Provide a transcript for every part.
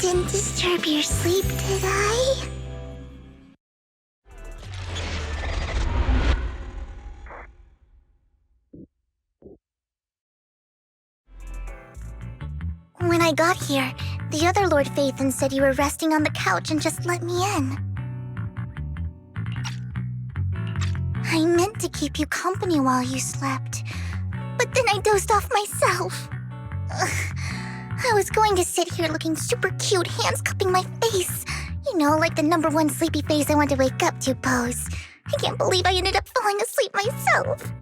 didn't disturb your sleep, did I? When I got here, the other Lord Phaethon said you were resting on the couch and just let me in. I meant to keep you company while you slept, but then I dozed off myself. Ugh. I was going to sit here looking super cute, hands cupping my face. You know, like the #1 sleepy face I want to wake up to pose. I can't believe I ended up falling asleep myself.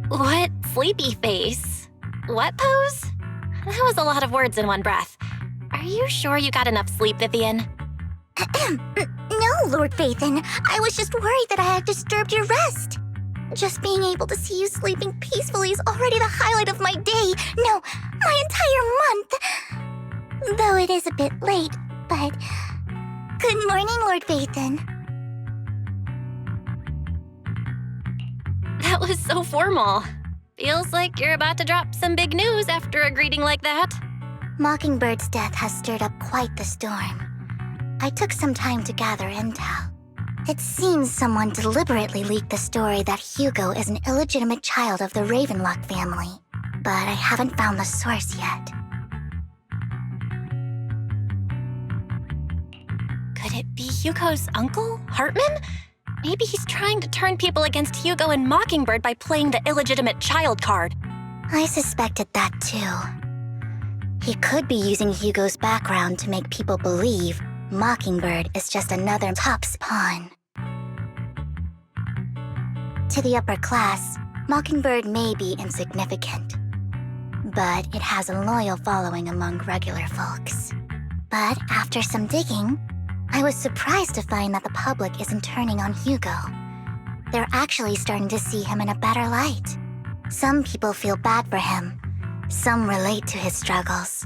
What sleepy face? What pose? That was a lot of words in one breath. Are you sure you got enough sleep, Vivian? No, Lord Phaethon. I was just worried that I had disturbed your rest. Just being able to see you sleeping peacefully is already the highlight of my day. No, my entire month. Though it is a bit late, but... Good morning, Lord Phaethon. That was so formal. Feels like you're about to drop some big news after a greeting like that. Mockingbird's death has stirred up quite the storm. I took some time to gather intel. It seems someone deliberately leaked the story that Hugo is an illegitimate child of the Ravenlock family, but I haven't found the source yet. Could it be Hugo's uncle, Hartman? Maybe he's trying to turn people against Hugo and Mockingbird by playing the illegitimate child card. I suspected that too. He could be using Hugo's background to make people believe Mockingbird is just another Top's pawn. To the upper class, Mockingbird may be insignificant, but it has a loyal following among regular folks. But after some digging, I was surprised to find that the public isn't turning on Hugo. They're actually starting to see him in a better light. Some people feel bad for him, some relate to his struggles,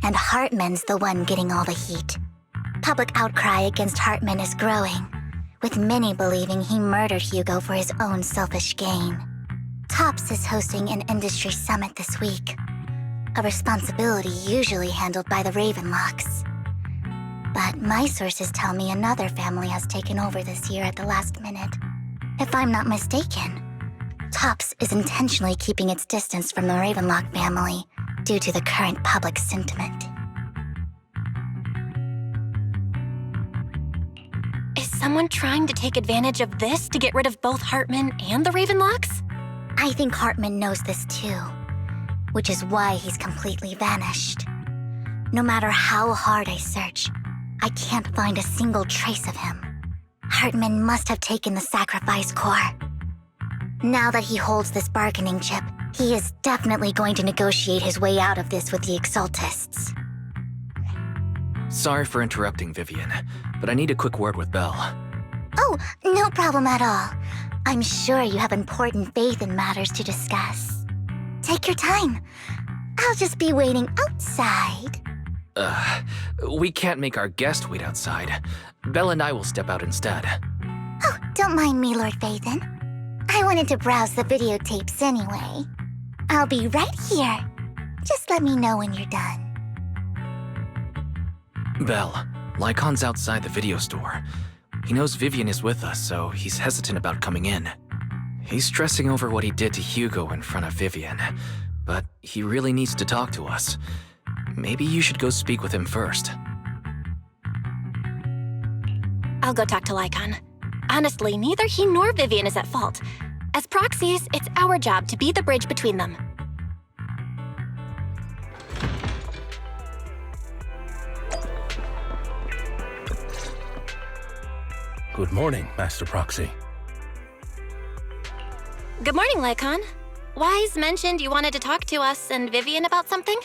and Hartman's the one getting all the heat. Public outcry against Hartman is growing, with many believing he murdered Hugo for his own selfish gain. Tops is hosting an industry summit this week, a responsibility usually handled by the Ravenlocks. But my sources tell me another family has taken over this year at the last minute. If I'm not mistaken, Tops is intentionally keeping its distance from the Ravenlock family due to the current public sentiment. Is someone trying to take advantage of this to get rid of both Hartman and the Ravenlocks? I think Hartman knows this too, which is why he's completely vanished. No matter how hard I search, I can't find a single trace of him. Hartman must have taken the sacrifice core. Now that he holds this bargaining chip, he is definitely going to negotiate his way out of this with the Exaltists. Sorry for interrupting, Vivian, but I need a quick word with Belle. Oh, no problem at all. I'm sure you have important faith in matters to discuss. Take your time. I'll just be waiting outside. We can't make our guest wait outside. Belle and I will step out instead. Oh, don't mind me, Lord Phaethon. I wanted to browse the videotapes anyway. I'll be right here. Just let me know when you're done. Belle, Lycaon's outside the video store. He knows Vivian is with us, so he's hesitant about coming in. He's stressing over what he did to Hugo in front of Vivian, but he really needs to talk to us. Maybe you should go speak with him first. I'll go talk to Lycaon. Honestly, neither he nor Vivian is at fault. As proxies, it's our job to be the bridge between them. Good morning, Master Proxy. Good morning, Lycaon. Wise mentioned you wanted to talk to us and Vivian about something?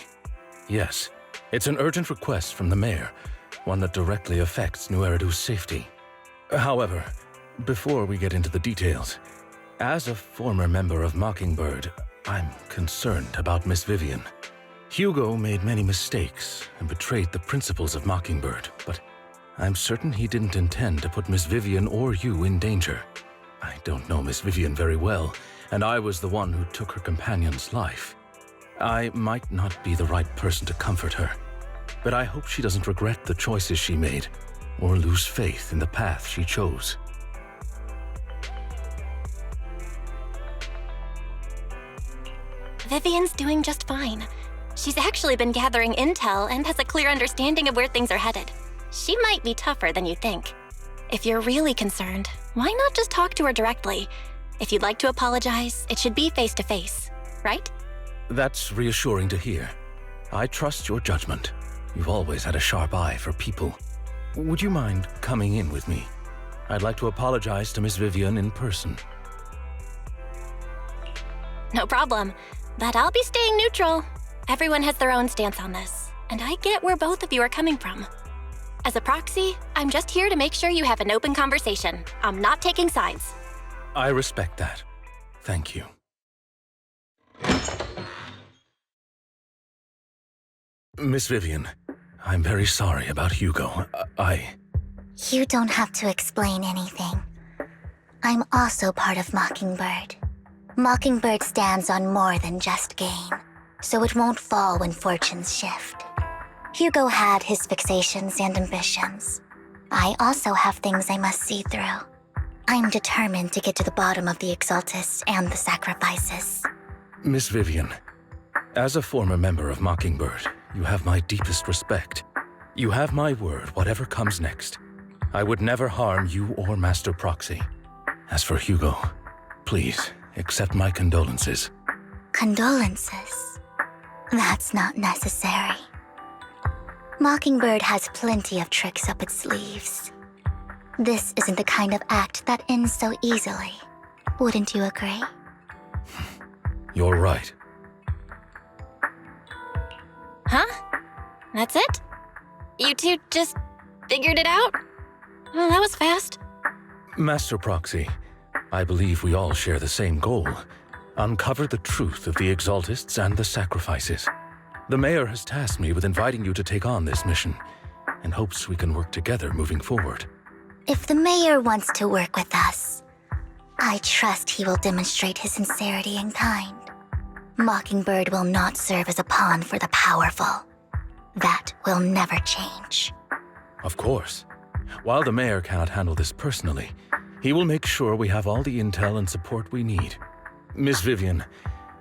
Yes, it's an urgent request from the mayor, one that directly affects New Eridu's safety. However, before we get into the details, as a former member of Mockingbird, I'm concerned about Miss Vivian. Hugo made many mistakes and betrayed the principles of Mockingbird, but I'm certain he didn't intend to put Miss Vivian or you in danger. I don't know Miss Vivian very well, and I was the one who took her companion's life. I might not be the right person to comfort her, but I hope she doesn't regret the choices she made or lose faith in the path she chose. Vivian's doing just fine. She's actually been gathering intel and has a clear understanding of where things are headed. She might be tougher than you think. If you're really concerned, why not just talk to her directly? If you'd like to apologize, it should be face-to-face, right? That's reassuring to hear. I trust your judgment. You've always had a sharp eye for people. Would you mind coming in with me? I'd like to apologize to Miss Vivian in person. No problem, but I'll be staying neutral. Everyone has their own stance on this, and I get where both of you are coming from. As a proxy, I'm just here to make sure you have an open conversation. I'm not taking sides. I respect that. Thank you. Miss Vivian, I'm very sorry about Hugo. You don't have to explain anything. I'm also part of Mockingbird. Mockingbird stands on more than just gain, so it won't fall when fortunes shift. Hugo had his fixations and ambitions. I also have things I must see through. I'm determined to get to the bottom of the Exaltists and the sacrifices. Miss Vivian, as a former member of Mockingbird, you have my deepest respect. You have my word, whatever comes next. I would never harm you or Master Proxy. As for Hugo, please accept my condolences. Condolences? That's not necessary. Mockingbird has plenty of tricks up its sleeves. This isn't the kind of act that ends so easily. Wouldn't you agree? You're right. Huh? That's it? You two just figured it out? Well, that was fast. Master Proxy, I believe we all share the same goal. Uncover the truth of the Exaltists and the sacrifices. The Mayor has tasked me with inviting you to take on this mission, and hopes we can work together moving forward. If the Mayor wants to work with us, I trust he will demonstrate his sincerity in kind. Mockingbird will not serve as a pawn for the powerful. That will never change. Of course. While the Mayor cannot handle this personally, he will make sure we have all the intel and support we need. Miss Vivian,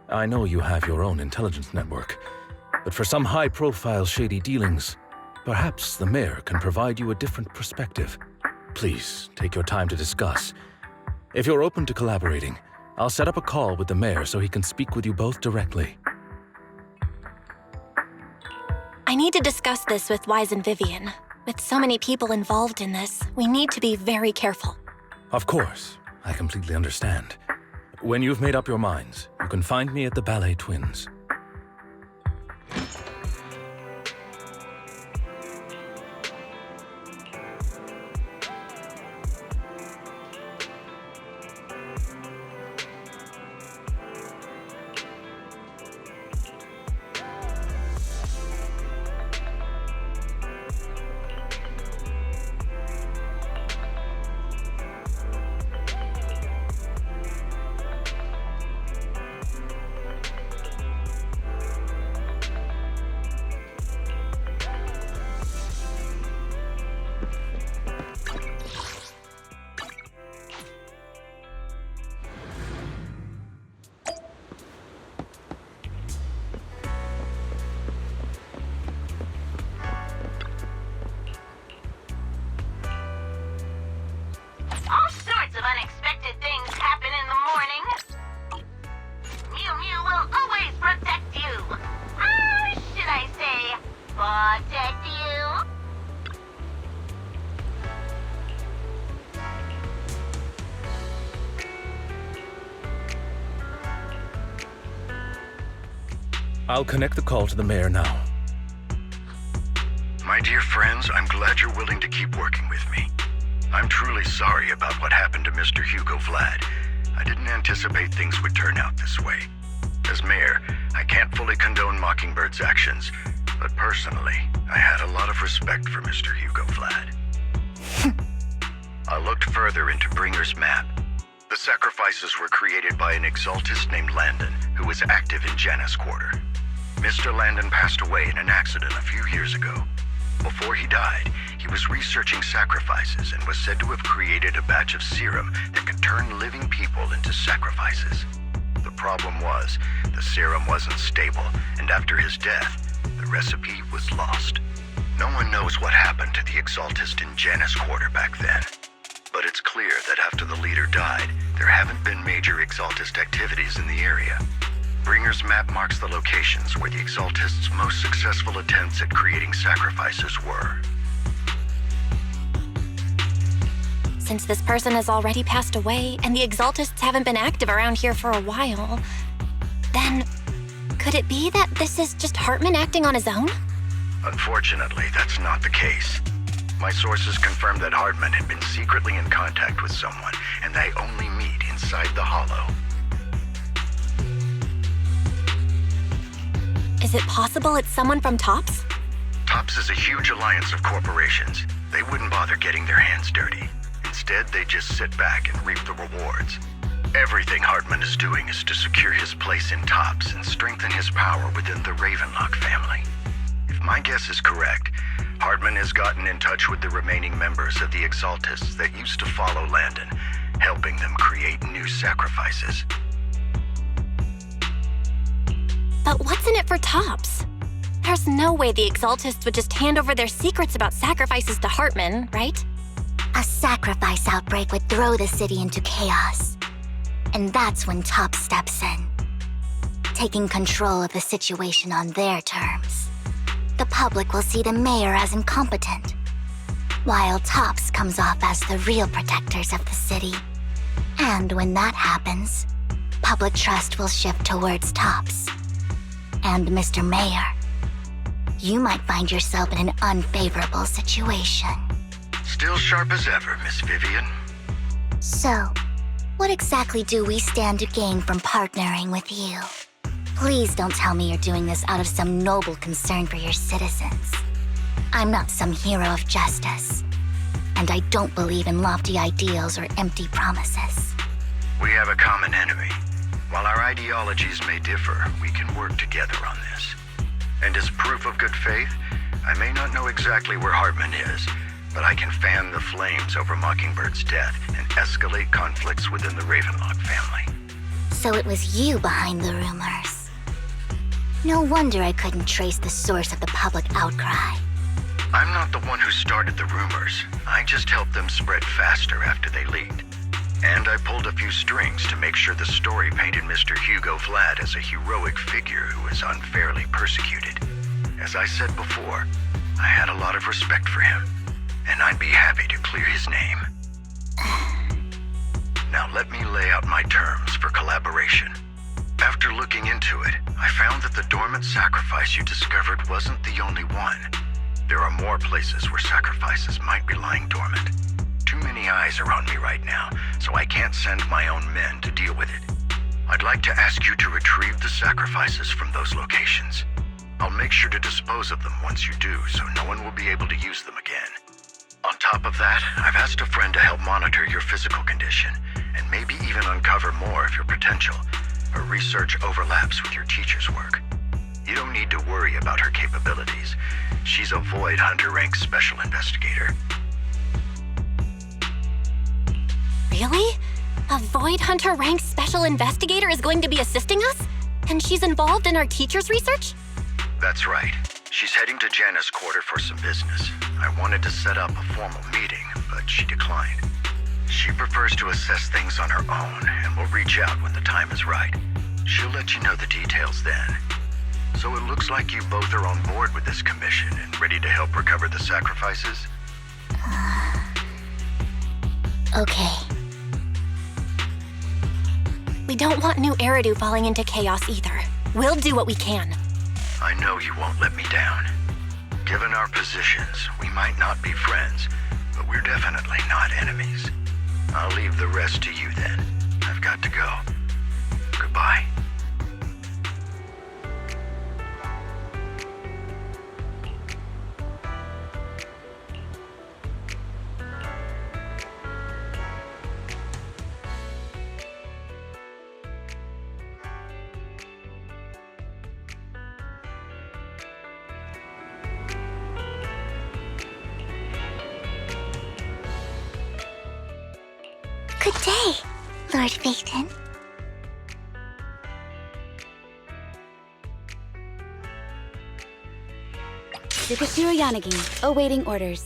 I know you have your own intelligence network, but for some high-profile shady dealings, perhaps the Mayor can provide you a different perspective. Please, take your time to discuss. If you're open to collaborating, I'll set up a call with the Mayor so he can speak with you both directly. I need to discuss this with Wise and Vivian. With so many people involved in this, we need to be very careful. Of course, I completely understand. When you've made up your minds, you can find me at the Ballet Twins. All sorts of unexpected things happen in the morning. Mew Mew will always protect you. Or should I say, protect you? I'll connect the call to the Mayor now. My dear friends, I'm glad you're willing to keep working with me. I'm truly sorry about what happened to Mr. Hugo Vlad. I didn't anticipate things would turn out this way. As Mayor, I can't fully condone Mockingbird's actions, but personally, I had a lot of respect for Mr. Hugo Vlad. I looked further into Bringer's map. The sacrifices were created by an exaltist named Landon, who was active in Janus Quarter. Mr. Landon passed away in an accident a few years ago. Before he died, he was researching sacrifices and was said to have created a batch of serum that could turn living people into sacrifices. The problem was, the serum wasn't stable, and after his death, the recipe was lost. No one knows what happened to the exaltist in Janus Quarter back then. But it's clear that after the leader died, there haven't been major exaltist activities in the area. Bringer's map marks the locations where the exaltists' most successful attempts at creating sacrifices were. Since this person has already passed away and the exaltists haven't been active around here for a while, then could it be that this is just Hartman acting on his own? Unfortunately, that's not the case. My sources confirmed that Hartman had been secretly in contact with someone, and they only meet inside the Hollow. Is it possible it's someone from TOPS? TOPS is a huge alliance of corporations. They wouldn't bother getting their hands dirty. Instead, they just sit back and reap the rewards. Everything Hartman is doing is to secure his place in TOPS and strengthen his power within the Ravenlock family. If my guess is correct, Hartman has gotten in touch with the remaining members of the Exaltists that used to follow Landon, helping them create new sacrifices. But what's in it for TOPS? There's no way the Exaltists would just hand over their secrets about sacrifices to Hartman, right? A sacrifice outbreak would throw the city into chaos. And that's when TOPS steps in, taking control of the situation on their terms. The public will see the mayor as incompetent, while TOPS comes off as the real protectors of the city. And when that happens, public trust will shift towards TOPS. And Mr. Mayor, you might find yourself in an unfavorable situation. Still sharp as ever, Miss Vivian. So, what exactly do we stand to gain from partnering with you? Please don't tell me you're doing this out of some noble concern for your citizens. I'm not some hero of justice, and I don't believe in lofty ideals or empty promises. We have a common enemy. While our ideologies may differ, we can work together on this. And as proof of good faith, I may not know exactly where Hartman is, but I can fan the flames over Mockingbird's death and escalate conflicts within the Ravenlock family. So it was you behind the rumors. No wonder I couldn't trace the source of the public outcry. I'm not the one who started the rumors. I just helped them spread faster after they leaked. And I pulled a few strings to make sure the story painted Mr. Hugo Vlad as a heroic figure who was unfairly persecuted. As I said before, I had a lot of respect for him, and I'd be happy to clear his name. Now let me lay out my terms for collaboration. After looking into it, I found that the dormant sacrifice you discovered wasn't the only one. There are more places where sacrifices might be lying dormant. Too many eyes are on me right now, so I can't send my own men to deal with it. I'd like to ask you to retrieve the sacrifices from those locations. I'll make sure to dispose of them once you do, so no one will be able to use them again. On top of that, I've asked a friend to help monitor your physical condition, and maybe even uncover more of your potential. Her research overlaps with your teacher's work. You don't need to worry about her capabilities. She's a Void Hunter rank special investigator. Really? A Void Hunter rank special investigator is going to be assisting us? And she's involved in our teacher's research? That's right. She's heading to Janus Quarter for some business. I wanted to set up a formal meeting, but she declined. She prefers to assess things on her own, and will reach out when the time is right. She'll let you know the details then. So it looks like you both are on board with this commission and ready to help recover the sacrifices? Okay. We don't want new Eridu falling into chaos either. We'll do what we can. I know you won't let me down. Given our positions, we might not be friends, but we're definitely not enemies. I'll leave the rest to you then. I've got to go. Goodbye. Good day, Lord Phaethon. Sukasura Yanagi, awaiting orders.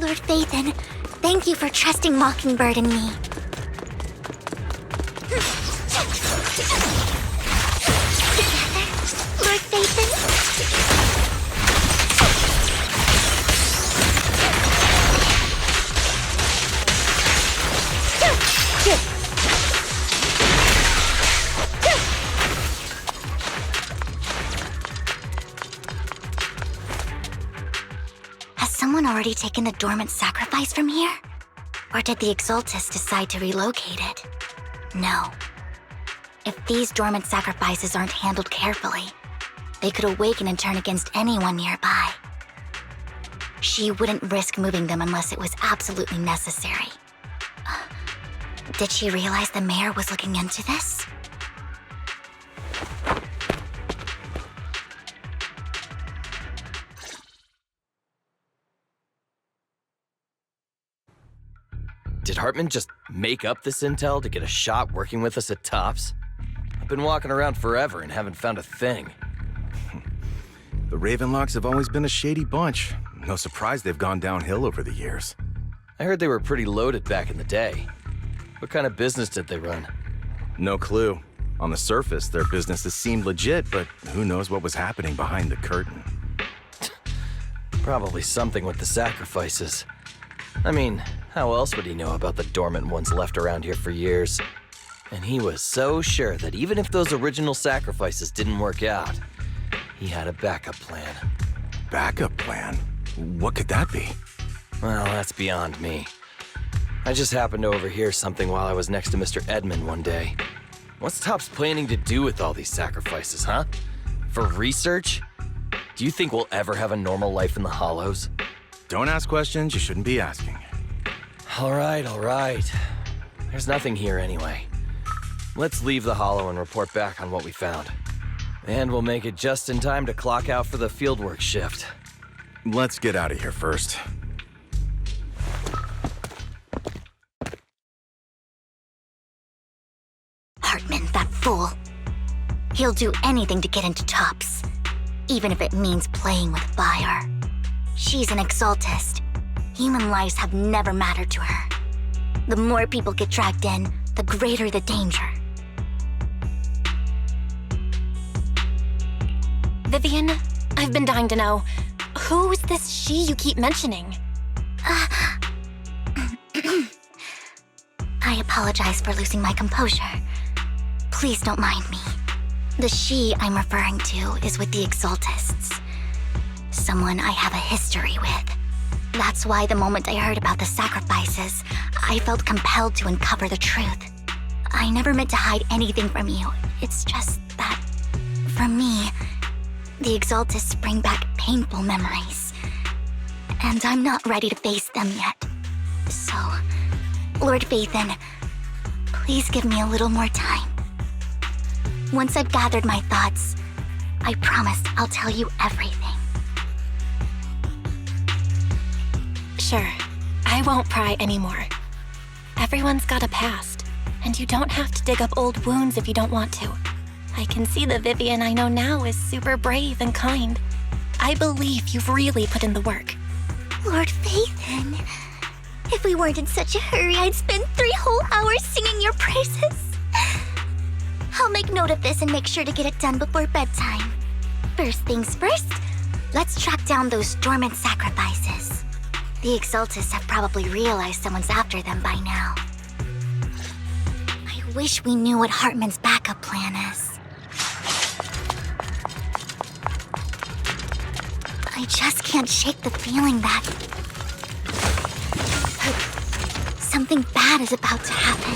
Lord Phaethon, thank you for trusting Mockingbird and me. Together, Lord Phaethon? Has someone already taken the dormant sacrifice from here? Or did the Exaltus decide to relocate it? No. If these dormant sacrifices aren't handled carefully, they could awaken and turn against anyone nearby. She wouldn't risk moving them unless it was absolutely necessary. Did she realize the mayor was looking into this? Did Hartman just make up this intel to get a shot working with us at Tops? I've been walking around forever and haven't found a thing. The Ravenlocks have always been a shady bunch. No surprise they've gone downhill over the years. I heard they were pretty loaded back in the day. What kind of business did they run? No clue. On the surface, their businesses seemed legit, but who knows what was happening behind the curtain. Probably something with the sacrifices. I mean, how else would he know about the dormant ones left around here for years? And he was so sure that even if those original sacrifices didn't work out, he had a backup plan. Backup plan? What could that be? Well, that's beyond me. I just happened to overhear something while I was next to Mr. Edmund one day. What's Tops planning to do with all these sacrifices, huh? For research? Do you think we'll ever have a normal life in the Hollows? Don't ask questions you shouldn't be asking. All right. There's nothing here anyway. Let's leave the Hollow and report back on what we found. And we'll make it just in time to clock out for the fieldwork shift. Let's get out of here first. Hartman, that fool. He'll do anything to get into Tops, even if it means playing with fire. She's an Exaltist. Human lives have never mattered to her. The more people get dragged in, the greater the danger. Vivian, I've been dying to know. Who is this she you keep mentioning? I apologize for losing my composure. Please don't mind me. The she I'm referring to is with the Exaltists. Someone I have a history with. That's why the moment I heard about the sacrifices, I felt compelled to uncover the truth. I never meant to hide anything from you. It's just that, for me, the Exaltists bring back painful memories. And I'm not ready to face them yet. So, Lord Phaethon, please give me a little more time. Once I've gathered my thoughts, I promise I'll tell you everything. Sure, I won't pry anymore. Everyone's got a past, and you don't have to dig up old wounds if you don't want to. I can see the Vivian I know now is super brave and kind. I believe you've really put in the work. Lord Phaethon, if we weren't in such a hurry, I'd spend 3 whole hours singing your praises. I'll make note of this and make sure to get it done before bedtime. First things first, let's track down those dormant sacrifices. The Exaltists have probably realized someone's after them by now. I wish we knew what Hartman's backup plan is. I just can't shake the feeling that something bad is about to happen.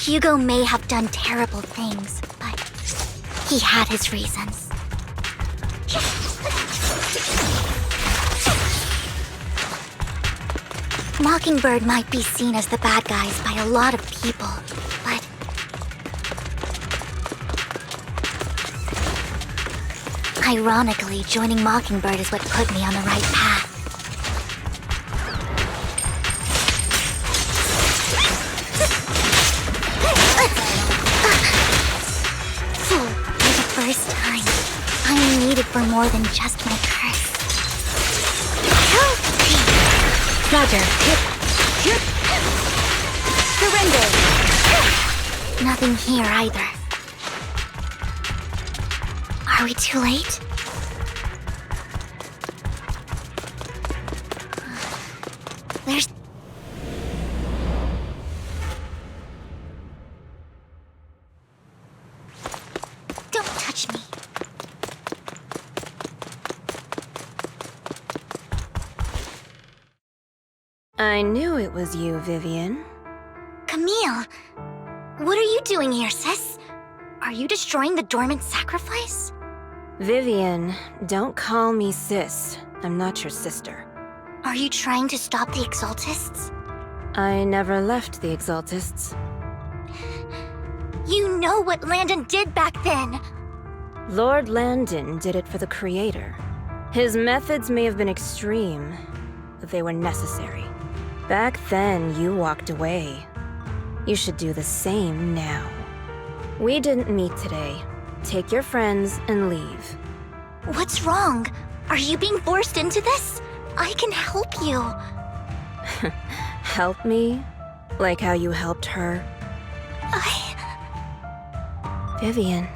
Hugo may have done terrible things, but he had his reasons. Mockingbird might be seen as the bad guys by a lot of people, but ironically, joining Mockingbird is what put me on the right path. For the first time, I'm needed for more than just my curse. Roger. Surrender. Nothing here either. Are we too late? There's... Don't touch me. I knew it was you, Vivian. Camille! What are you doing here, sis? Are you destroying the dormant sacrifice? Vivian, don't call me sis. I'm not your sister. Are you trying to stop the Exaltists? I never left the Exaltists. You know what Landon did back then! Lord Landon did it for the Creator. His methods may have been extreme, but they were necessary. Back then, you walked away. You should do the same now. We didn't meet today. Take your friends and leave. What's wrong? Are you being forced into this? I can help you. Help me? Like how you helped her? Vivian,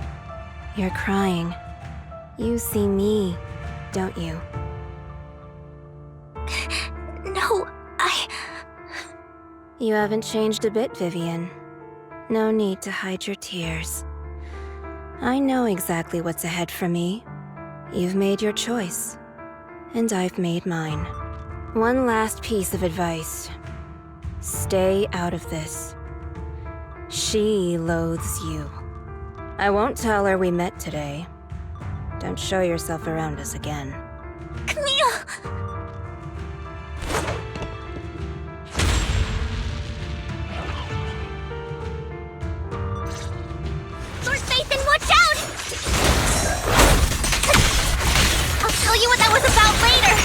you're crying. You see me, don't you? No, You haven't changed a bit, Vivian. No need to hide your tears. I know exactly what's ahead for me. You've made your choice, and I've made mine. One last piece of advice. Stay out of this. She loathes you. I won't tell her we met today. Don't show yourself around us again. Camille! Lord Nathan, watch out! I'll tell you what that was about later.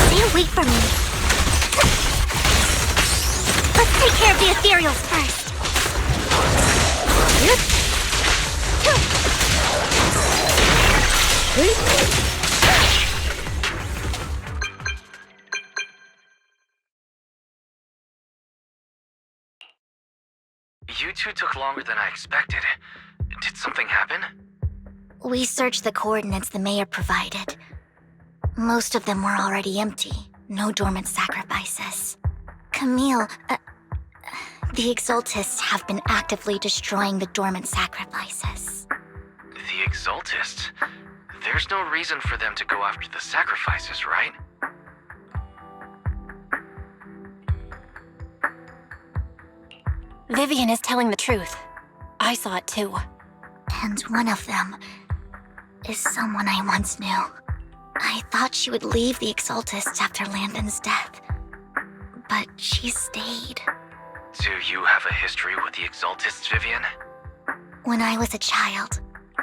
Stay away from me. Let's take care of the ethereals first. You two took longer than I expected. Did something happen? We searched the coordinates the mayor provided. Most of them were already empty. No dormant sacrifices. Camille, the Exaltists have been actively destroying the dormant sacrifices. The Exaltists? There's no reason for them to go after the sacrifices, right? Vivian is telling the truth. I saw it too. And one of them is someone I once knew. I thought she would leave the Exaltists after Landon's death, but she stayed. Do you have a history with the Exaltists, Vivian? When I was a child,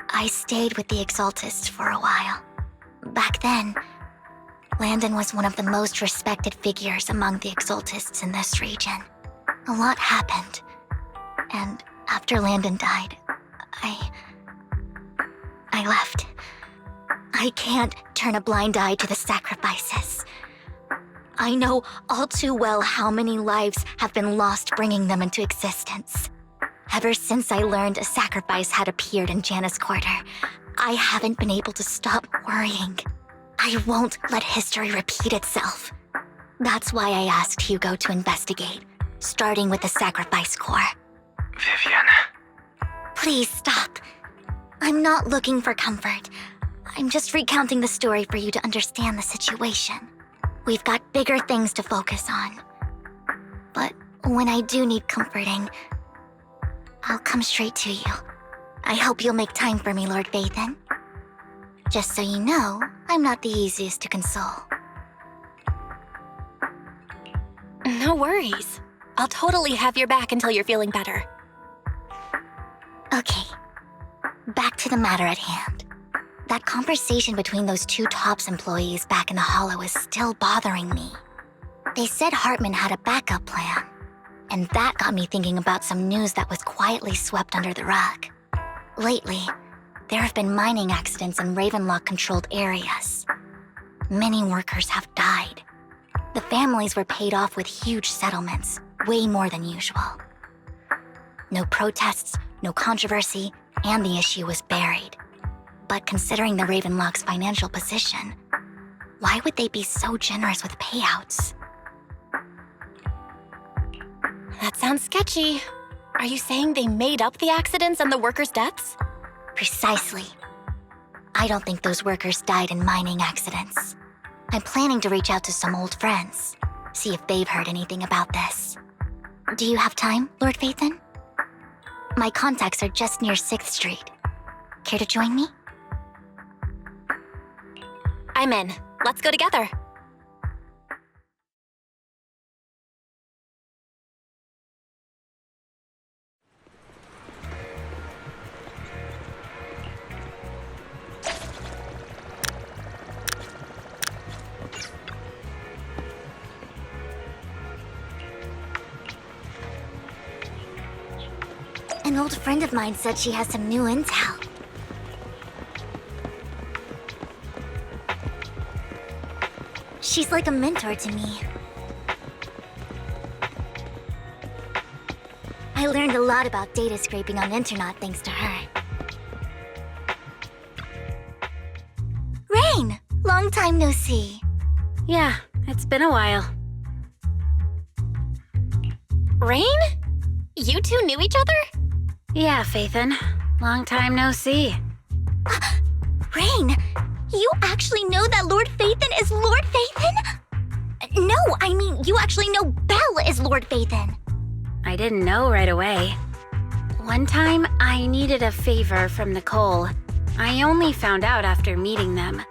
I stayed with the Exaltists for a while. Back then, Landon was one of the most respected figures among the Exaltists in this region. A lot happened, and after Landon died, I left. I can't turn a blind eye to the sacrifices. I know all too well how many lives have been lost bringing them into existence. Ever since I learned a sacrifice had appeared in Janus Quarter, I haven't been able to stop worrying. I won't let history repeat itself. That's why I asked Hugo to investigate, starting with the Sacrifice Corps. Vivian. Please stop. I'm not looking for comfort. I'm just recounting the story for you to understand the situation. We've got bigger things to focus on. But When I do need comforting, I'll come straight to you. I hope you'll make time for me, Lord Vathan. Just so you know, I'm not the easiest to console. No worries. I'll totally have your back until you're feeling better. Okay, back to the matter at hand. That conversation between those two TOPS employees back in the Hollow is still bothering me. They said Hartman had a backup plan, and that got me thinking about some news that was quietly swept under the rug. Lately, there have been mining accidents in Ravenlock-controlled areas. Many workers have died. The families were paid off with huge settlements, way more than usual. No protests, no controversy, and the issue was buried. But considering the Ravenlock's financial position, why would they be so generous with payouts? That sounds sketchy. Are you saying they made up the accidents and the workers' deaths? Precisely. I don't think those workers died in mining accidents. I'm planning to reach out to some old friends, see if they've heard anything about this. Do you have time, Lord Vathan? My contacts are just near 6th Street. Care to join me? I'm in. Let's go together. An old friend of mine said she has some new intel. She's like a mentor to me. I learned a lot about data scraping on Internet thanks to her. Rain! Long time no see. Yeah, it's been a while. Rain? You two knew each other? Yeah, Vathan. Long time no see. Rain! You actually know that Lord Vathan is Lord Vathan? No, I mean, you actually know Belle is Lord Vathan. I didn't know right away. One time, I needed a favor from Nicole. I only found out after meeting them.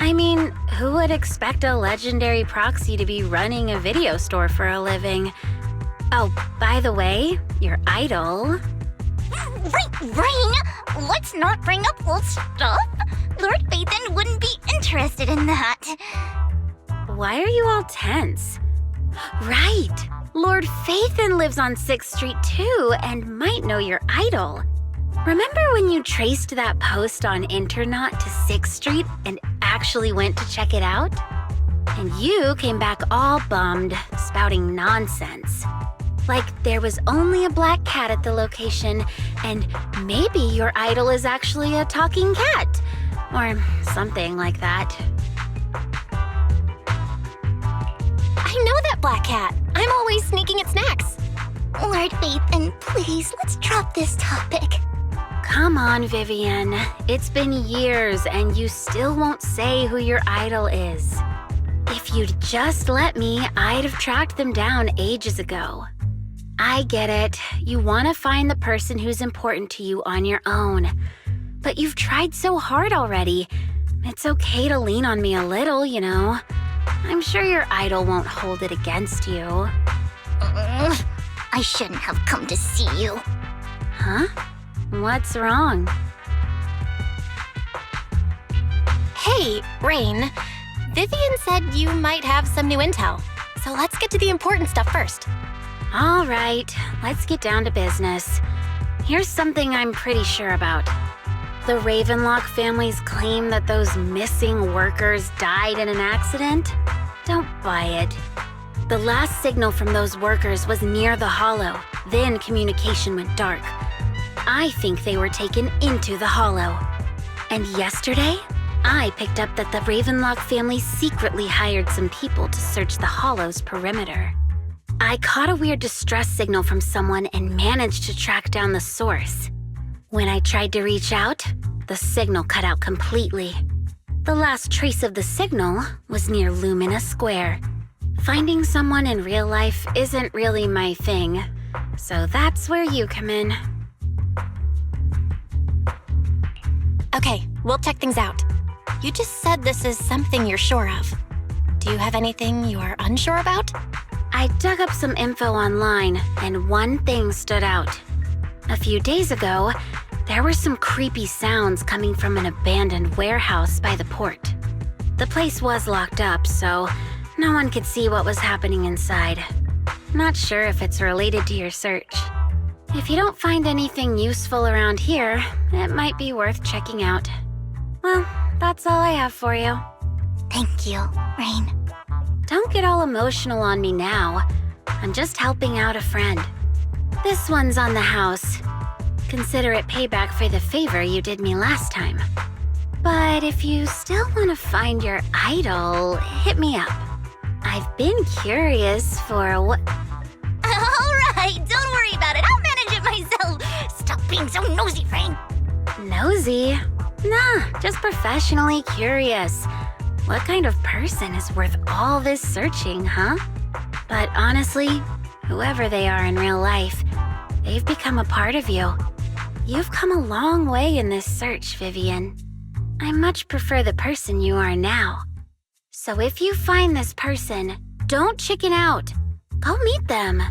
I mean, who would expect a legendary proxy to be running a video store for a living? Oh, by the way, your idol... Rain, let's not bring up old stuff. Lord Vathan wouldn't be interested in that. Why are you all tense? Right! Lord Vathan lives on 6th Street too and might know your idol. Remember when you traced that post on Internet to 6th Street and actually went to check it out? And you came back all bummed, spouting nonsense. Like there was only a black cat at the location, and maybe your idol is actually a talking cat. Or something like that. I know that black cat. I'm always sneaking at snacks. Lord Vathan, please, let's drop this topic. Come on, Vivian. It's been years and you still won't say who your idol is. If you'd just let me, I'd have tracked them down ages ago. I get it. You want to find the person who's important to you on your own. But you've tried so hard already. It's okay to lean on me a little, you know. I'm sure your idol won't hold it against you. I shouldn't have come to see you. Huh? What's wrong? Hey, Rain. Vivian said you might have some new intel. So let's get to the important stuff first. All right, let's get down to business. Here's something I'm pretty sure about. The Ravenlock family's claim that those missing workers died in an accident? Don't buy it. The last signal from those workers was near the Hollow. Then communication went dark. I think they were taken into the Hollow. And yesterday, I picked up that the Ravenlock family secretly hired some people to search the Hollow's perimeter. I caught a weird distress signal from someone and managed to track down the source. When I tried to reach out, the signal cut out completely. The last trace of the signal was near Lumina Square. Finding someone in real life isn't really my thing, so that's where you come in. Okay, we'll check things out. You just said this is something you're sure of. Do you have anything you're unsure about? I dug up some info online, and one thing stood out. A few days ago, there were some creepy sounds coming from an abandoned warehouse by the port. The place was locked up, so no one could see what was happening inside. Not sure if it's related to your search. If you don't find anything useful around here, it might be worth checking out. Well, that's all I have for you. Thank you, Rain. Don't get all emotional on me now. I'm just helping out a friend. This one's on the house. Consider it payback for the favor you did me last time. But if you still want to find your idol, hit me up. I've been curious for what... Alright, don't worry about it. I'll manage it myself. Stop being so nosy, Rain. Nosy? Nah, just professionally curious. What kind of person is worth all this searching, huh? But honestly, whoever they are in real life, they've become a part of you. You've come a long way in this search, Vivian. I much prefer the person you are now. So if you find this person, don't chicken out. Go meet them.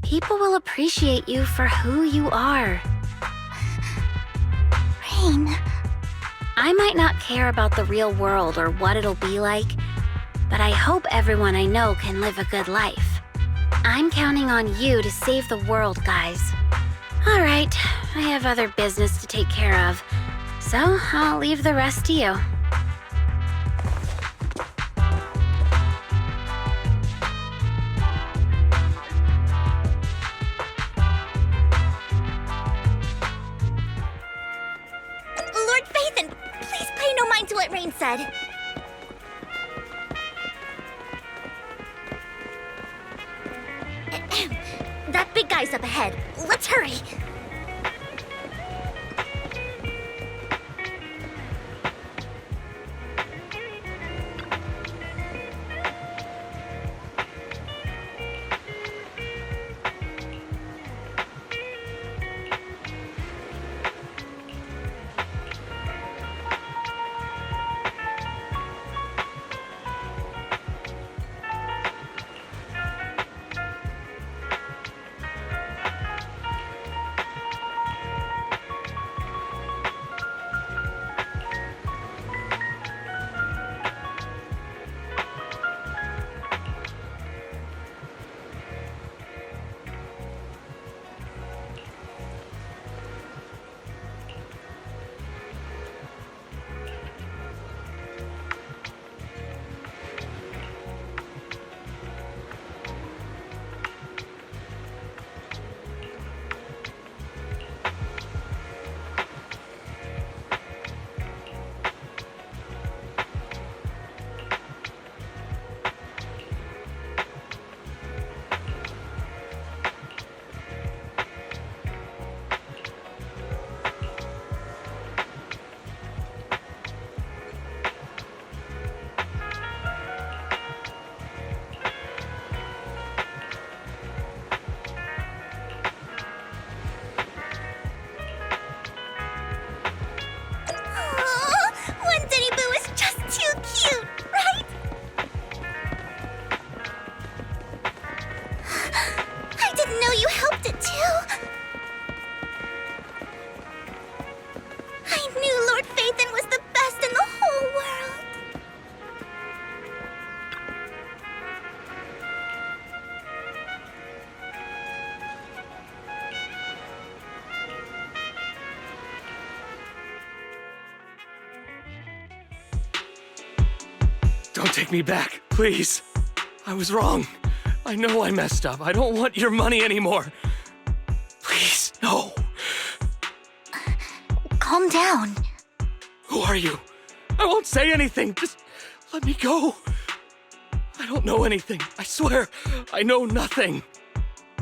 People will appreciate you for who you are. Rain. I might not care about the real world or what it'll be like, but I hope everyone I know can live a good life. I'm counting on you to save the world, guys. All right, I have other business to take care of, so I'll leave the rest to you. Lord Phaethon, please pay no mind to what Rain said. That big guy's up ahead. Let's hurry. Don't take me back, please. I was wrong. I know I messed up. I don't want your money anymore. Please, no. Calm down. Who are you? I won't say anything. Just let me go. I don't know anything. I swear, I know nothing.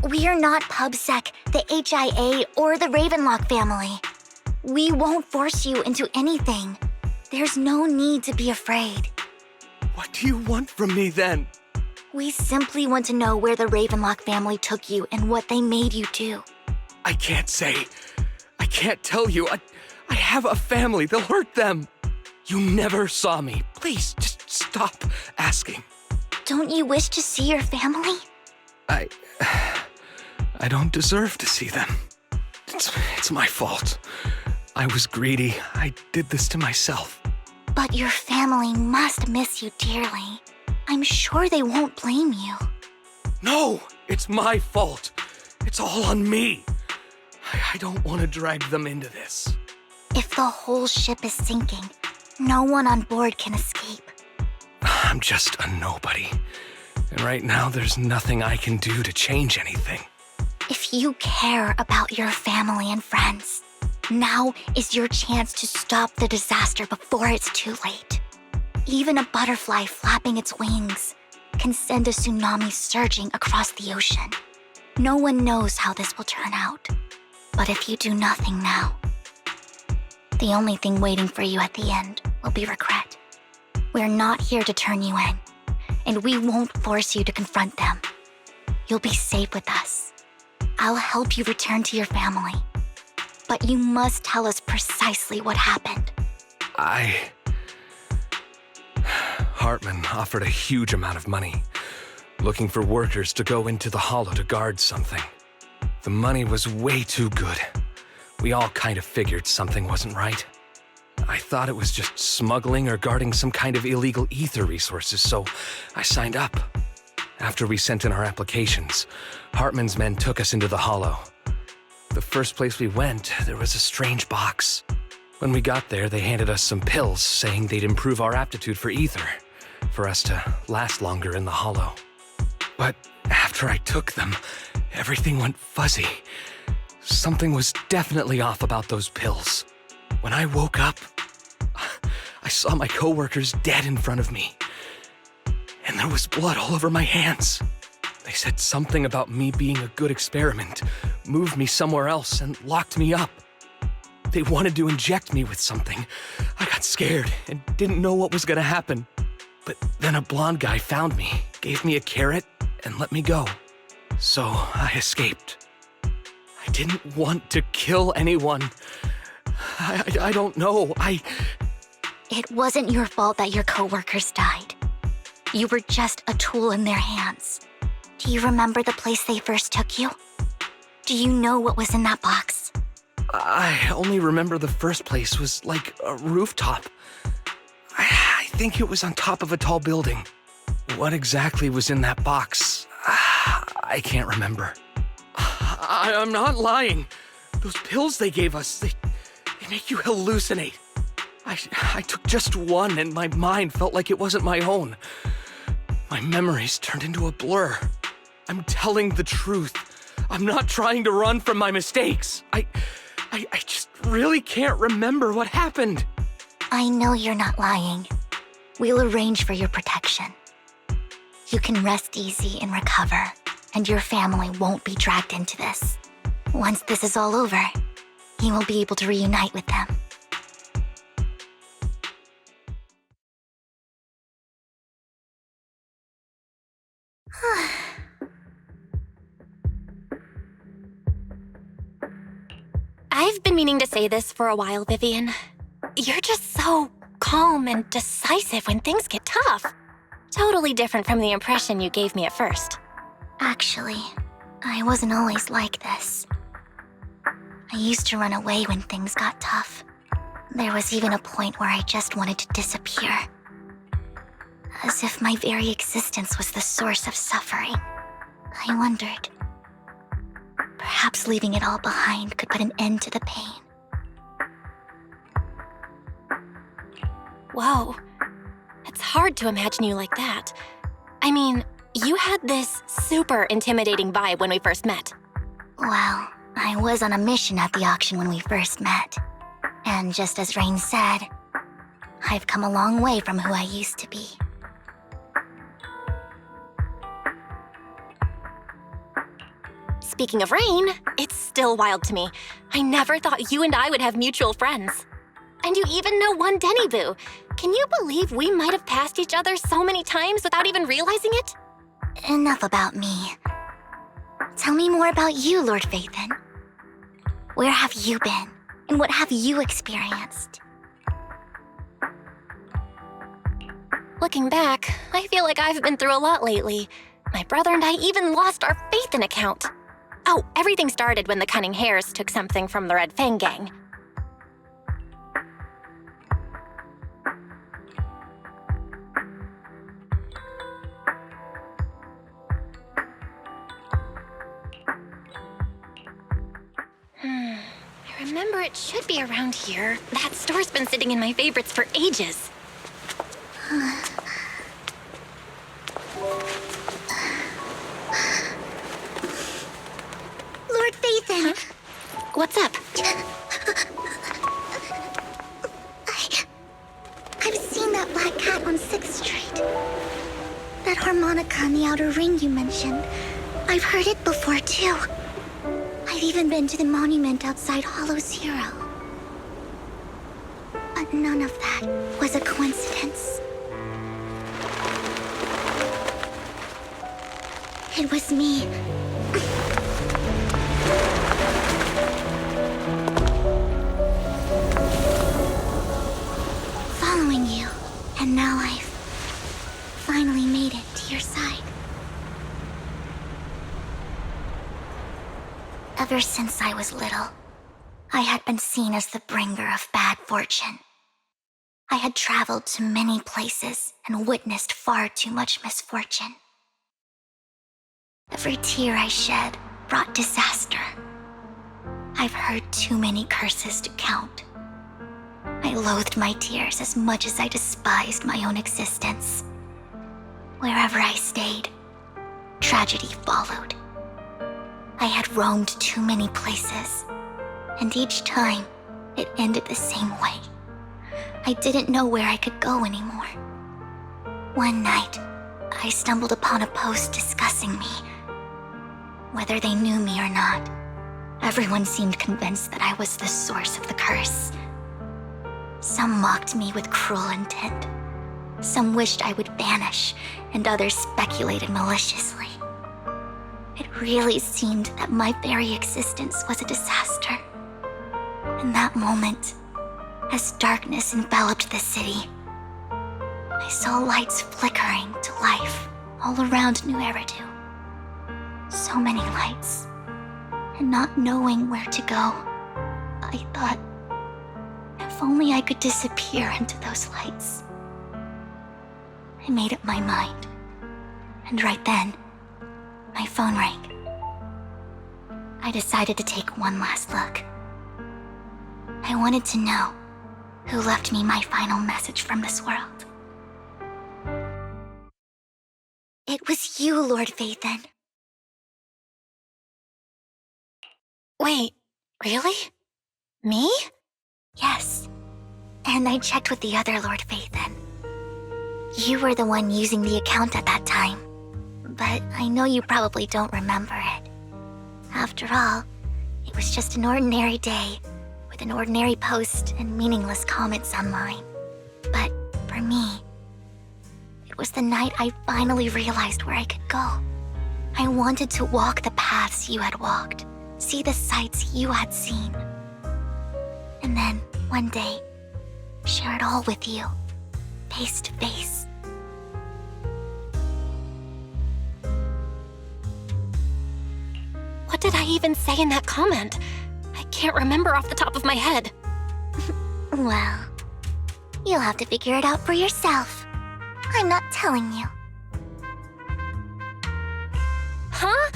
We are not PubSec, the HIA, or the Ravenlock family. We won't force you into anything. There's no need to be afraid. What do you want from me then? We simply want to know where the Ravenlock family took you and what they made you do. I can't say. I can't tell you. I have a family. They'll hurt them. You never saw me. Please, just stop asking. Don't you wish to see your family? I don't deserve to see them. It's my fault. I was greedy. I did this to myself. But your family must miss you dearly. I'm sure they won't blame you. No, it's my fault. It's all on me. I don't want to drag them into this. If the whole ship is sinking, no one on board can escape. I'm just a nobody. And right now, there's nothing I can do to change anything. If you care about your family and friends, now is your chance to stop the disaster before it's too late. Even a butterfly flapping its wings can send a tsunami surging across the ocean. No one knows how this will turn out. But if you do nothing now, the only thing waiting for you at the end will be regret. We're not here to turn you in, and we won't force you to confront them. You'll be safe with us. I'll help you return to your family. But you must tell us precisely what happened. Hartman offered a huge amount of money, looking for workers to go into the hollow to guard something. The money was way too good. We all kind of figured something wasn't right. I thought it was just smuggling or guarding some kind of illegal ether resources, so I signed up. After we sent in our applications, Hartman's men took us into the hollow. The first place we went, there was a strange box. When we got there, they handed us some pills, saying they'd improve our aptitude for ether, for us to last longer in the hollow. But after I took them, everything went fuzzy. Something was definitely off about those pills. When I woke up, I saw my coworkers dead in front of me. And there was blood all over my hands. They said something about me being a good experiment, moved me somewhere else, and locked me up. They wanted to inject me with something. I got scared and didn't know what was gonna happen. But then a blonde guy found me, gave me a carrot, and let me go. So I escaped. I didn't want to kill anyone. I don't know. It wasn't your fault that your coworkers died. You were just a tool in their hands. Do you remember the place they first took you? Do you know what was in that box? I only remember the first place was like a rooftop. I think it was on top of a tall building. What exactly was in that box? I can't remember. I'm not lying. Those pills they gave us, they make you hallucinate. I took just one and my mind felt like it wasn't my own. My memories turned into a blur. I'm telling the truth. I'm not trying to run from my mistakes. I just really can't remember what happened. I know you're not lying. We'll arrange for your protection. You can rest easy and recover, and your family won't be dragged into this. Once this is all over, you will be able to reunite with them. I've been meaning to say this for a while, Vivian. You're just so calm and decisive when things get tough. Totally different from the impression you gave me at first. Actually, I wasn't always like this. I used to run away when things got tough. There was even a point where I just wanted to disappear. As if my very existence was the source of suffering. I wondered. Perhaps leaving it all behind could put an end to the pain. Whoa. It's hard to imagine you like that. I mean, you had this super intimidating vibe when we first met. Well, I was on a mission at the auction when we first met. And just as Rain said, I've come a long way from who I used to be. Speaking of Rain, it's still wild to me. I never thought you and I would have mutual friends. And you even know one Denny Boo. Can you believe we might have passed each other so many times without even realizing it? enough about me. Tell me more about you, Lord Vathan. Where have you been, and what have you experienced? Looking back, I feel like I've been through a lot lately. My brother and I even lost our Vathan account. Oh, everything started when the Cunning Hares took something from the Red Fang gang. I remember it should be around here. That store's been sitting in my favorites for ages. Lord Vathan! Huh? What's up? I've seen that black cat on 6th Street. That harmonica in the outer ring you mentioned. I've heard it before, too. I've even been to the monument outside Hollow Zero. But none of that was a coincidence. It was me. Following you, and now I've finally made it to your side. Ever since I was little, I had been seen as the bringer of bad fortune. I had traveled to many places and witnessed far too much misfortune. Every tear I shed brought disaster. I've heard too many curses to count. I loathed my tears as much as I despised my own existence. Wherever I stayed, tragedy followed. I had roamed too many places, and each time, it ended the same way. I didn't know where I could go anymore. One night, I stumbled upon a post discussing me. Whether they knew me or not, everyone seemed convinced that I was the source of the curse. Some mocked me with cruel intent. Some wished I would vanish, and others speculated maliciously. It really seemed that my very existence was a disaster. In that moment, as darkness enveloped the city, I saw lights flickering to life all around New Eridu. So many lights, and not knowing where to go, I thought, if only I could disappear into those lights. I made up my mind, and right then, my phone rang. I decided to take one last look. I wanted to know who left me my final message from this world. It was you, Lord Vathan. Wait, really? Me? Yes. And I checked with the other Lord Vathan. You were the one using the account at that time, but I know you probably don't remember it. After all, it was just an ordinary day with an ordinary post and meaningless comments online. But for me, it was the night I finally realized where I could go. I wanted to walk the paths you had walked, see the sights you had seen. And then, one day, share it all with you, face to face. What did I even say in that comment? I can't remember off the top of my head. Well, you'll have to figure it out for yourself. I'm not telling you. Huh?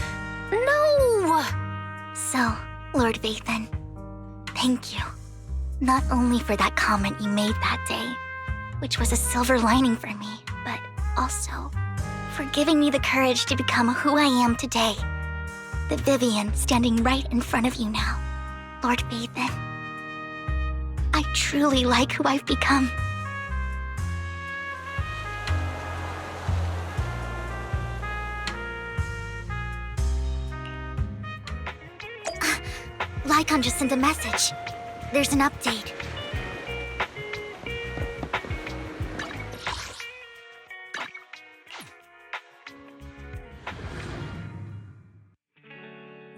No! So, Lord Vathan, thank you. Not only for that comment you made that day, which was a silver lining for me, but also for giving me the courage to become who I am today. The Vivian standing right in front of you now, Lord Vathan. I truly like who I've become. Lycaon just sent a message. There's an update.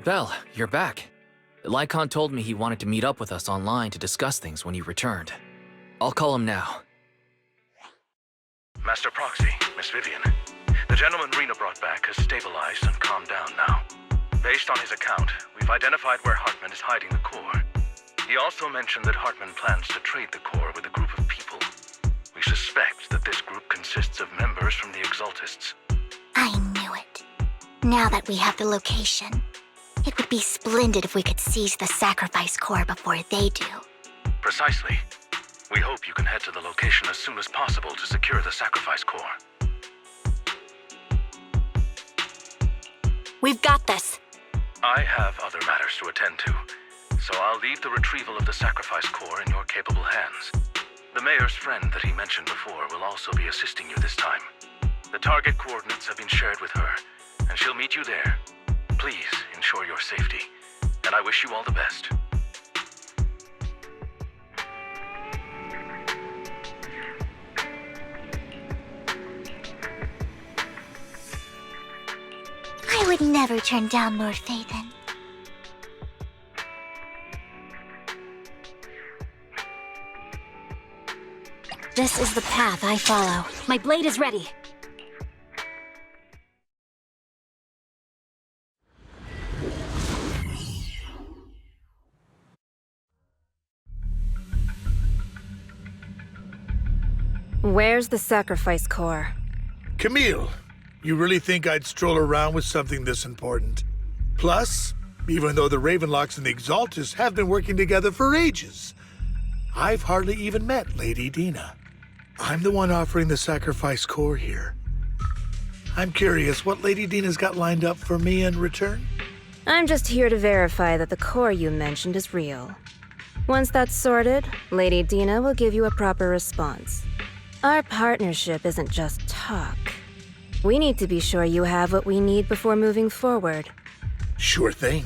Belle, you're back. Lycaon told me he wanted to meet up with us online to discuss things when you returned. I'll call him now. Master Proxy, Miss Vivian. The gentleman Rena brought back has stabilized and calmed down now. Based on his account, we've identified where Hartman is hiding the core. He also mentioned that Hartman plans to trade the core with a group of people. We suspect that this group consists of members from the Exaltists. I knew it. Now that we have the location, it would be splendid if we could seize the sacrifice core before they do. Precisely. We hope you can head to the location as soon as possible to secure the sacrifice core. We've got this. I have other matters to attend to, so I'll leave the retrieval of the sacrifice core in your capable hands. The mayor's friend that he mentioned before will also be assisting you this time. The target coordinates have been shared with her, and she'll meet you there. Please ensure your safety, and I wish you all the best. I would never turn down Lord Phaethon. This is the path I follow. My blade is ready. Where's the sacrifice core? Camille, you really think I'd stroll around with something this important? Plus, even though the Ravenlocks and the Exaltists have been working together for ages, I've hardly even met Lady Dina. I'm the one offering the sacrifice core here. I'm curious what Lady Dina's got lined up for me in return? I'm just here to verify that the core you mentioned is real. Once that's sorted, Lady Dina will give you a proper response. Our partnership isn't just talk. We need to be sure you have what we need before moving forward. Sure thing.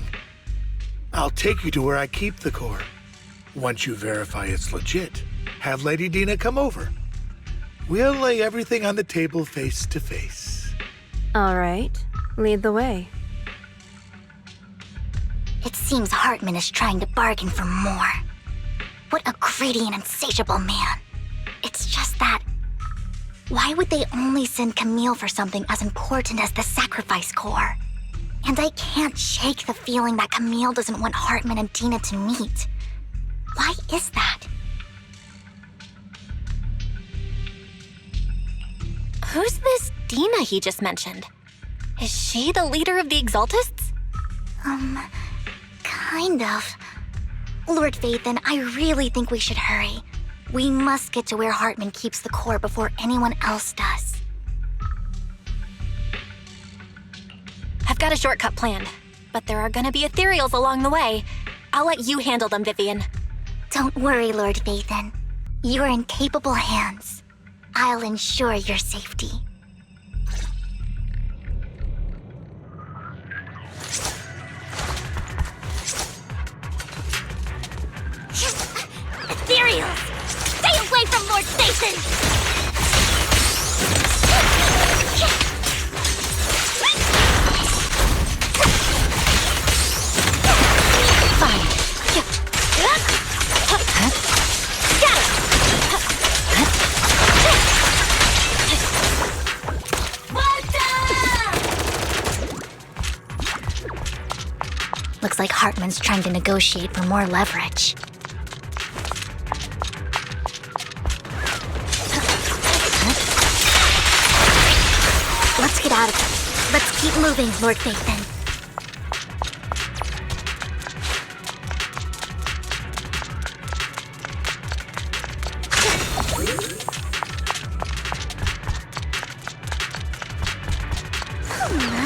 I'll take you to where I keep the core. Once you verify it's legit, have Lady Dina come over. We'll lay everything on the table face to face. All right, lead the way. It seems Hartman is trying to bargain for more. What a greedy and insatiable man. It's just that... why would they only send Camille for something as important as the sacrifice core? And I can't shake the feeling that Camille doesn't want Hartman and Dina to meet. Why is that? Who's this Dina he just mentioned? Is she the leader of the Exaltists? Kind of. Lord Phaethon, I really think we should hurry. We must get to where Hartman keeps the core before anyone else does. I've got a shortcut planned, but there are gonna be ethereals along the way. I'll let you handle them, Vivian. Don't worry, Lord Phaethon. You're in capable hands. I'll ensure your safety. Ethereals! Stay away from Lord Phaethon! Looks like Hartman's trying to negotiate for more leverage. Let's get out of here. Let's keep moving, Lord Phaethon.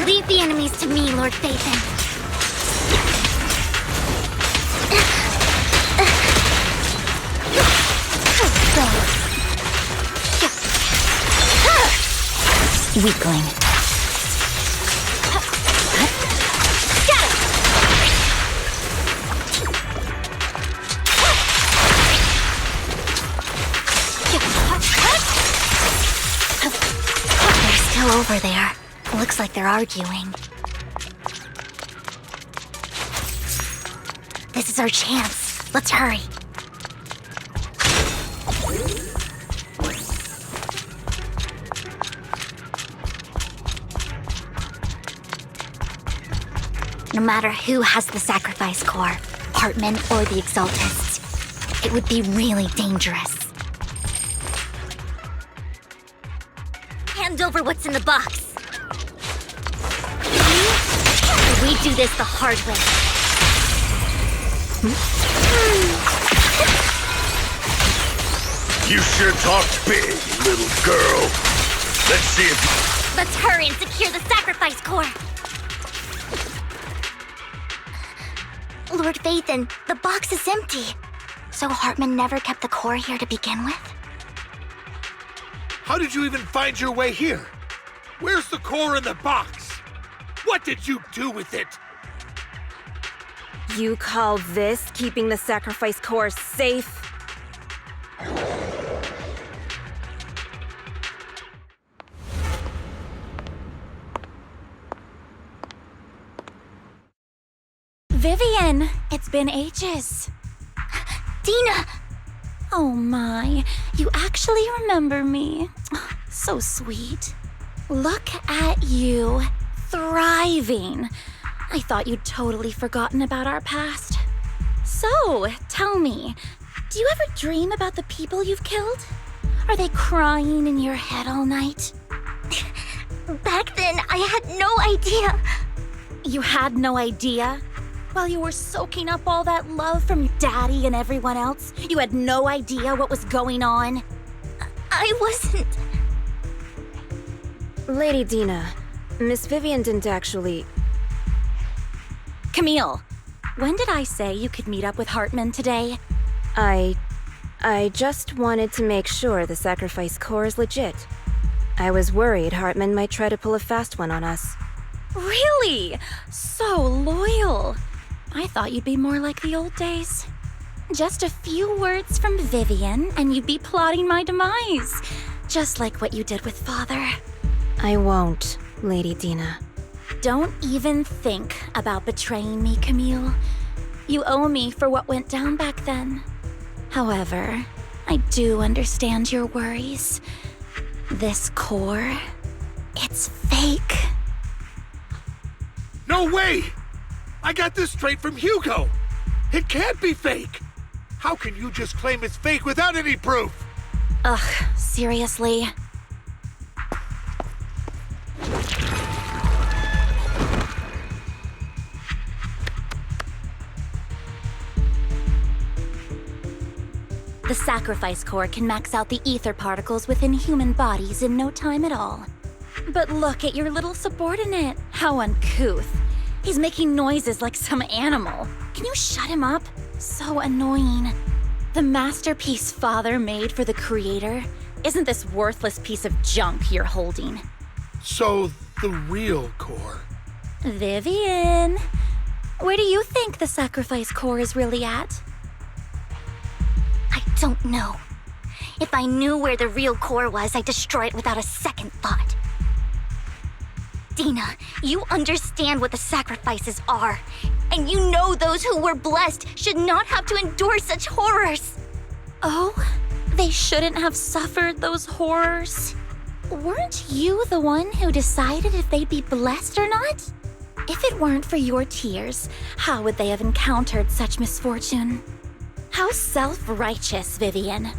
Leave the enemies to me, Lord Phaethon. Weakling. They're still over there. Looks like they're arguing. This is our chance. Let's hurry. No matter who has the sacrifice core, Hartman or the Exaltists, it would be really dangerous. Hand over what's in the box. We do this the hard way. You sure talk big, little girl. Let's see if... Let's hurry and secure the sacrifice core. Lord Vathan, the box is empty. So Hartman never kept the core here to begin with? How did you even find your way here? Where's the core in the box? What did you do with it? You call this keeping the sacrifice core safe? Vivian, it's been ages. Dina! Oh my, you actually remember me. So sweet. Look at you, thriving. I thought you'd totally forgotten about our past. So, tell me, do you ever dream about the people you've killed? Are they crying in your head all night? Back then, I had no idea. You had no idea? While you were soaking up all that love from your daddy and everyone else, you had no idea what was going on? I wasn't... Lady Dina, Miss Vivian didn't actually... Camille, when did I say you could meet up with Hartman today? I just wanted to make sure the sacrifice core is legit. I was worried Hartman might try to pull a fast one on us. Really? So loyal. I thought you'd be more like the old days. Just a few words from Vivian and you'd be plotting my demise. Just like what you did with Father. I won't, Lady Dina. Don't even think about betraying me, Camille. You owe me for what went down back then. However, I do understand your worries. This core, it's fake. No way! I got this straight from Hugo. It can't be fake. How can you just claim it's fake without any proof? Ugh, seriously? The sacrifice core can max out the ether particles within human bodies in no time at all. But look at your little subordinate. How uncouth. He's making noises like some animal. Can you shut him up? So annoying. The masterpiece Father made for the Creator isn't this worthless piece of junk you're holding. So, the real core. Vivian, where do you think the sacrifice core is really at? I don't know. If I knew where the real core was, I'd destroy it without a second thought. Dina, you understand what the sacrifices are. And you know those who were blessed should not have to endure such horrors. Oh, they shouldn't have suffered those horrors. Weren't you the one who decided if they'd be blessed or not? If it weren't for your tears, how would they have encountered such misfortune? How self-righteous, Vivian.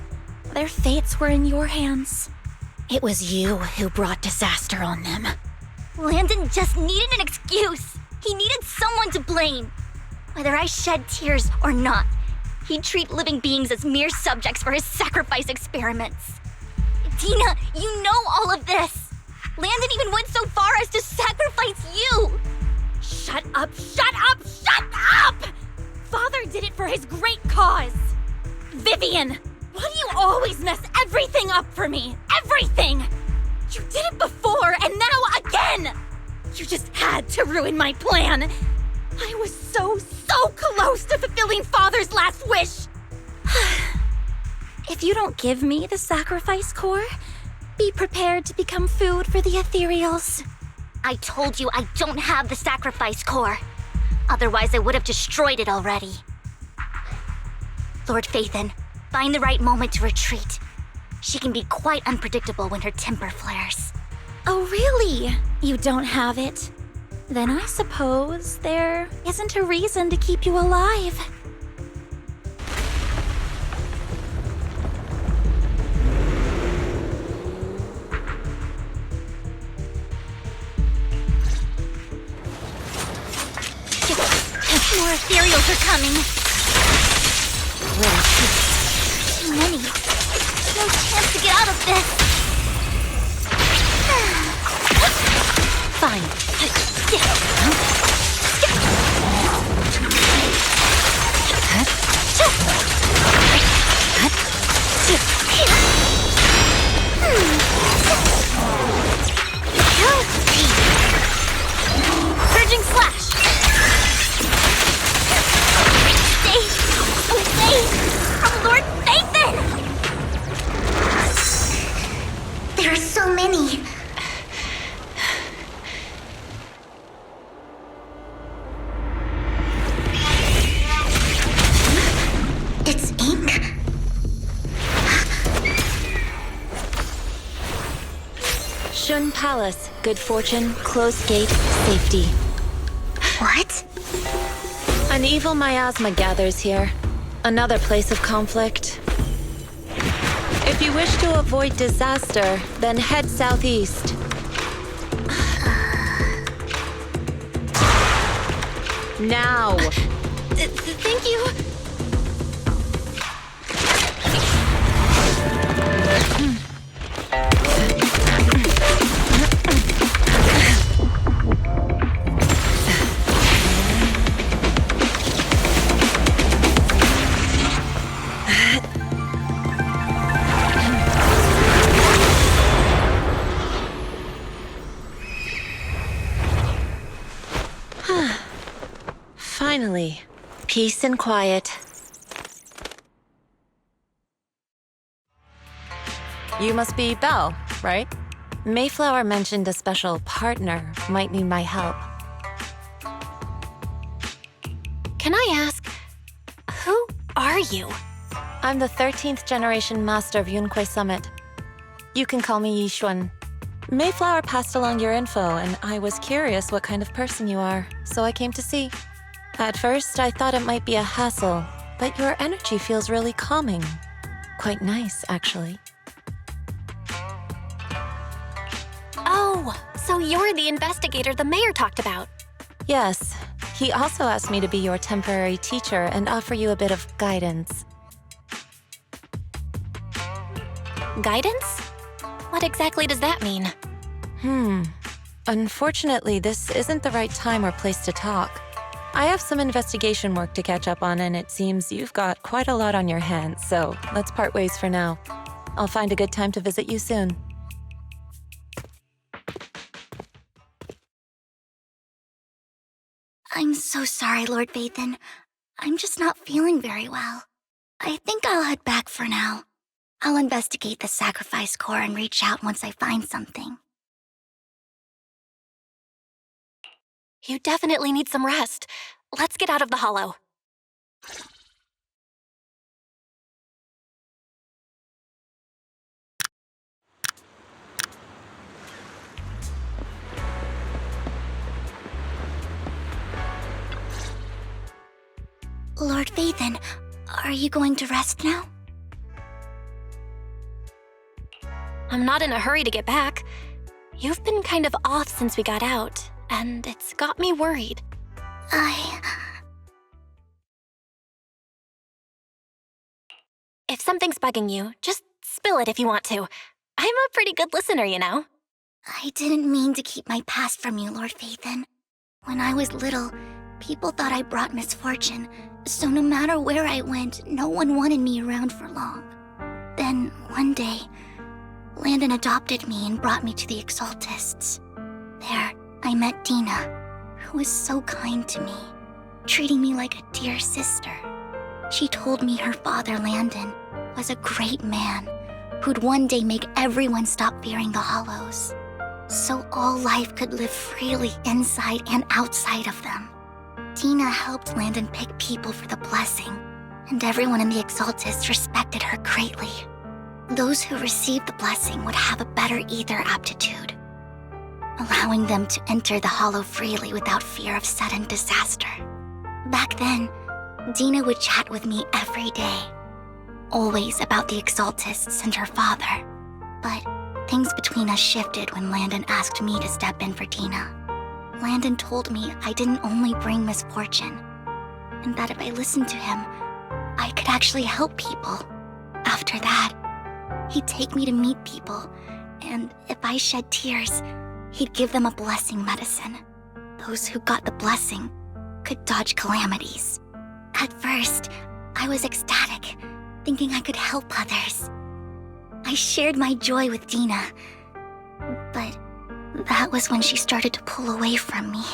Their fates were in your hands. It was you who brought disaster on them. Landon just needed an excuse. He needed someone to blame. Whether I shed tears or not, he'd treat living beings as mere subjects for his sacrifice experiments. Dina, you know all of this. Landon even went so far as to sacrifice you. Shut up, shut up, shut up! Father did it for his great cause. Vivian, why do you always mess everything up for me? Everything! You did it before, and now again! You just had to ruin my plan. I was so close to fulfilling Father's last wish. If you don't give me the sacrifice core, be prepared to become food for the ethereals. I told you I don't have the sacrifice core. Otherwise, I would have destroyed it already. Lord Phaethon, find the right moment to retreat. She can be quite unpredictable when her temper flares. Oh, really? You don't have it? Then I suppose there isn't a reason to keep you alive. More ethereals are coming. Too many. No chance to get out of this. Fine. Surging slash. Stay away from Lord Phaethon. There are so many. It's ink. Chôn Palace, good fortune, closed gate, safety. What? An evil miasma gathers here. Another place of conflict. If you wish to avoid disaster, then head southeast. Now! Thank you. Finally, peace and quiet. You must be Belle, right? Mayflower mentioned a special partner might need my help. Can I ask, who are you? I'm the 13th generation master of Yunque Summit. You can call me Yixuan. Mayflower passed along your info, and I was curious what kind of person you are, so I came to see. At first, I thought it might be a hassle, but your energy feels really calming. Quite nice, actually. Oh, so you're the investigator the mayor talked about. Yes, he also asked me to be your temporary teacher and offer you a bit of guidance. Guidance? What exactly does that mean? Unfortunately, this isn't the right time or place to talk. I have some investigation work to catch up on, and it seems you've got quite a lot on your hands, so let's part ways for now. I'll find a good time to visit you soon. I'm so sorry, Lord Phaethon. I'm just not feeling very well. I think I'll head back for now. I'll investigate the sacrifice core and reach out once I find something. You definitely need some rest. Let's get out of the hollow. Lord Phaethon, are you going to rest now? I'm not in a hurry to get back. You've been kind of off since we got out, and it's got me worried. If something's bugging you, just spill it if you want to. I'm a pretty good listener, you know. I didn't mean to keep my past from you, Lord Phaethon. When I was little, people thought I brought misfortune, so no matter where I went, no one wanted me around for long. Then, one day, Landon adopted me and brought me to the Exaltists. There, I met Dina, who was so kind to me, treating me like a dear sister. She told me her father, Landon, was a great man who'd one day make everyone stop fearing the Hollows, so all life could live freely inside and outside of them. Dina helped Landon pick people for the blessing, and everyone in the Exaltists respected her greatly. Those who received the blessing would have a better ether aptitude, allowing them to enter the hollow freely without fear of sudden disaster. Back then, Dina would chat with me every day, always about the Exaltists and her father. But things between us shifted when Landon asked me to step in for Dina. Landon told me I didn't only bring misfortune, and that if I listened to him, I could actually help people. After that, he'd take me to meet people, and if I shed tears, he'd give them a blessing medicine. Those who got the blessing could dodge calamities. At first, I was ecstatic, thinking I could help others. I shared my joy with Dina, but that was when she started to pull away from me.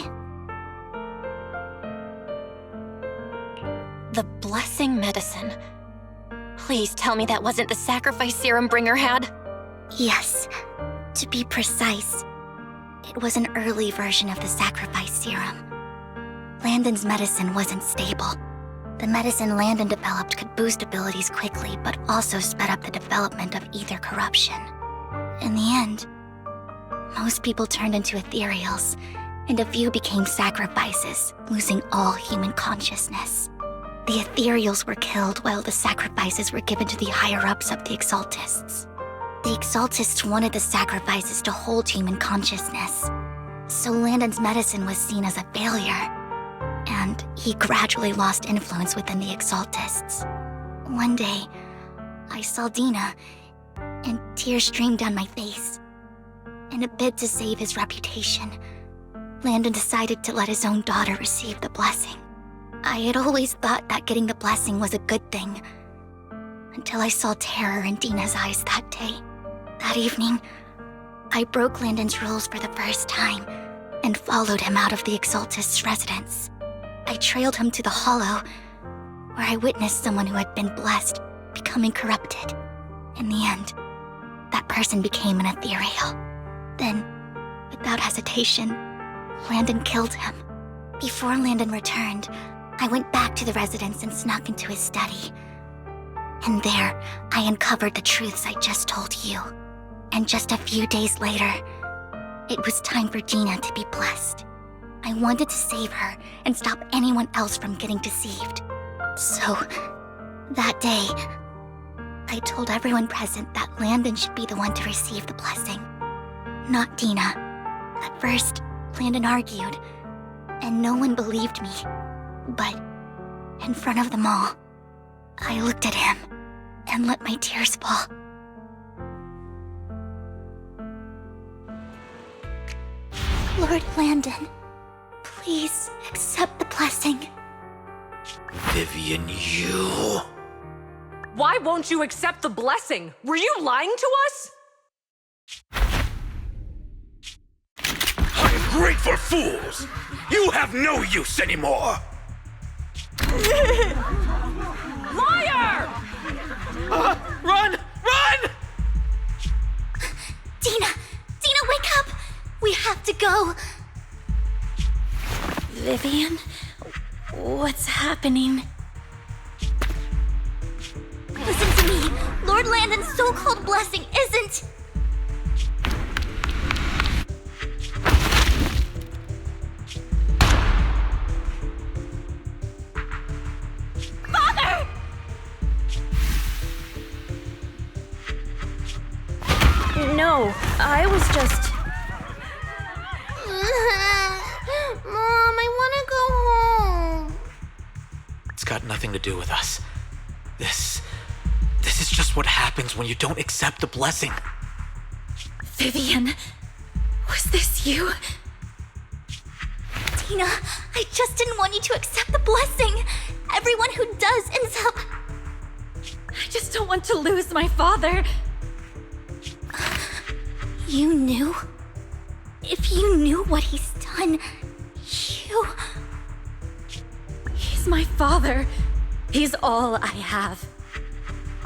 The blessing medicine. Please tell me that wasn't the sacrifice serum Bringer had. Yes, to be precise, it was an early version of the sacrifice serum. Landon's medicine wasn't stable. The medicine Landon developed could boost abilities quickly, but also sped up the development of ether corruption. In the end, most people turned into ethereals, and a few became sacrifices, losing all human consciousness. The ethereals were killed while the sacrifices were given to the higher-ups of the Exaltists. The Exaltists wanted the sacrifices to hold human consciousness, so Landon's medicine was seen as a failure, and he gradually lost influence within the Exaltists. One day, I saw Dina, and tears streamed down my face. In a bid to save his reputation, Landon decided to let his own daughter receive the blessing. I had always thought that getting the blessing was a good thing, until I saw terror in Dina's eyes that day. That evening, I broke Landon's rules for the first time and followed him out of the Exaltist's residence. I trailed him to the Hollow, where I witnessed someone who had been blessed becoming corrupted. In the end, that person became an ethereal. Then, without hesitation, Landon killed him. Before Landon returned, I went back to the residence and snuck into his study. And there, I uncovered the truths I just told you. And just a few days later, it was time for Dina to be blessed. I wanted to save her and stop anyone else from getting deceived. So, that day, I told everyone present that Landon should be the one to receive the blessing, not Dina. At first, Landon argued, and no one believed me. But, in front of them all, I looked at him and let my tears fall. Lord Landon, please accept the blessing. Vivian, you... Why won't you accept the blessing? Were you lying to us? Ungrateful fools! You have no use anymore! Liar! Run! Run! Dina! Dina, wake up! We have to go! Vivian? What's happening? Listen to me! Lord Landon's so-called blessing isn't... Father! No, I was just... Mom, I want to go home. It's got nothing to do with us. This is just what happens when you don't accept the blessing. Vivian, was this you? Dina, I just didn't want you to accept the blessing. Everyone who does ends up... I just don't want to lose my father. You knew? If you knew what he's done, you... He's my father. He's all I have.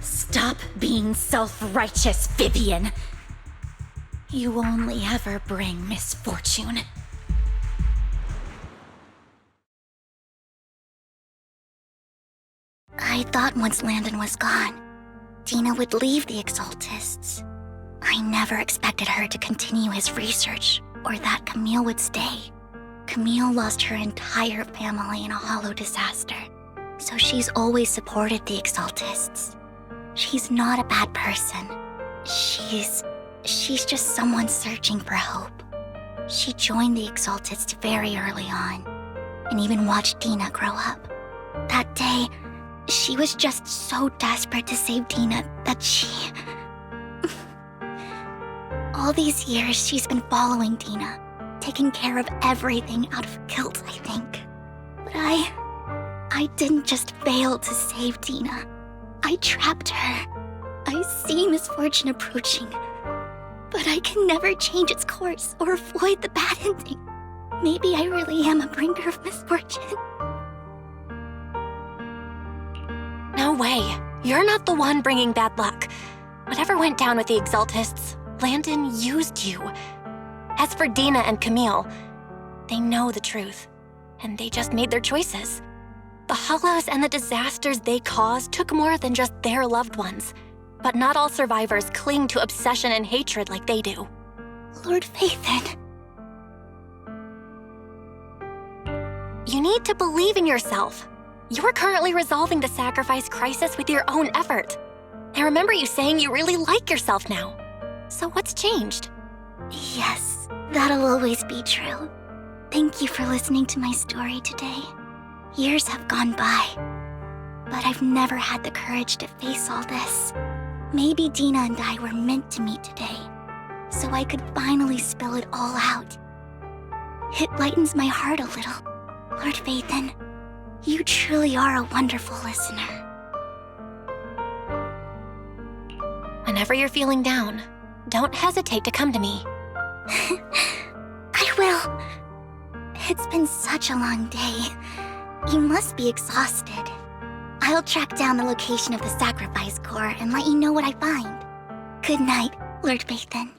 Stop being self-righteous, Vivian. You only ever bring misfortune. I thought once Landon was gone, Dina would leave the Exaltists. I never expected her to continue his research or that Camille would stay. Camille lost her entire family in a hollow disaster, so she's always supported the Exaltists. She's not a bad person. She's just someone searching for hope. She joined the Exaltists very early on, and even watched Dina grow up. That day, she was just so desperate to save Dina that she... All these years, she's been following Dina, taking care of everything out of guilt, I think. But I didn't just fail to save Dina. I trapped her. I see misfortune approaching, but I can never change its course or avoid the bad ending. Maybe I really am a bringer of misfortune. No way. You're not the one bringing bad luck. Whatever went down with the Exaltists, Landon used you. As for Dina and Camille, they know the truth, and they just made their choices. The hollows and the disasters they caused took more than just their loved ones. But not all survivors cling to obsession and hatred like they do. Lord Phaethon. You need to believe in yourself. You're currently resolving the sacrifice crisis with your own effort. I remember you saying you really like yourself now. So what's changed? Yes, that'll always be true. Thank you for listening to my story today. Years have gone by, but I've never had the courage to face all this. Maybe Dina and I were meant to meet today, so I could finally spill it all out. It lightens my heart a little. Lord Phaethon, you truly are a wonderful listener. Whenever you're feeling down, don't hesitate to come to me. I will. It's been such a long day. You must be exhausted. I'll track down the location of the sacrifice core and let you know what I find. Good night, Lord Phaethon.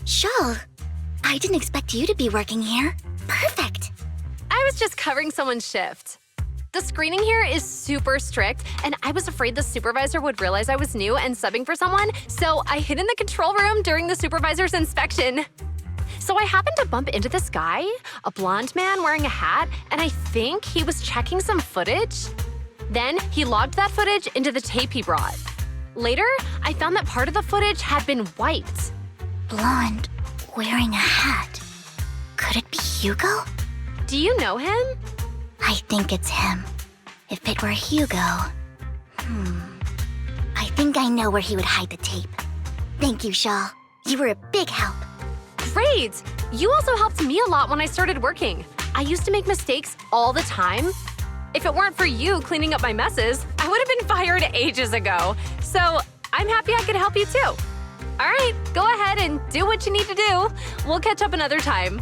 Shawl, I didn't expect you to be working here. Perfect. I was just covering someone's shift. The screening here is super strict, and I was afraid the supervisor would realize I was new and subbing for someone, so I hid in the control room during the supervisor's inspection. So I happened to bump into this guy, a blonde man wearing a hat, and I think he was checking some footage. Then he logged that footage into the tape he brought. Later, I found that part of the footage had been wiped. Blonde, wearing a hat. Could it be Hugo? Do you know him? I think it's him. If it were Hugo... I think I know where he would hide the tape. Thank you, Shaw. You were a big help. Great! You also helped me a lot when I started working. I used to make mistakes all the time. If it weren't for you cleaning up my messes, I would have been fired ages ago. So I'm happy I could help you too. All right, go ahead and do what you need to do. We'll catch up another time.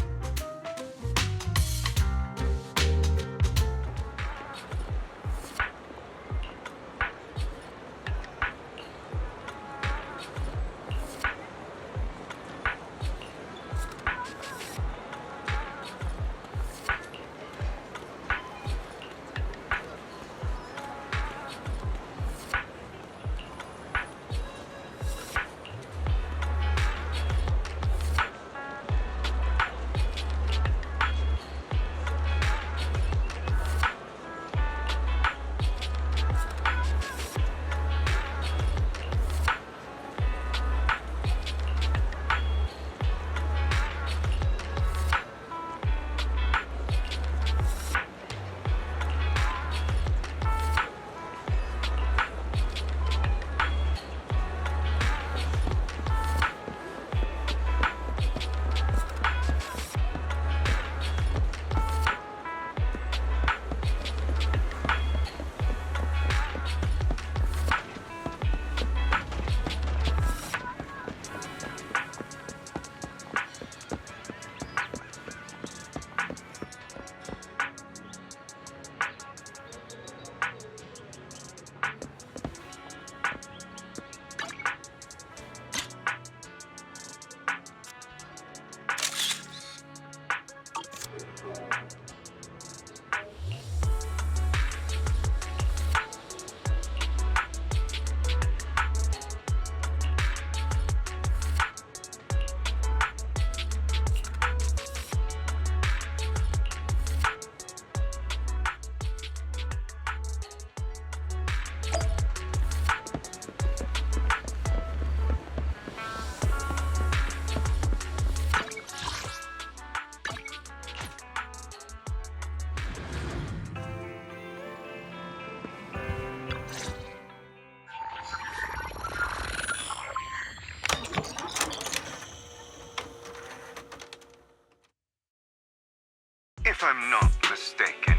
I'm not mistaken,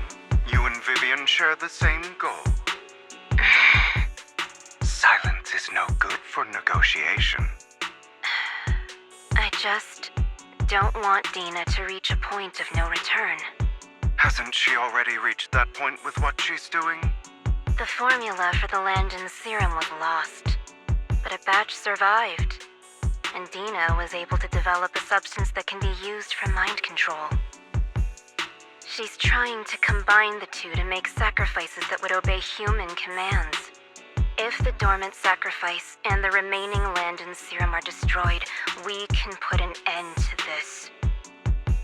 you and Vivian share the same goal. Silence is no good for negotiation. I just don't want Dina to reach a point of no return. Hasn't she already reached that point with what she's doing? The formula for the Landon serum was lost, but a batch survived, and Dina was able to develop a substance that can be used for mind control. She's trying to combine the two to make sacrifices that would obey human commands. If the dormant sacrifice and the remaining Landon serum are destroyed, we can put an end to this.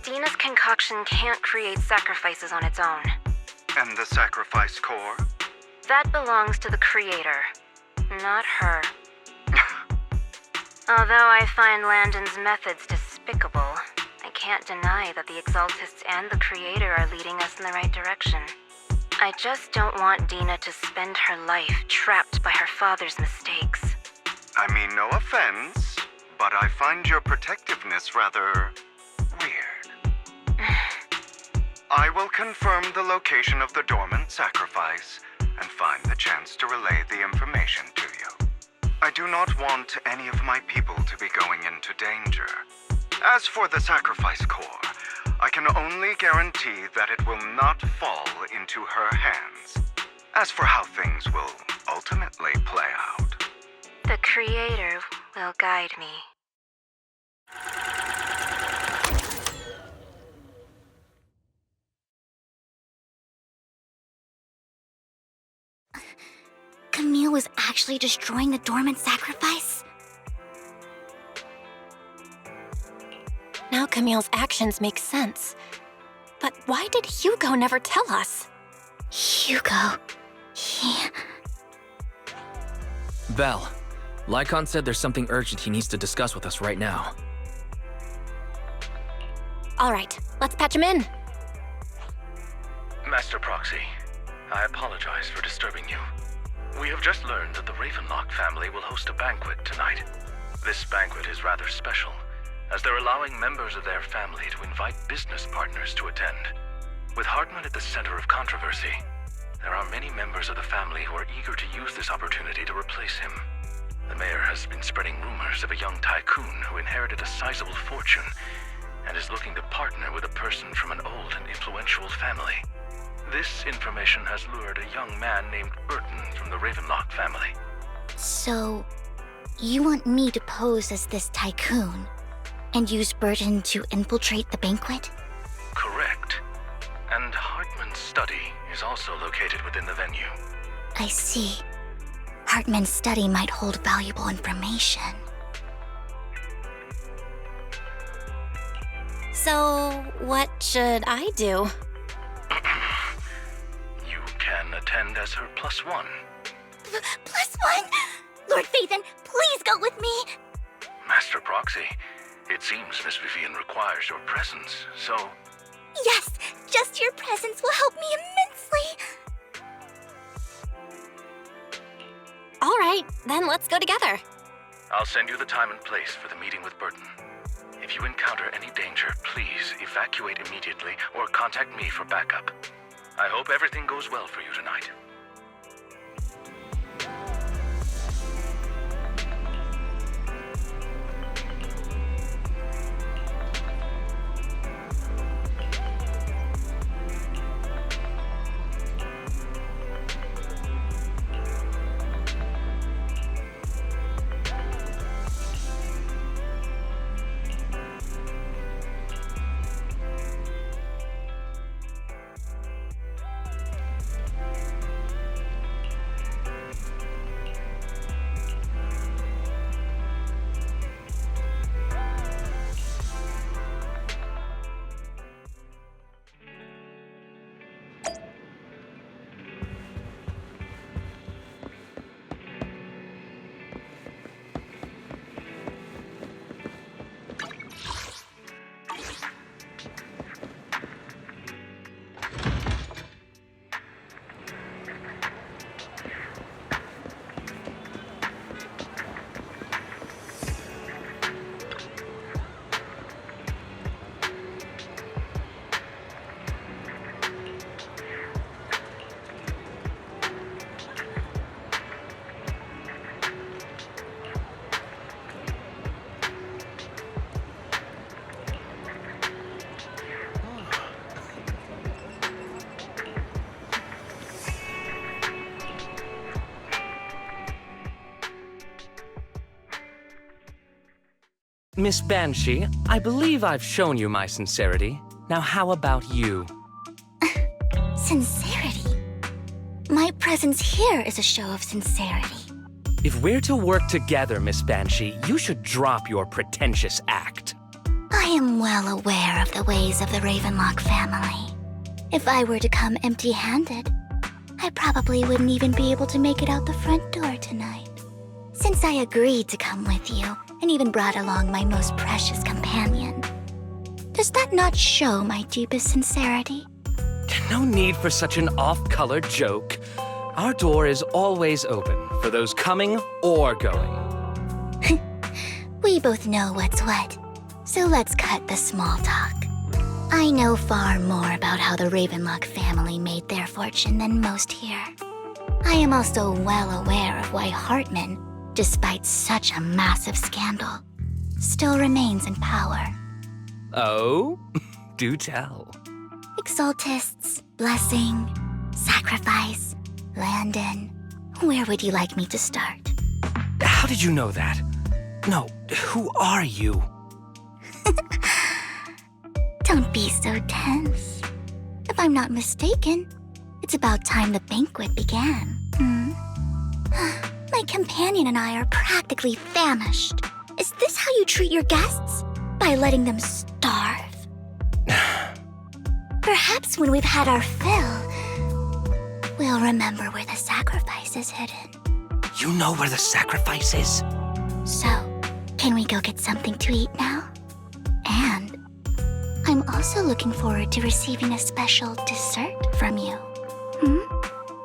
Dina's concoction can't create sacrifices on its own. And the sacrifice core? That belongs to the creator, not her. Although I find Landon's methods despicable, I can't deny that the Exaltists and the creator are leading us in the right direction. I just don't want Dina to spend her life trapped by her father's mistakes. I mean, no offense, but I find your protectiveness rather weird. I will confirm the location of the dormant sacrifice and find the chance to relay the information to you. I do not want any of my people to be going into danger. As for the sacrifice core, I can only guarantee that it will not fall into her hands. As for how things will ultimately play out, the creator will guide me. Camille was actually destroying the dormant sacrifice? Now Camille's actions make sense. But why did Hugo never tell us? Hugo... Val, Lycaon said there's something urgent he needs to discuss with us right now. All right, let's patch him in. Master Proxy, I apologize for disturbing you. We have just learned that the Ravenlock family will host a banquet tonight. This banquet is rather special, as they're allowing members of their family to invite business partners to attend. With Hartman at the center of controversy, there are many members of the family who are eager to use this opportunity to replace him. The mayor has been spreading rumors of a young tycoon who inherited a sizable fortune and is looking to partner with a person from an old and influential family. This information has lured a young man named Burton from the Ravenlock family. So, you want me to pose as this tycoon and use Burton to infiltrate the banquet? Correct. And Hartman's study is also located within the venue. I see. Hartman's study might hold valuable information. So, what should I do? You can attend as her +1. +1? Lord Phaethon, please go with me! Master Proxy, it seems Miss Vivian requires your presence, so... Yes, just your presence will help me immensely! All right, then let's go together. I'll send you the time and place for the meeting with Burton. If you encounter any danger, please evacuate immediately or contact me for backup. I hope everything goes well for you tonight. Miss Banshee, I believe I've shown you my sincerity. Now how about you? Sincerity? My presence here is a show of sincerity. If we're to work together, Miss Banshee, you should drop your pretentious act. I am well aware of the ways of the Ravenlock family. If I were to come empty-handed, I probably wouldn't even be able to make it out the front door tonight. Since I agreed to come with you, and even brought along my most precious companion, does that not show my deepest sincerity? No need for such an off-color joke. Our door is always open for those coming or going. We both know what's what, so let's cut the small talk. I know far more about how the Ravenlock family made their fortune than most here. I am also well aware of why Hartman, despite such a massive scandal, still remains in power. Oh? Do tell. Exaltists, blessing, sacrifice, Landon. Where would you like me to start? How did you know that? No, who are you? Don't be so tense. If I'm not mistaken, it's about time the banquet began. My companion and I are practically famished. Is this how you treat your guests? By letting them starve? Perhaps when we've had our fill, we'll remember where the sacrifice is hidden. You know where the sacrifice is? So, can we go get something to eat now? And I'm also looking forward to receiving a special dessert from you.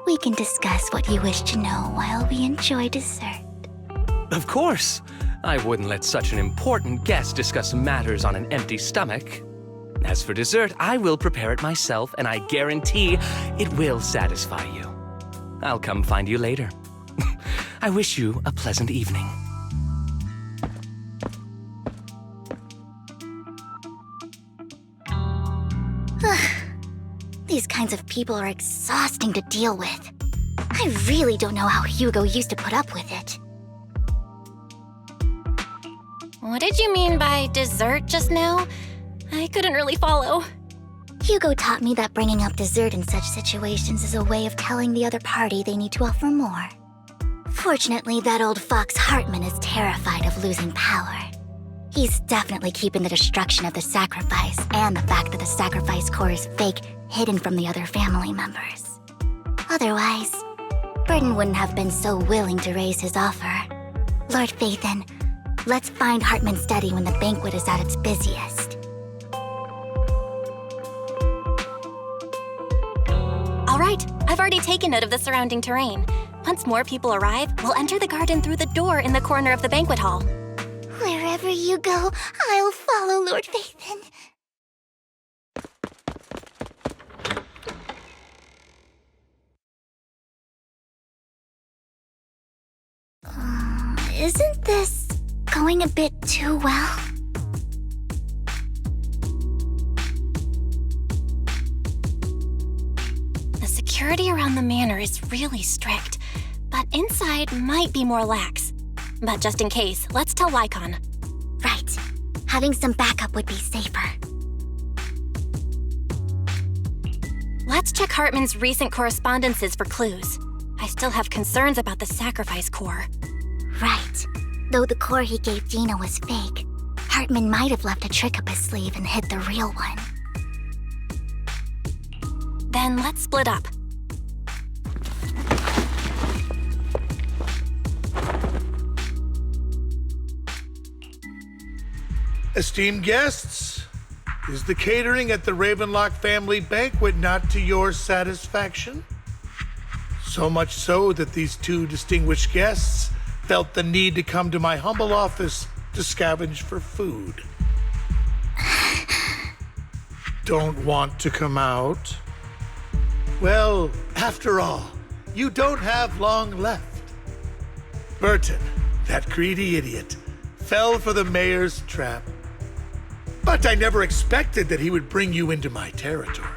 We can discuss what you wish to know while we enjoy dessert. Of course. I wouldn't let such an important guest discuss matters on an empty stomach. As for dessert, I will prepare it myself, and I guarantee it will satisfy you. I'll come find you later. I wish you a pleasant evening. These kinds of people are exhausting to deal with. I really don't know how Hugo used to put up with it. What did you mean by dessert just now? I couldn't really follow. Hugo taught me that bringing up dessert in such situations is a way of telling the other party they need to offer more. Fortunately, that old fox Hartman is terrified of losing power. He's definitely keeping the destruction of the sacrifice and the fact that the sacrifice core is fake hidden from the other family members. Otherwise, Burden wouldn't have been so willing to raise his offer. Lord Phaethon, let's find Hartman's study when the banquet is at its busiest. All right, I've already taken note of the surrounding terrain. Once more people arrive, we'll enter the garden through the door in the corner of the banquet hall. Wherever you go, I'll follow, Lord Phaethon. Isn't this going a bit too well? The security around the manor is really strict, but inside might be more lax. But just in case, let's tell Lycaon. Right. Having some backup would be safer. Let's check Hartman's recent correspondences for clues. I still have concerns about the sacrifice core. Right. Though the core he gave Dina was fake, Hartman might have left a trick up his sleeve and hid the real one. Then let's split up. Esteemed guests, is the catering at the Ravenlock family banquet not to your satisfaction? So much so that these two distinguished guests felt the need to come to my humble office to scavenge for food. Don't want to come out? Well, after all, you don't have long left. Burton, that greedy idiot, fell for the mayor's trap. But I never expected that he would bring you into my territory.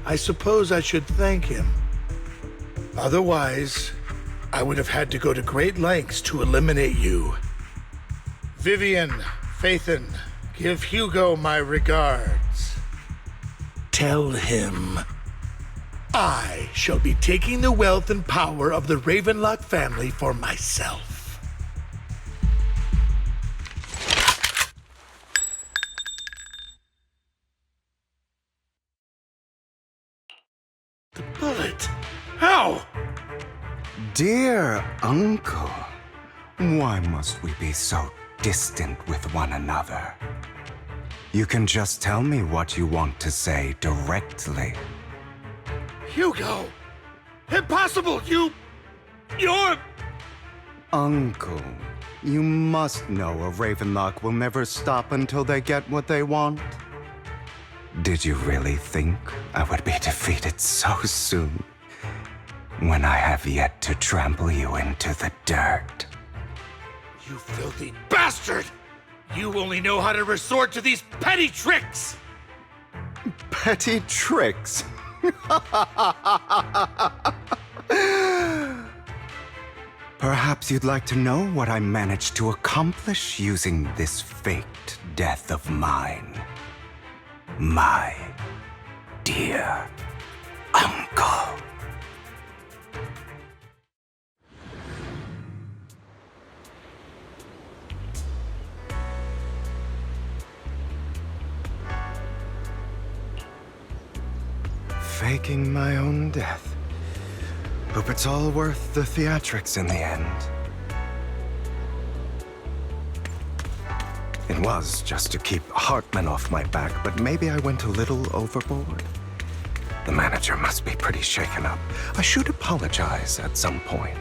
I suppose I should thank him. Otherwise, I would have had to go to great lengths to eliminate you. Vivian, Phaethon, give Hugo my regards. Tell him I shall be taking the wealth and power of the Ravenlock family for myself. The bullet? How? Dear Uncle, why must we be so distant with one another? You can just tell me what you want to say directly. Hugo! Impossible! You're... Uncle, you must know a Ravenlock will never stop until they get what they want. Did you really think I would be defeated so soon, when I have yet to trample you into the dirt? You filthy bastard! You only know how to resort to these petty tricks! Petty tricks? Perhaps you'd like to know what I managed to accomplish using this faked death of mine. My dear Uncle. Faking my own death. Hope it's all worth the theatrics in the end. It was just to keep Hartman off my back, but maybe I went a little overboard. The manager must be pretty shaken up. I should apologize at some point.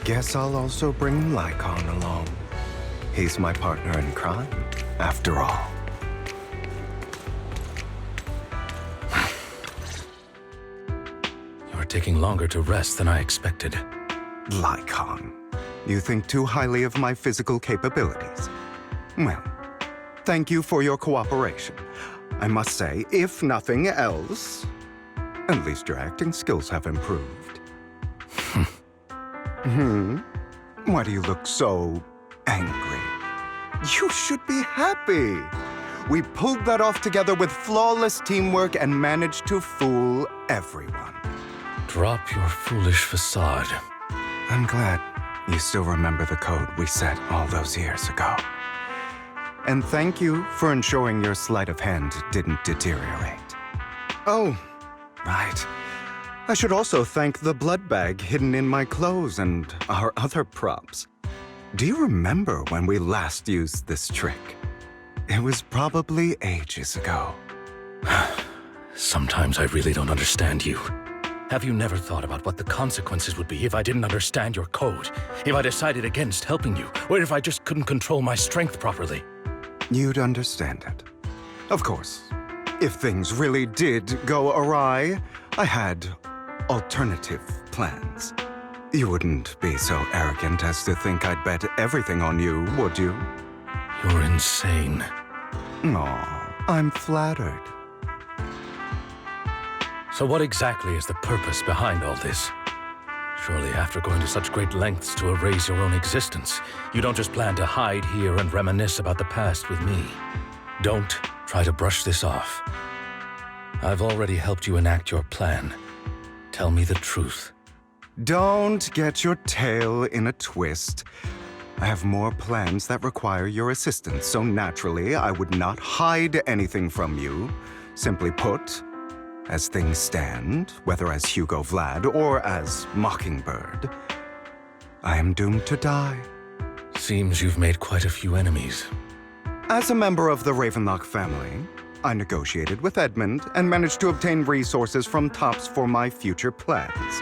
Guess I'll also bring Lycaon along. He's my partner in crime, after all. You're taking longer to rest than I expected. Lycaon, you think too highly of my physical capabilities. Well, thank you for your cooperation. I must say, if nothing else, at least your acting skills have improved. Why do you look so angry? You should be happy. We pulled that off together with flawless teamwork and managed to fool everyone. Drop your foolish facade. I'm glad you still remember the code we set all those years ago. And thank you for ensuring your sleight of hand didn't deteriorate. Oh, right. I should also thank the blood bag hidden in my clothes and our other props. Do you remember when we last used this trick? It was probably ages ago. Sometimes I really don't understand you. Have you never thought about what the consequences would be if I didn't understand your code? If I decided against helping you? Or if I just couldn't control my strength properly? You'd understand it. Of course, if things really did go awry, I had alternative plans. You wouldn't be so arrogant as to think I'd bet everything on you, would you? You're insane. Aw, I'm flattered. So what exactly is the purpose behind all this? Surely after going to such great lengths to erase your own existence, you don't just plan to hide here and reminisce about the past with me. Don't try to brush this off. I've already helped you enact your plan. Tell me the truth. Don't get your tail in a twist. I have more plans that require your assistance, so naturally I would not hide anything from you. Simply put, as things stand, whether as Hugo Vlad or as Mockingbird, I am doomed to die. Seems you've made quite a few enemies. As a member of the Ravenlock family, I negotiated with Edmund and managed to obtain resources from Tops for my future plans.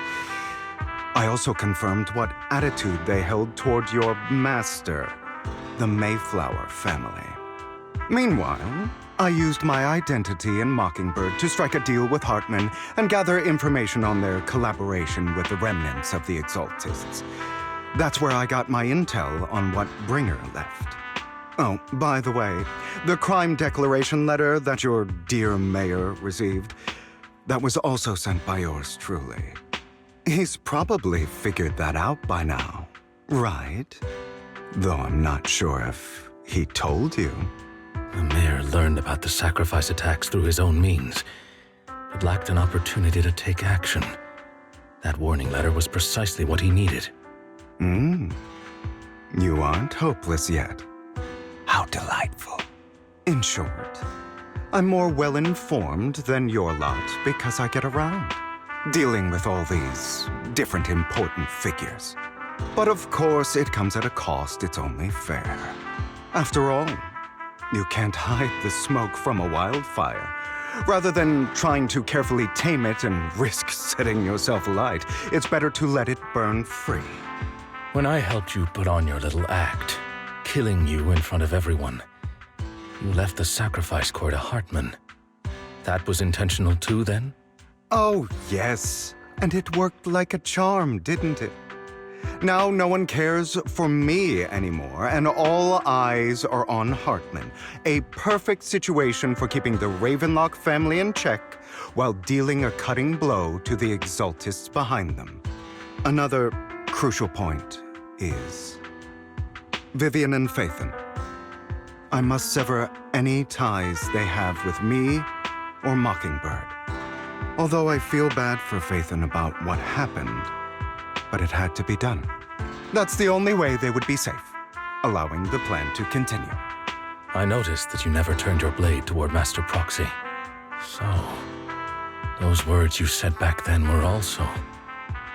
I also confirmed what attitude they held toward your master, the Mayflower family. Meanwhile, I used my identity in Mockingbird to strike a deal with Hartman and gather information on their collaboration with the remnants of the Exaltists. That's where I got my intel on what Bringer left. Oh, by the way, the crime declaration letter that your dear mayor received, that was also sent by yours truly. He's probably figured that out by now, right? Though I'm not sure if he told you. The mayor learned about the sacrifice attacks through his own means, but lacked an opportunity to take action. That warning letter was precisely what he needed. You aren't hopeless yet. How delightful. In short, I'm more well-informed than your lot because I get around, dealing with all these different important figures. But of course, it comes at a cost. It's only fair. After all, you can't hide the smoke from a wildfire. Rather than trying to carefully tame it and risk setting yourself alight, it's better to let it burn free. When I helped you put on your little act, killing you in front of everyone, you left the sacrifice core to Hartman. That was intentional too, then? Oh, yes. And it worked like a charm, didn't it? Now no one cares for me anymore, and all eyes are on Hartman. A perfect situation for keeping the Ravenlock family in check while dealing a cutting blow to the exaltists behind them. Another crucial point is Vivian and Phaethon. I must sever any ties they have with me or Mockingbird. Although I feel bad for Phaethon about what happened, but it had to be done. That's the only way they would be safe, allowing the plan to continue. I noticed that you never turned your blade toward Master Proxy. So, those words you said back then were also...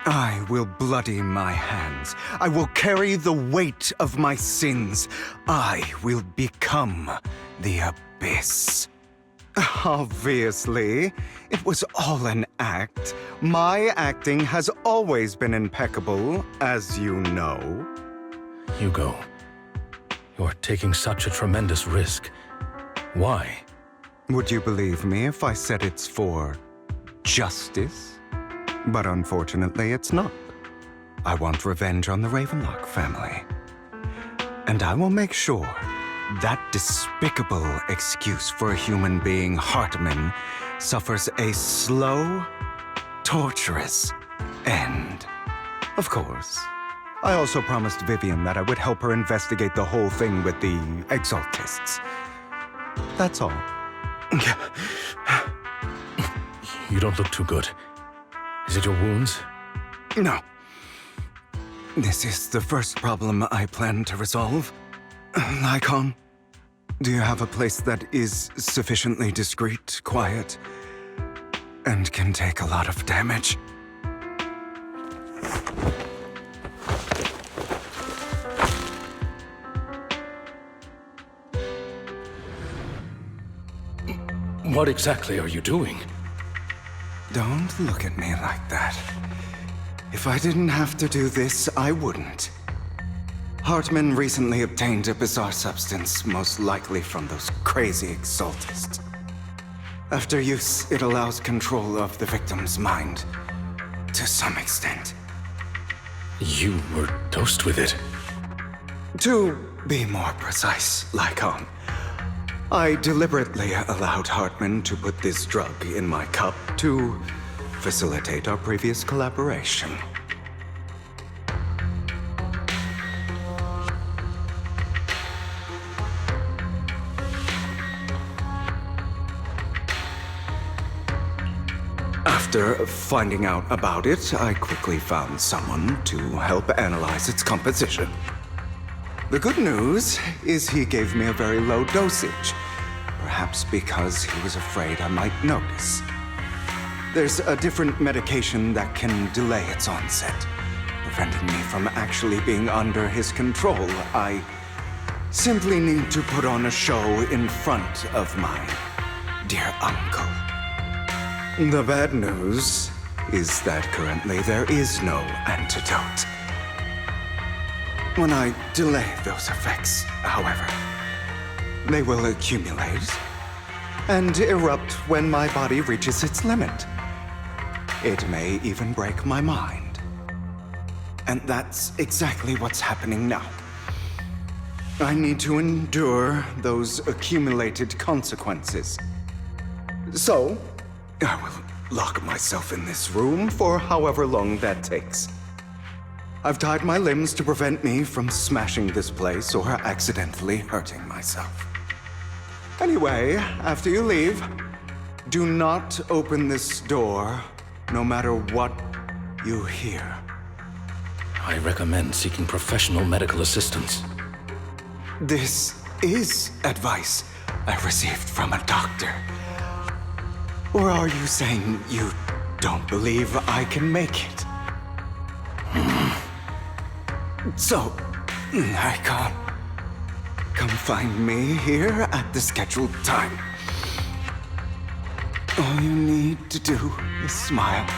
I will bloody my hands. I will carry the weight of my sins. I will become the Abyss. Obviously, it was all an act. My acting has always been impeccable, as you know. Hugo, you're taking such a tremendous risk. Why? Would you believe me if I said it's for justice? But unfortunately, it's not. I want revenge on the Ravenlock family. And I will make sure that despicable excuse for a human being, Hartman, suffers a slow, torturous end. Of course, I also promised Vivian that I would help her investigate the whole thing with the exaltists. That's all. You don't look too good. Is it your wounds? No. This is the first problem I plan to resolve. Lycaon, do you have a place that is sufficiently discreet, quiet, and can take a lot of damage? What exactly are you doing? Don't look at me like that. If I didn't have to do this, I wouldn't. Hartman recently obtained a bizarre substance, most likely from those crazy exaltists. After use, it allows control of the victim's mind, to some extent. You were dosed with it? To be more precise, Lycaon, I deliberately allowed Hartman to put this drug in my cup to facilitate our previous collaboration. After finding out about it, I quickly found someone to help analyze its composition. The good news is he gave me a very low dosage, perhaps because he was afraid I might notice. There's a different medication that can delay its onset, preventing me from actually being under his control. I simply need to put on a show in front of my dear uncle. The bad news is that currently there is no antidote. When I delay those effects, however, they will accumulate and erupt when my body reaches its limit. It may even break my mind. And that's exactly what's happening now. I need to endure those accumulated consequences. So, I will lock myself in this room for however long that takes. I've tied my limbs to prevent me from smashing this place or accidentally hurting myself. Anyway, after you leave, do not open this door, no matter what you hear. I recommend seeking professional medical assistance. This is advice I received from a doctor. Or are you saying you don't believe I can make it? So, lycaon, come find me here at the scheduled time. All you need to do is smile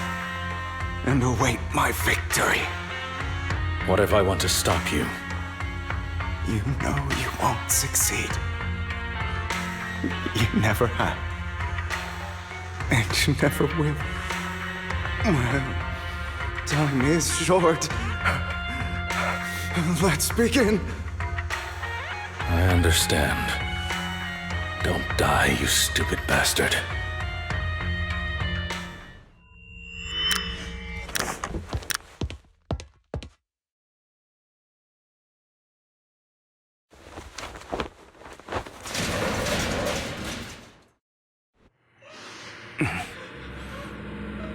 and await my victory. What if I want to stop you? You know you won't succeed. You never have. And you never will. Well, time is short. Let's begin. I understand. Don't die, you stupid bastard.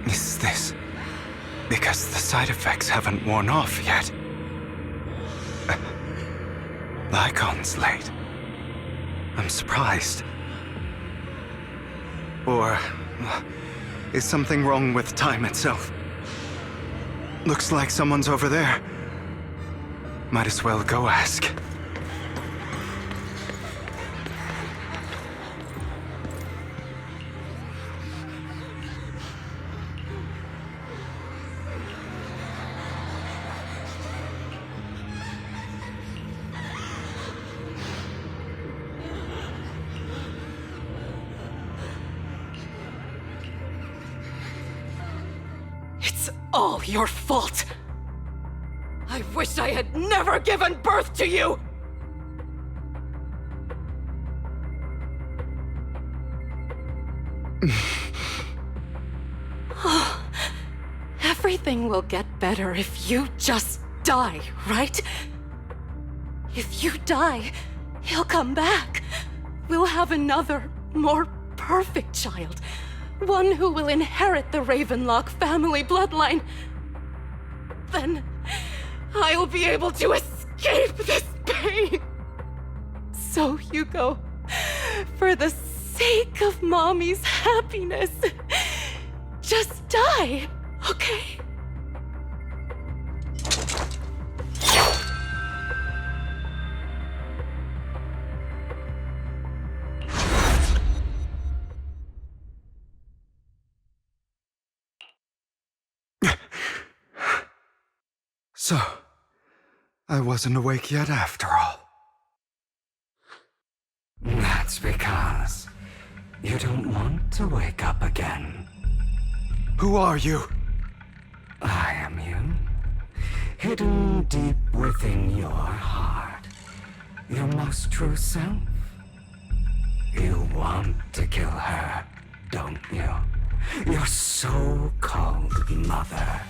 Is this because the side effects haven't worn off yet? Lycaon's late. I'm surprised. Or is something wrong with time itself? Looks like someone's over there. Might as well go ask. All your fault! I wish I had never given birth to you! Everything will get better if you just die, right? If you die, he'll come back. We'll have another, more perfect child. One who will inherit the Ravenlock family bloodline. Then I'll be able to escape this pain. So, Hugo, for the sake of Mommy's happiness, just die, okay? So, I wasn't awake yet after all. That's because you don't want to wake up again. Who are you? I am you. Hidden deep within your heart. Your most true self. You want to kill her, don't you? Your so-called mother.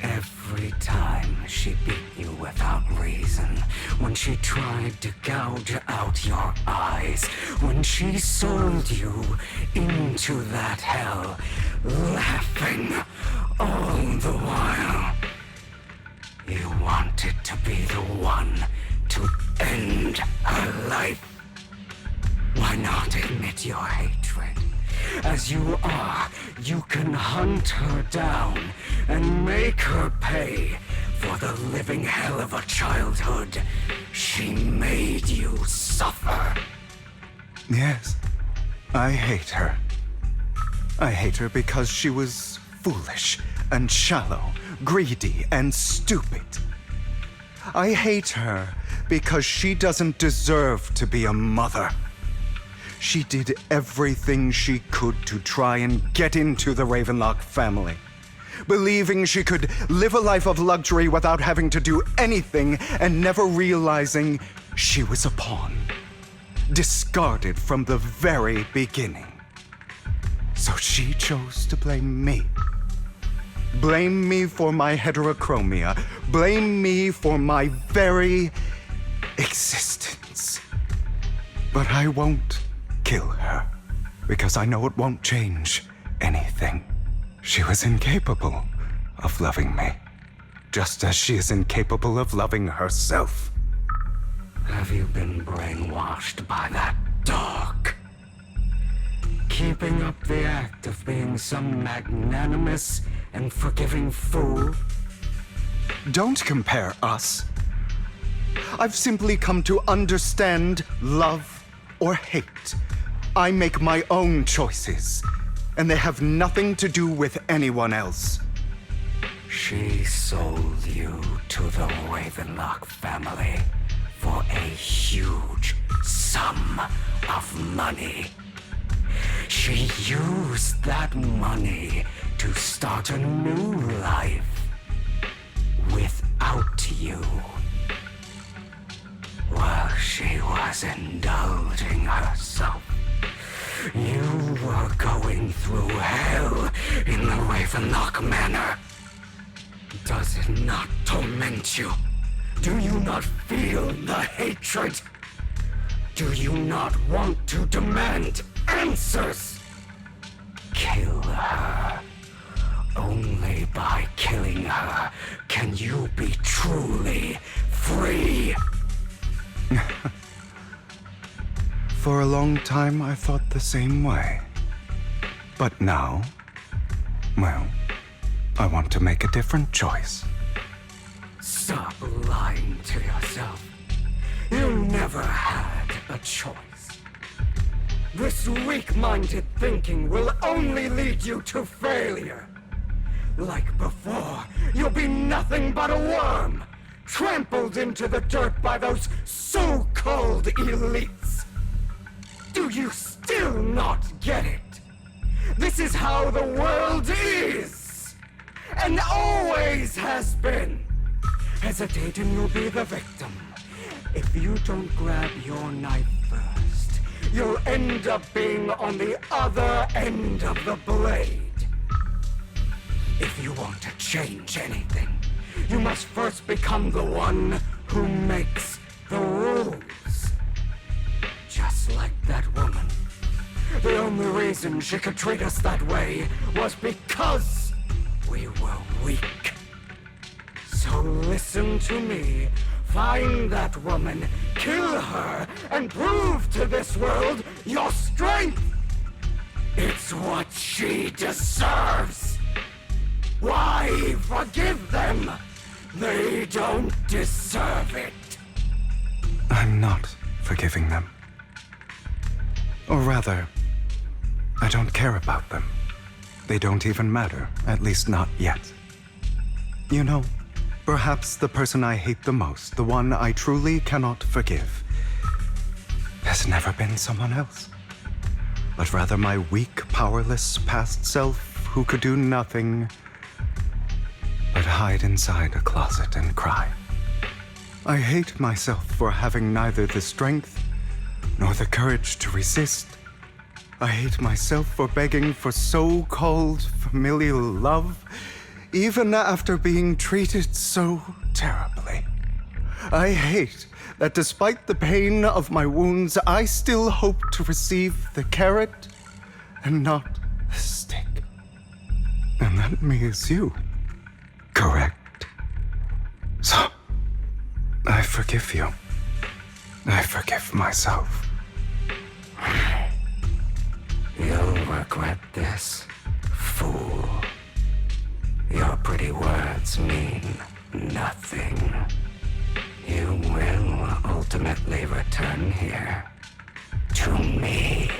Every time she beat you without reason, when she tried to gouge out your eyes, when she sold you into that hell, laughing all the while. You wanted to be the one to end her life. Why not admit your hatred? As you are, you can hunt her down and make her pay for the living hell of a childhood she made you suffer. Yes, I hate her. I hate her because she was foolish and shallow, greedy and stupid. I hate her because she doesn't deserve to be a mother. She did everything she could to try and get into the Ravenlock family, believing she could live a life of luxury without having to do anything and never realizing she was a pawn, discarded from the very beginning. So she chose to blame me. Blame me for my heterochromia. Blame me for my very existence. But I won't kill her, because I know it won't change anything. She was incapable of loving me, just as she is incapable of loving herself. Have you been brainwashed by that dog? Keeping up the act of being some magnanimous and forgiving fool? Don't compare us. I've simply come to understand love or hate. I make my own choices, and they have nothing to do with anyone else. She sold you to the Ravenlock family for a huge sum of money. She used that money to start a new life without you. While she was indulging herself, you were going through hell in the Ravenlock Manor. Does it not torment you? Do you not feel the hatred? Do you not want to demand answers? Kill her. Only by killing her can you be truly free. For a long time, I thought the same way. But now, well, I want to make a different choice. Stop lying to yourself. You never had a choice. This weak-minded thinking will only lead you to failure. Like before, you'll be nothing but a worm, trampled into the dirt by those so-called elites. Do you still not get it? This is how the world is, and always has been. Hesitate and you'll be the victim. If you don't grab your knife first, you'll end up being on the other end of the blade. If you want to change anything, you must first become the one who makes the rules. Just like that woman. The only reason she could treat us that way was because we were weak. So listen to me. Find that woman, kill her, and prove to this world your strength. It's what she deserves. Why forgive them? They don't deserve it. I'm not forgiving them. Or rather, I don't care about them. They don't even matter, at least not yet. You know, perhaps the person I hate the most, the one I truly cannot forgive, has never been someone else, but rather my weak, powerless past self who could do nothing but hide inside a closet and cry. I hate myself for having neither the strength nor the courage to resist. I hate myself for begging for so-called familial love, even after being treated so terribly. I hate that despite the pain of my wounds, I still hope to receive the carrot and not the stick. And that means you, correct? So, I forgive you. I forgive myself. You'll regret this, fool. Your pretty words mean nothing. You will ultimately return here to me.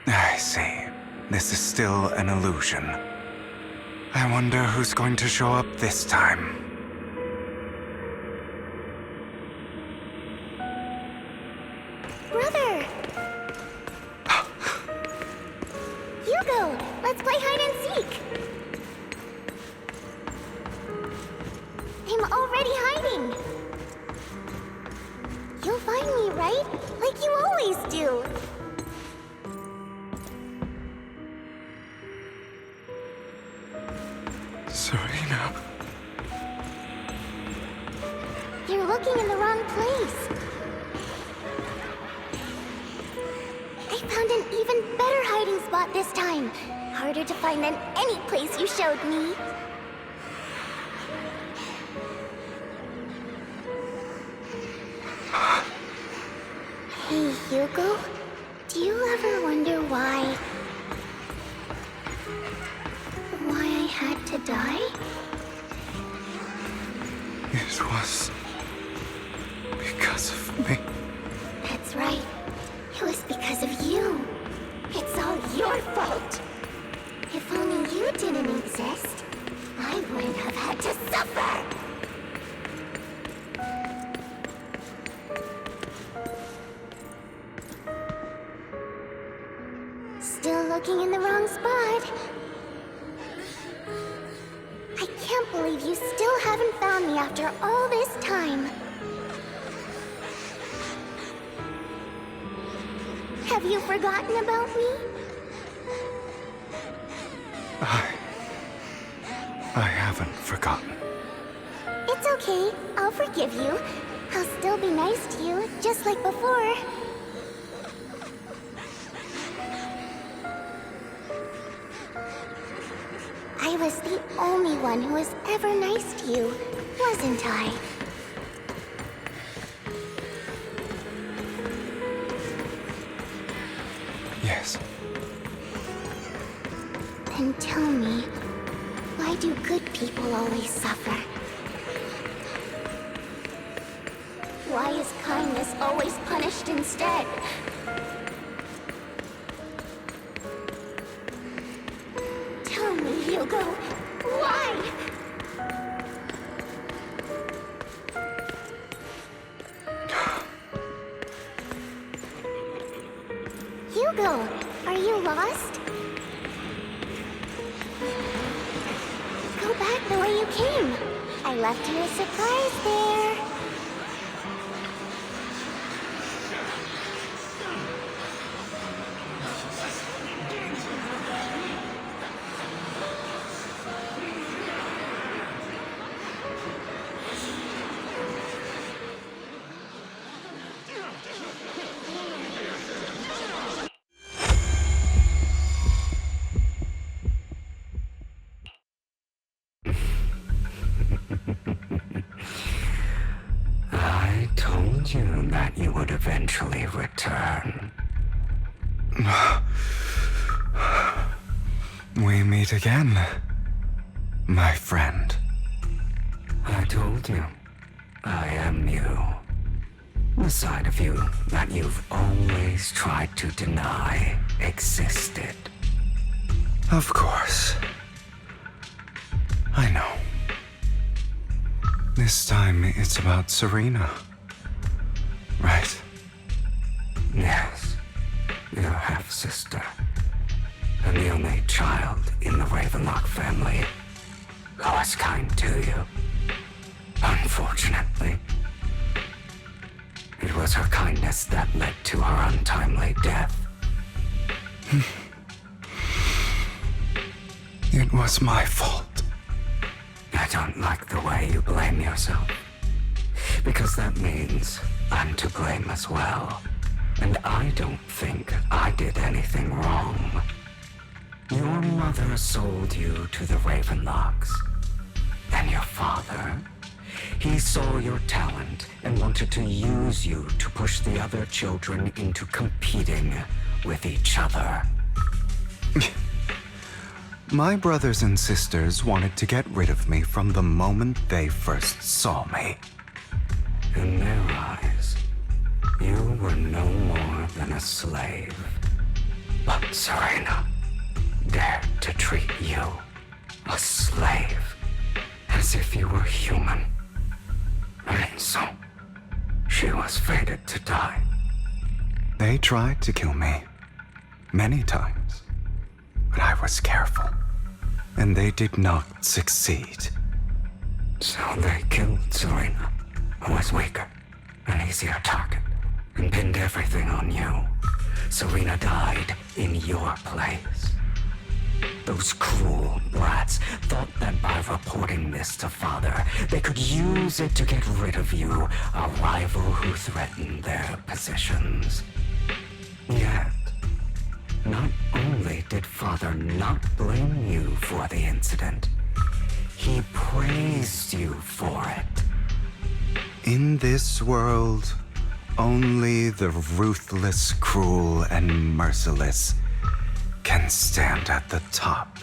I see. This is still an illusion. I wonder who's going to show up this time. Brother! Hugo, let's play hide and seek! right? Like you always do. Serena. You're looking in the wrong place. I found an even better hiding spot this time. Harder to find than any place you showed me. Hey, Hugo. Do you ever wonder why I had to die? It was because of me. That's right. It was because of you. It's all your fault. If only you didn't exist, I wouldn't have had to suffer. Still looking in the wrong spot. I can't believe you still haven't found me after all this time. Have you forgotten about me? I haven't forgotten. It's okay. I'll forgive you. I'll still be nice to you, just like before. I was the only one who was ever nice to you, wasn't I? Yes. Then tell me, why do good people always suffer? Why is kindness always punished instead? Tell me, Hugo, why? Hugo, are you lost? Go back the way you came. I left you a surprise there. I told you that you would eventually return. We meet again, my friend. I told you, I am you. The side of you that you've always tried to deny existed. Of course. I know. This time it's about Serena. Right? Yes, your half-sister. And the only child in the Ravenlock family who was kind to you. Unfortunately, it was her kindness that led to her untimely death. It was my fault. I don't like the way you blame yourself. Because that means I'm to blame as well. And I don't think I did anything wrong. Your mother sold you to the Ravenlocks. And your father, he saw your talent and wanted to use you to push the other children into competing with each other. My brothers and sisters wanted to get rid of me from the moment they first saw me. In their eyes, you were no more than a slave. But Serena dared to treat you, a slave, as if you were human. And so, she was fated to die. They tried to kill me many times, but I was careful, and they did not succeed. So they killed Serena, who was weaker, an easier target. and pinned everything on you. Serena died in your place. Those cruel brats thought that by reporting this to Father, they could use it to get rid of you, a rival who threatened their positions. Yet, not only did Father not blame you for the incident, he praised you for it. In this world, only the ruthless, cruel, and merciless can stand at the top.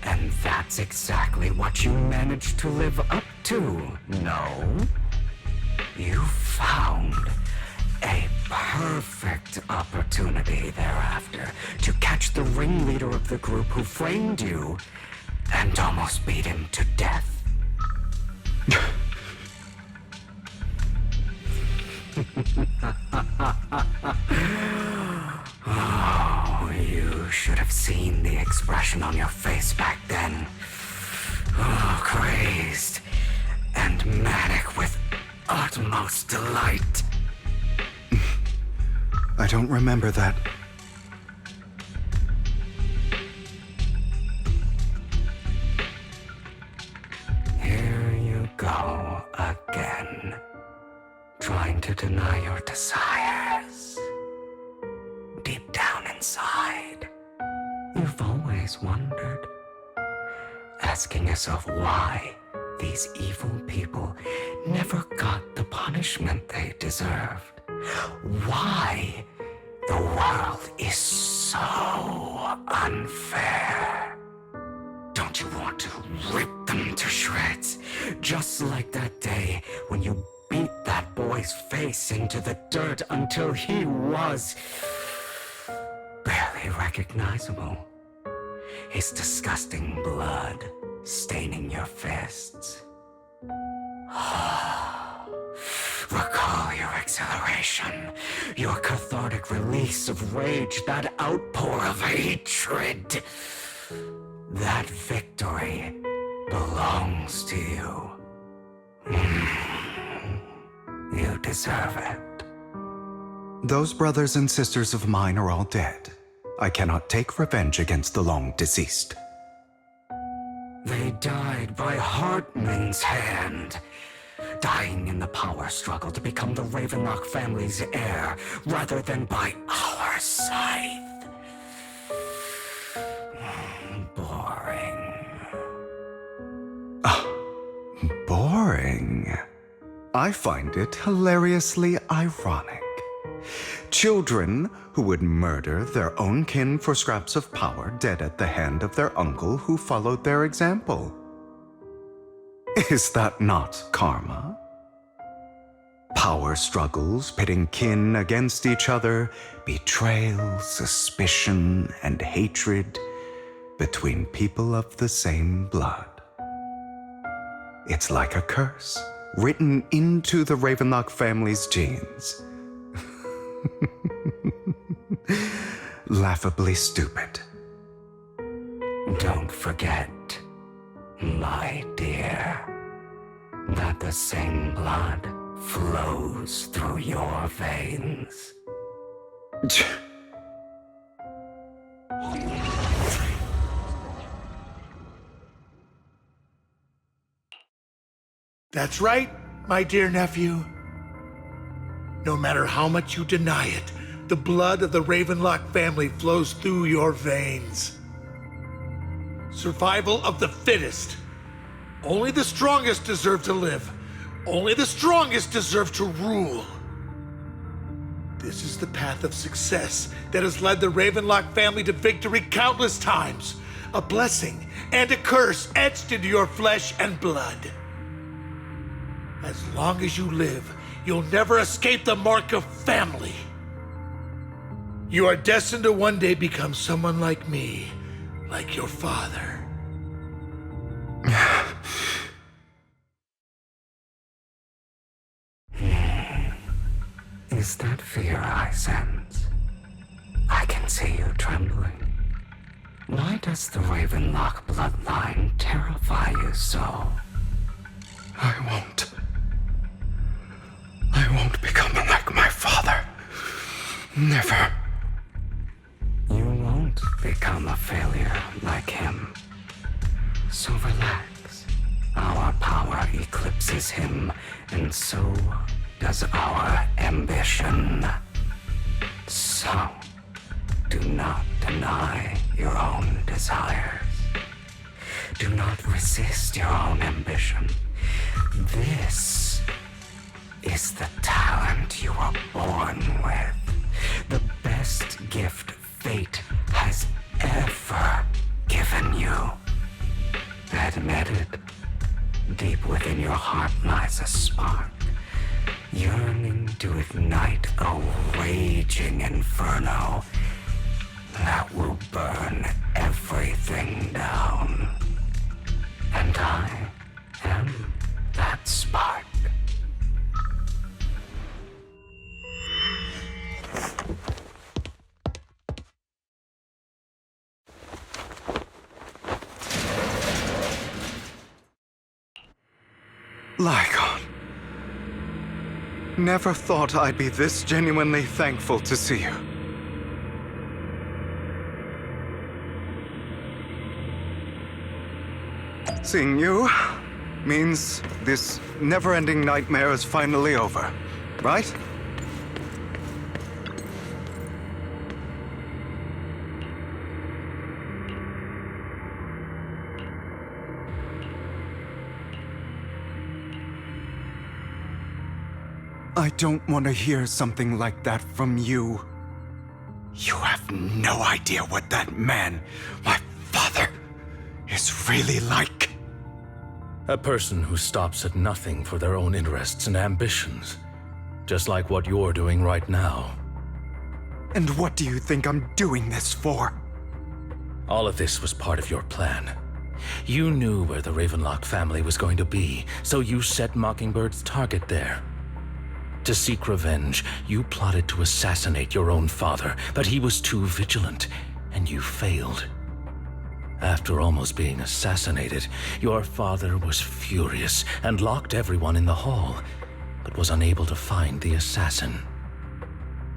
And that's exactly what you managed to live up to, no? You found a perfect opportunity thereafter to catch the ringleader of the group who framed you and almost beat him to death. Oh, you should have seen the expression on your face back then. Oh, crazed and manic with utmost delight. I don't remember that. Here you go again, trying to deny your desires. Deep down inside, you've always wondered, asking yourself why these evil people never got the punishment they deserved. Why the world is so unfair. Don't you want to rip them to shreds? Just like that day when you beat that boy's face into the dirt until he was barely recognizable. His disgusting blood staining your fists. Recall your exhilaration, your cathartic release of rage, that outpour of hatred. That victory belongs to you. You deserve it. Those brothers and sisters of mine are all dead. I cannot take revenge against the long deceased. They died by Hartman's hand, dying in the power struggle to become the Ravenlock family's heir, rather than by our scythe. Boring. Boring. I find it hilariously ironic. Children who would murder their own kin for scraps of power dead at the hand of their uncle who followed their example. Is that not karma? Power struggles pitting kin against each other, betrayal, suspicion, and hatred between people of the same blood. It's like a curse written into the Ravenlock family's genes. Laughably stupid. Don't forget, my dear, that the same blood flows through your veins. That's right, my dear nephew. No matter how much you deny it, the blood of the Ravenlock family flows through your veins. Survival of the fittest. Only the strongest deserve to live. Only the strongest deserve to rule. This is the path of success that has led the Ravenlock family to victory countless times. A blessing and a curse etched into your flesh and blood. As long as you live, you'll never escape the mark of family. You are destined to one day become someone like me, like your father. Is that fear I sense? I can see you trembling. Why does the Ravenlock bloodline terrify you so? I won't become like my father. Never. You won't become a failure like him. So relax. Our power eclipses him, and so does our ambition. So, do not deny your own desires. Do not resist your own ambition. This is the talent you were born with. The best gift fate has ever given you. Admit it. Deep within your heart lies a spark, yearning to ignite a raging inferno that will burn everything down. And I am that spark. Lycaon. Never thought I'd be this genuinely thankful to see you. Seeing you means this never-ending nightmare is finally over, right? I don't want to hear something like that from you. You have no idea what that man, my father, is really like. A person who stops at nothing for their own interests and ambitions. Just like what you're doing right now. And what do you think I'm doing this for? All of this was part of your plan. You knew where the Ravenlock family was going to be, so you set Mockingbird's target there. To seek revenge, you plotted to assassinate your own father, but he was too vigilant, and you failed. After almost being assassinated, your father was furious and locked everyone in the hall, but was unable to find the assassin.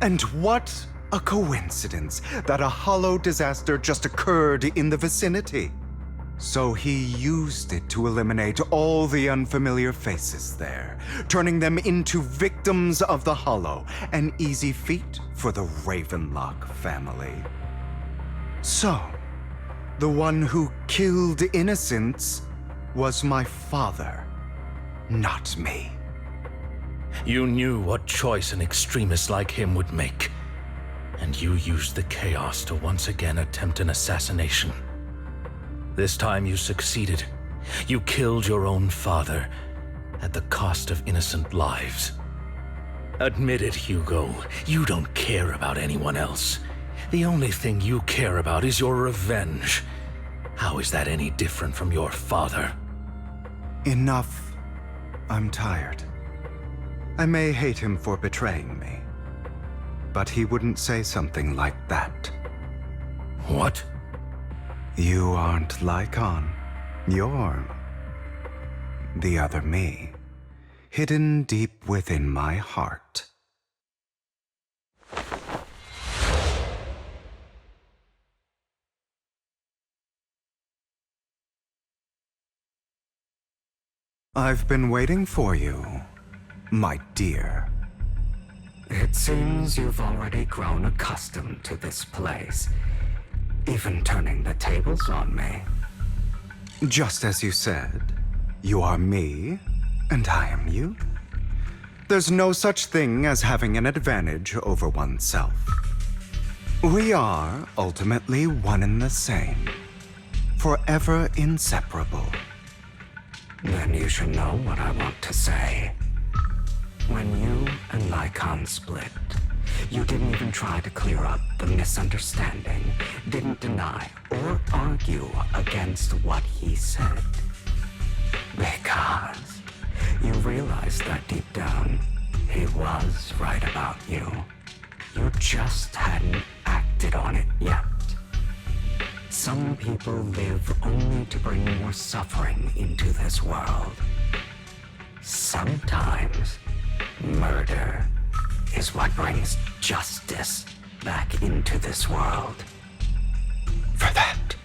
And what a coincidence that a hollow disaster just occurred in the vicinity. So he used it to eliminate all the unfamiliar faces there, turning them into victims of the hollow, an easy feat for the Ravenlock family. So, the one who killed innocents was my father, not me. You knew what choice an extremist like him would make, and you used the chaos to once again attempt an assassination. This time you succeeded. You killed your own father at the cost of innocent lives. Admit it, Hugo. You don't care about anyone else. The only thing you care about is your revenge. How is that any different from your father? Enough. I'm tired. I may hate him for betraying me, but he wouldn't say something like that. What? You aren't Lycaon. You're the other me, hidden deep within my heart. I've been waiting for you, my dear. It seems you've already grown accustomed to this place, even turning the tables on me. Just as you said, you are me, and I am you. There's no such thing as having an advantage over oneself. We are ultimately one and the same, forever inseparable. Then you should know what I want to say. When you and Lycaon split, you didn't even try to clear up the misunderstanding, didn't deny or argue against what he said. Because you realized that deep down, he was right about you. You just hadn't acted on it yet. Some people live only to bring more suffering into this world. Sometimes, murder is what brings justice back into this world. For that,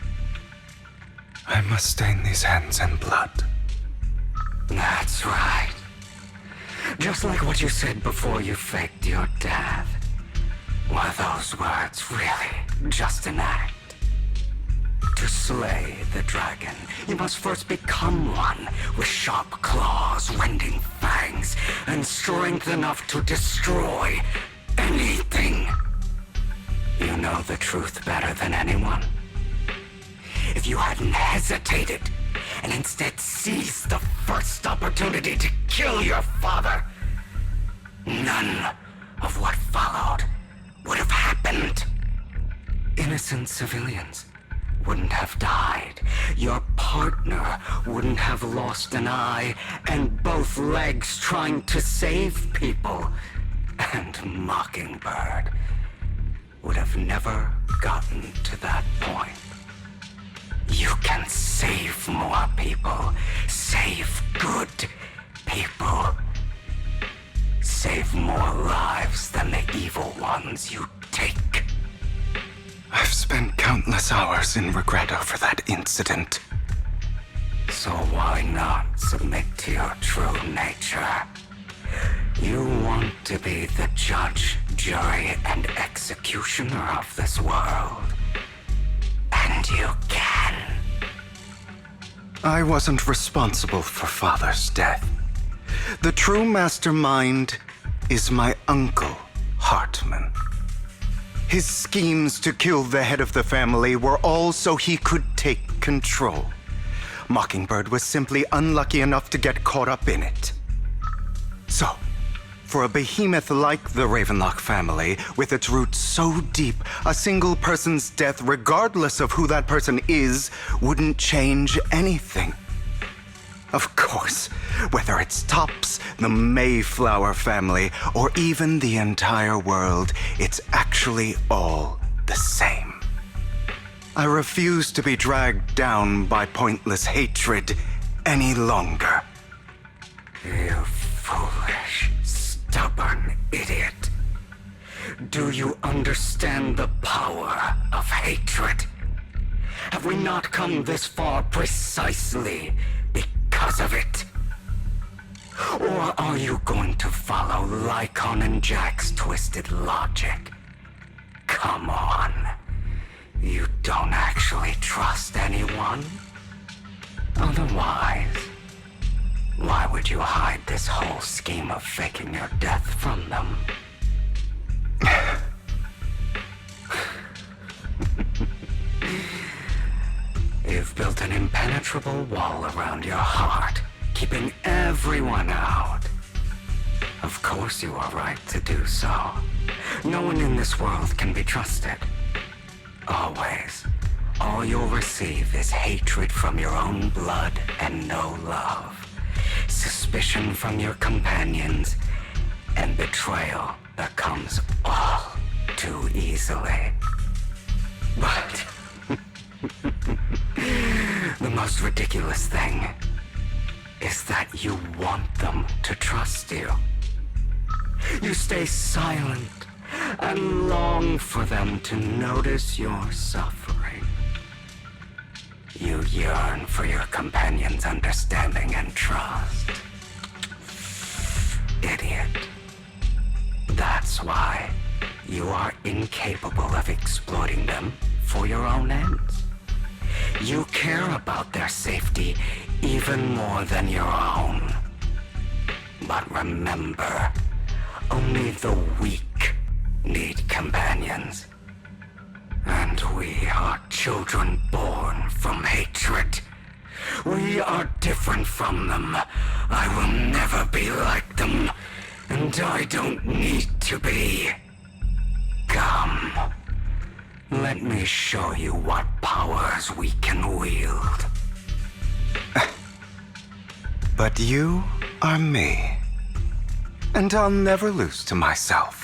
I must stain these hands in blood. That's right. Just like what you said before you faked your death. Were those words really just an act? To slay the dragon, you must first become one with sharp claws, rending fangs, and strength enough to destroy anything. You know the truth better than anyone. If you hadn't hesitated and instead seized the first opportunity to kill your father, none of what followed would have happened. Innocent civilians wouldn't have died. Your partner wouldn't have lost an eye and both legs trying to save people. And Mockingbird would have never gotten to that point. You can save more people. Save good people. Save more lives than the evil ones you take. I've spent countless hours in regret over that incident. So why not submit to your true nature? You want to be the judge, jury, and executioner of this world. And you can. I wasn't responsible for Father's death. The true mastermind is my uncle, Hartman. His schemes to kill the head of the family were all so he could take control. Mockingbird was simply unlucky enough to get caught up in it. So, for a behemoth like the Ravenlock family, with its roots so deep, a single person's death, regardless of who that person is, wouldn't change anything. Of course, whether it's Tops, the Mayflower family, or even the entire world, it's actually all the same. I refuse to be dragged down by pointless hatred any longer. You foolish, stubborn idiot. Do you understand the power of hatred? Have we not come this far precisely because of it? Or are you going to follow Lycaon and Jack's twisted logic? Come on. You don't actually trust anyone? Otherwise, why would you hide this whole scheme of faking your death from them? You've built an impenetrable wall around your heart, keeping everyone out. Of course you are right to do so. No one in this world can be trusted. Always. All you'll receive is hatred from your own blood and no love. Suspicion from your companions, and betrayal that comes all too easily. But the most ridiculous thing is that you want them to trust you. You stay silent and long for them to notice your suffering. You yearn for your companions' understanding and trust. Idiot. That's why you are incapable of exploiting them for your own ends. You care about their safety even more than your own. But remember, only the weak need companions. And we are children born from hatred. We are different from them. I will never be like them, and I don't need to be. Come. Let me show you what powers we can wield. But you are me, and I'll never lose to myself.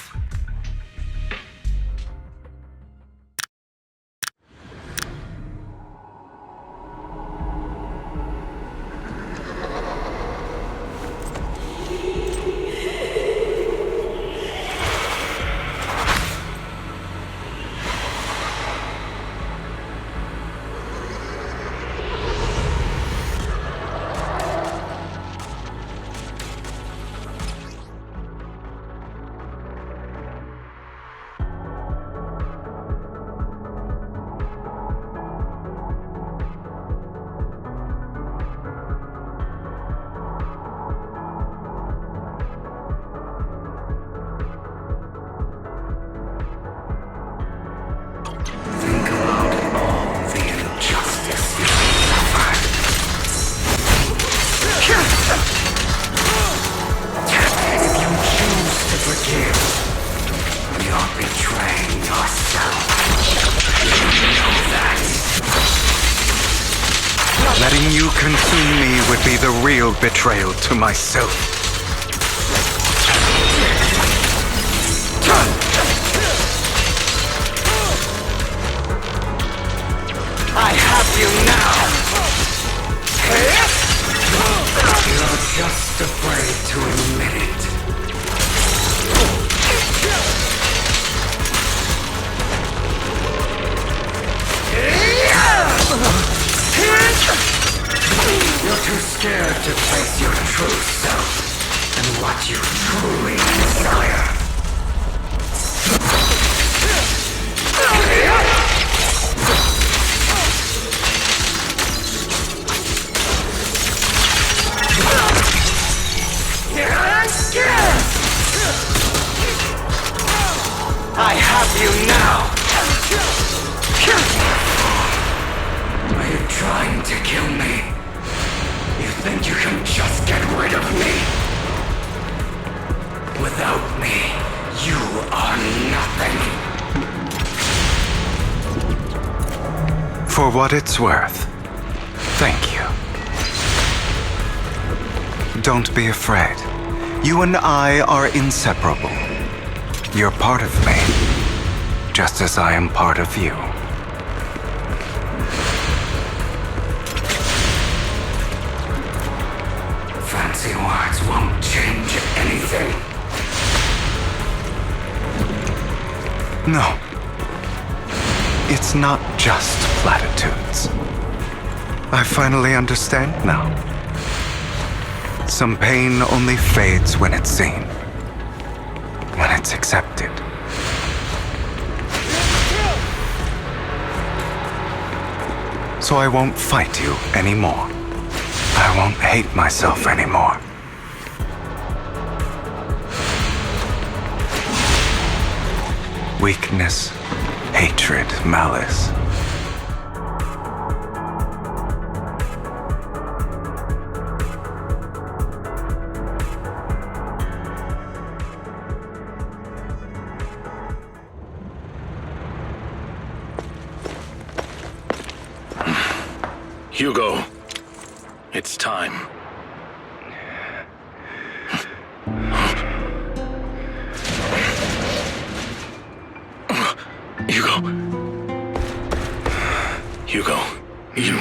real betrayal to myself. I have you now! You're just afraid to admit it. You're too scared to face your true self and what you truly desire. I have you now! Are you trying to kill me? You think you can just get rid of me? Without me, you are nothing. For what it's worth, thank you. Don't be afraid. You and I are inseparable. You're part of me, just as I am part of you. Fancy words won't change anything. No. It's not just platitudes. I finally understand now. Some pain only fades when it's seen. When it's accepted. So I won't fight you anymore. I won't hate myself anymore. Weakness, hatred, malice. Hugo, it's time. Hugo, you...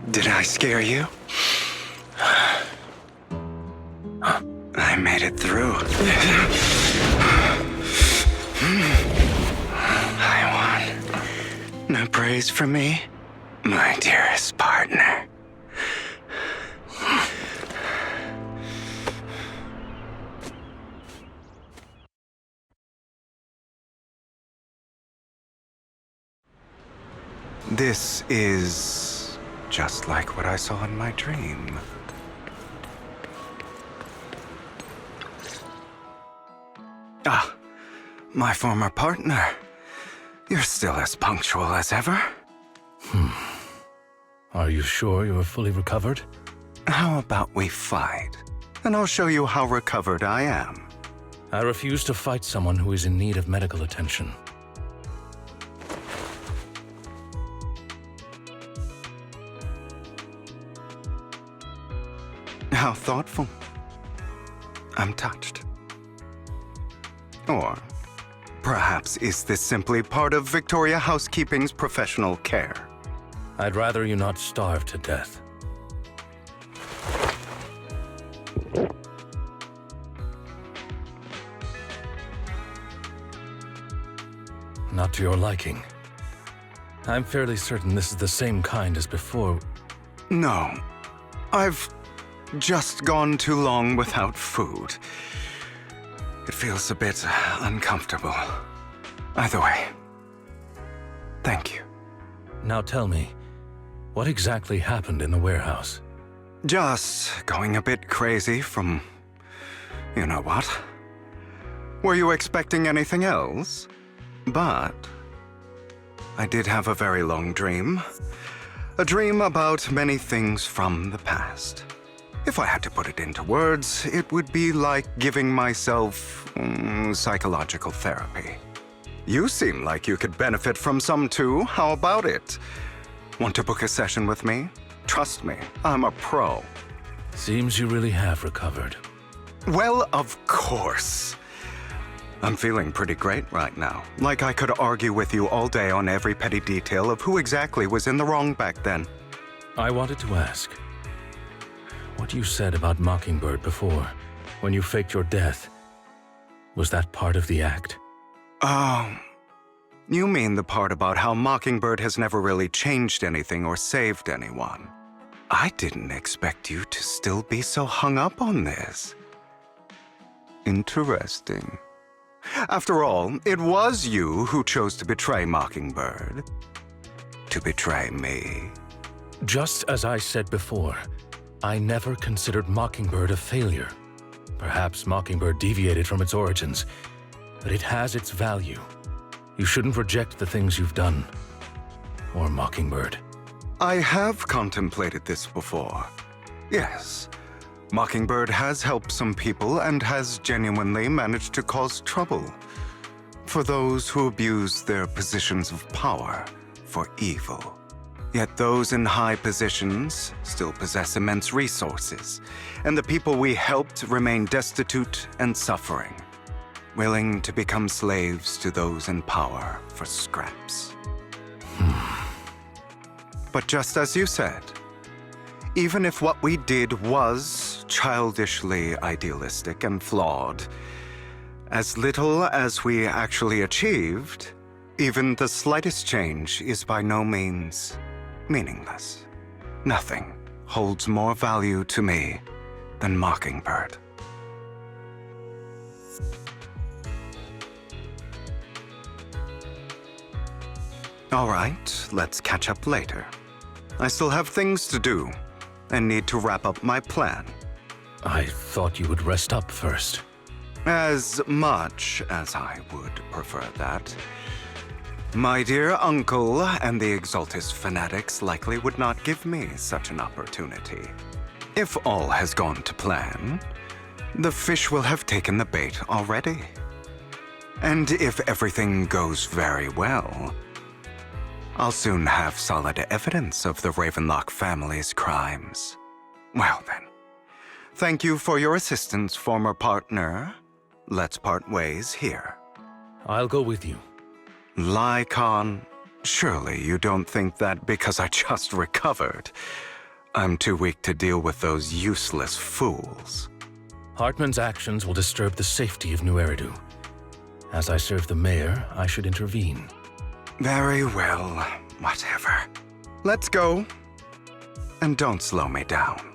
Did I scare you? I made it through. I won. No praise from me, my dearest partner. This is just like what I saw in my dream. Ah, my former partner. You're still as punctual as ever. Are you sure you are fully recovered? How about we fight, and I'll show you how recovered I am. I refuse to fight someone who is in need of medical attention. How thoughtful. I'm touched. Or perhaps is this simply part of Victoria Housekeeping's professional care? I'd rather you not starve to death. Not to your liking. I'm fairly certain this is the same kind as before. No. I've just gone too long without food. It feels a bit uncomfortable. Either way, thank you. Now tell me, what exactly happened in the warehouse? Just going a bit crazy from... you know what? Were you expecting anything else? But I did have a very long dream. A dream about many things from the past. If I had to put it into words, it would be like giving myself psychological therapy. You seem like you could benefit from some too. How about it? Want to book a session with me? Trust me, I'm a pro. Seems you really have recovered. Well, of course. I'm feeling pretty great right now. Like I could argue with you all day on every petty detail of who exactly was in the wrong back then. I wanted to ask, what you said about Mockingbird before, when you faked your death, was that part of the act? Oh, you mean the part about how Mockingbird has never really changed anything or saved anyone. I didn't expect you to still be so hung up on this. Interesting. After all, it was you who chose to betray Mockingbird. To betray me. Just as I said before, I never considered Mockingbird a failure. Perhaps Mockingbird deviated from its origins, but it has its value. You shouldn't reject the things you've done. Or Mockingbird. I have contemplated this before. Yes, Mockingbird has helped some people and has genuinely managed to cause trouble for those who abuse their positions of power for evil. Yet those in high positions still possess immense resources, and the people we helped remain destitute and suffering, willing to become slaves to those in power for scraps. But just as you said, even if what we did was childishly idealistic and flawed, as little as we actually achieved, even the slightest change is by no means meaningless. Nothing holds more value to me than Mockingbird. All right, let's catch up later. I still have things to do and need to wrap up my plan. I thought you would rest up first. As much as I would prefer that. My dear uncle and the Exaltist fanatics likely would not give me such an opportunity. If all has gone to plan, the fish will have taken the bait already. And if everything goes very well, I'll soon have solid evidence of the Ravenlock family's crimes. Well then, thank you for your assistance, former partner. Let's part ways here. I'll go with you. Lycaon, surely you don't think that because I just recovered, I'm too weak to deal with those useless fools. Hartman's actions will disturb the safety of New Eridu. As I serve the mayor, I should intervene. Very well, whatever. Let's go. And don't slow me down.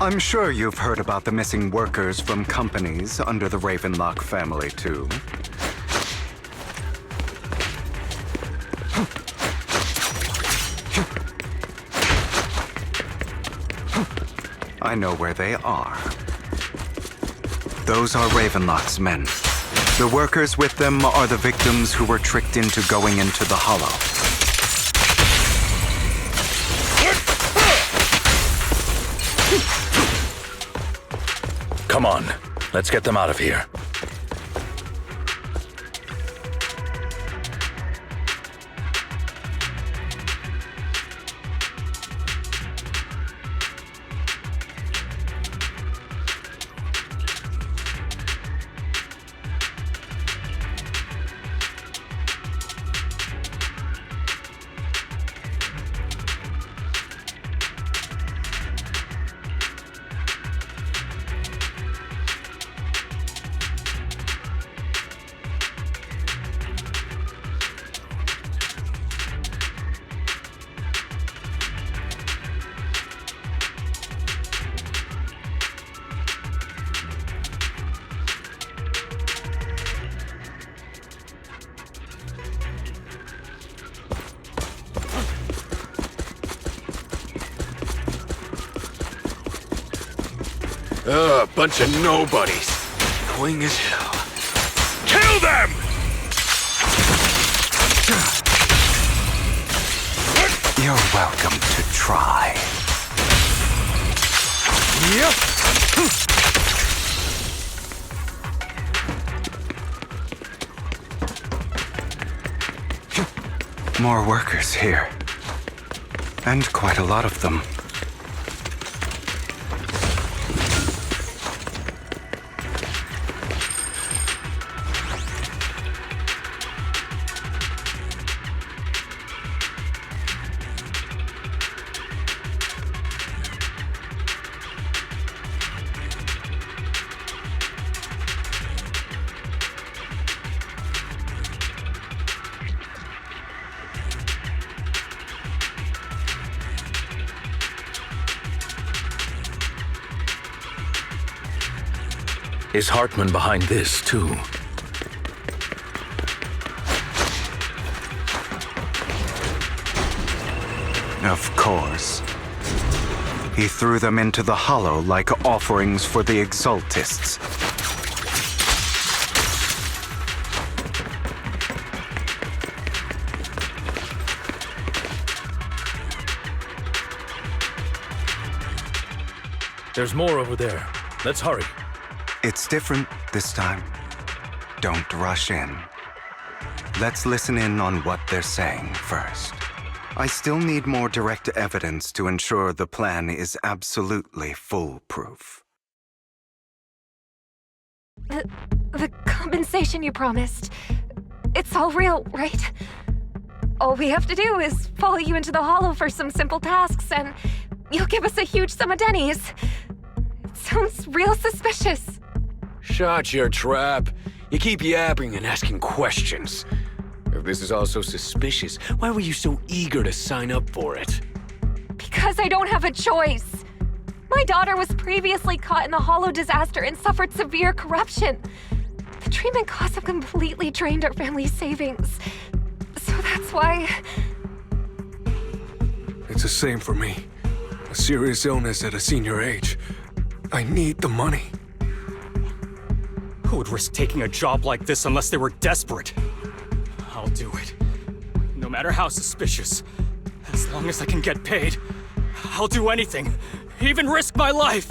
I'm sure you've heard about the missing workers from companies under the Ravenlock family, too. I know where they are. Those are Ravenlock's men. The workers with them are the victims who were tricked into going into the Hollow. Come on, let's get them out of here. Bunch of nobodies. Annoying as hell. Kill them! You're welcome to try. Yep. More workers here. And quite a lot of them. Is Hartman behind this, too? Of course. He threw them into the Hollow like offerings for the Exaltists. There's more over there. Let's hurry. It's different this time. Don't rush in. Let's listen in on what they're saying first. I still need more direct evidence to ensure the plan is absolutely foolproof. The compensation you promised, it's all real, right? All we have to do is follow you into the Hollow for some simple tasks, and you'll give us a huge sum of dennies. It sounds real suspicious. Shut your trap. You keep yapping and asking questions. If this is all so suspicious, why were you so eager to sign up for it? Because I don't have a choice. My daughter was previously caught in the Hollow disaster and suffered severe corruption. The treatment costs have completely drained our family's savings. So that's why... It's the same for me. A serious illness at a senior age. I need the money. Who would risk taking a job like this unless they were desperate? I'll do it. No matter how suspicious. As long as I can get paid, I'll do anything. Even risk my life!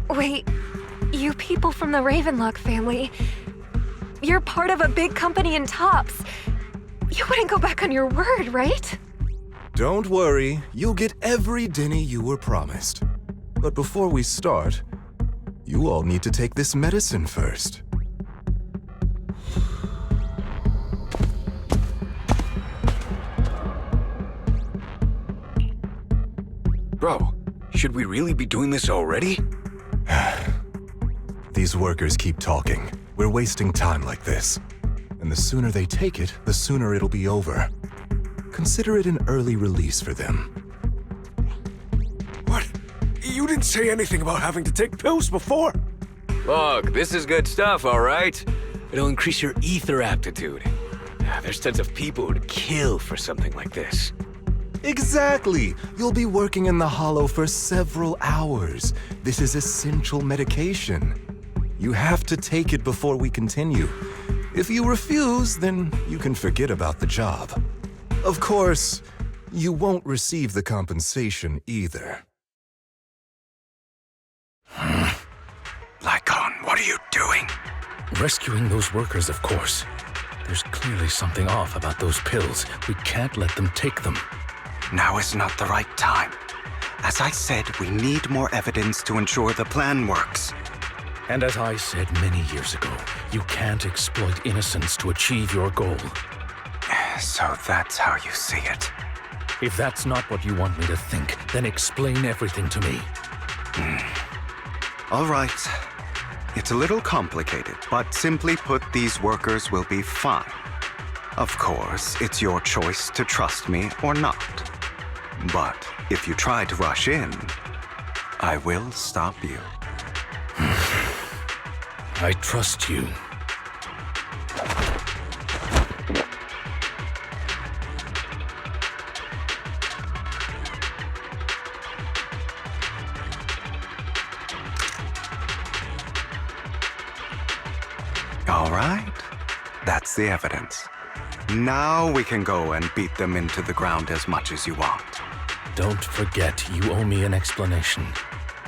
Wait, you people from the Ravenlock family, you're part of a big company in Tops. You wouldn't go back on your word, right? Don't worry, you'll get every denny you were promised. But before we start, you all need to take this medicine first. Bro, should we really be doing this already? These workers keep talking. We're wasting time like this. And the sooner they take it, the sooner it'll be over. Consider it an early release for them. say anything about having to take pills before. Look, this is good stuff, all right? It'll increase your ether aptitude. There's tons of people who'd kill for something like this. Exactly! You'll be working in the hollow for several hours. This is essential medication. You have to take it before we continue. If you refuse, then you can forget about the job. Of course, you won't receive the compensation either. Lycaon, what are you doing? Rescuing those workers, of course. There's clearly something off about those pills. We can't let them take them. Now is not the right time. As I said, we need more evidence to ensure the plan works. And as I said many years ago, you can't exploit innocence to achieve your goal. So that's how you see it. If that's not what you want me to think, then explain everything to me. All right. It's a little complicated, but simply put, these workers will be fine. Of course, it's your choice to trust me or not. But if you try to rush in, I will stop you. I trust you. All right. That's the evidence. Now we can go and beat them into the ground as much as you want. Don't forget, you owe me an explanation.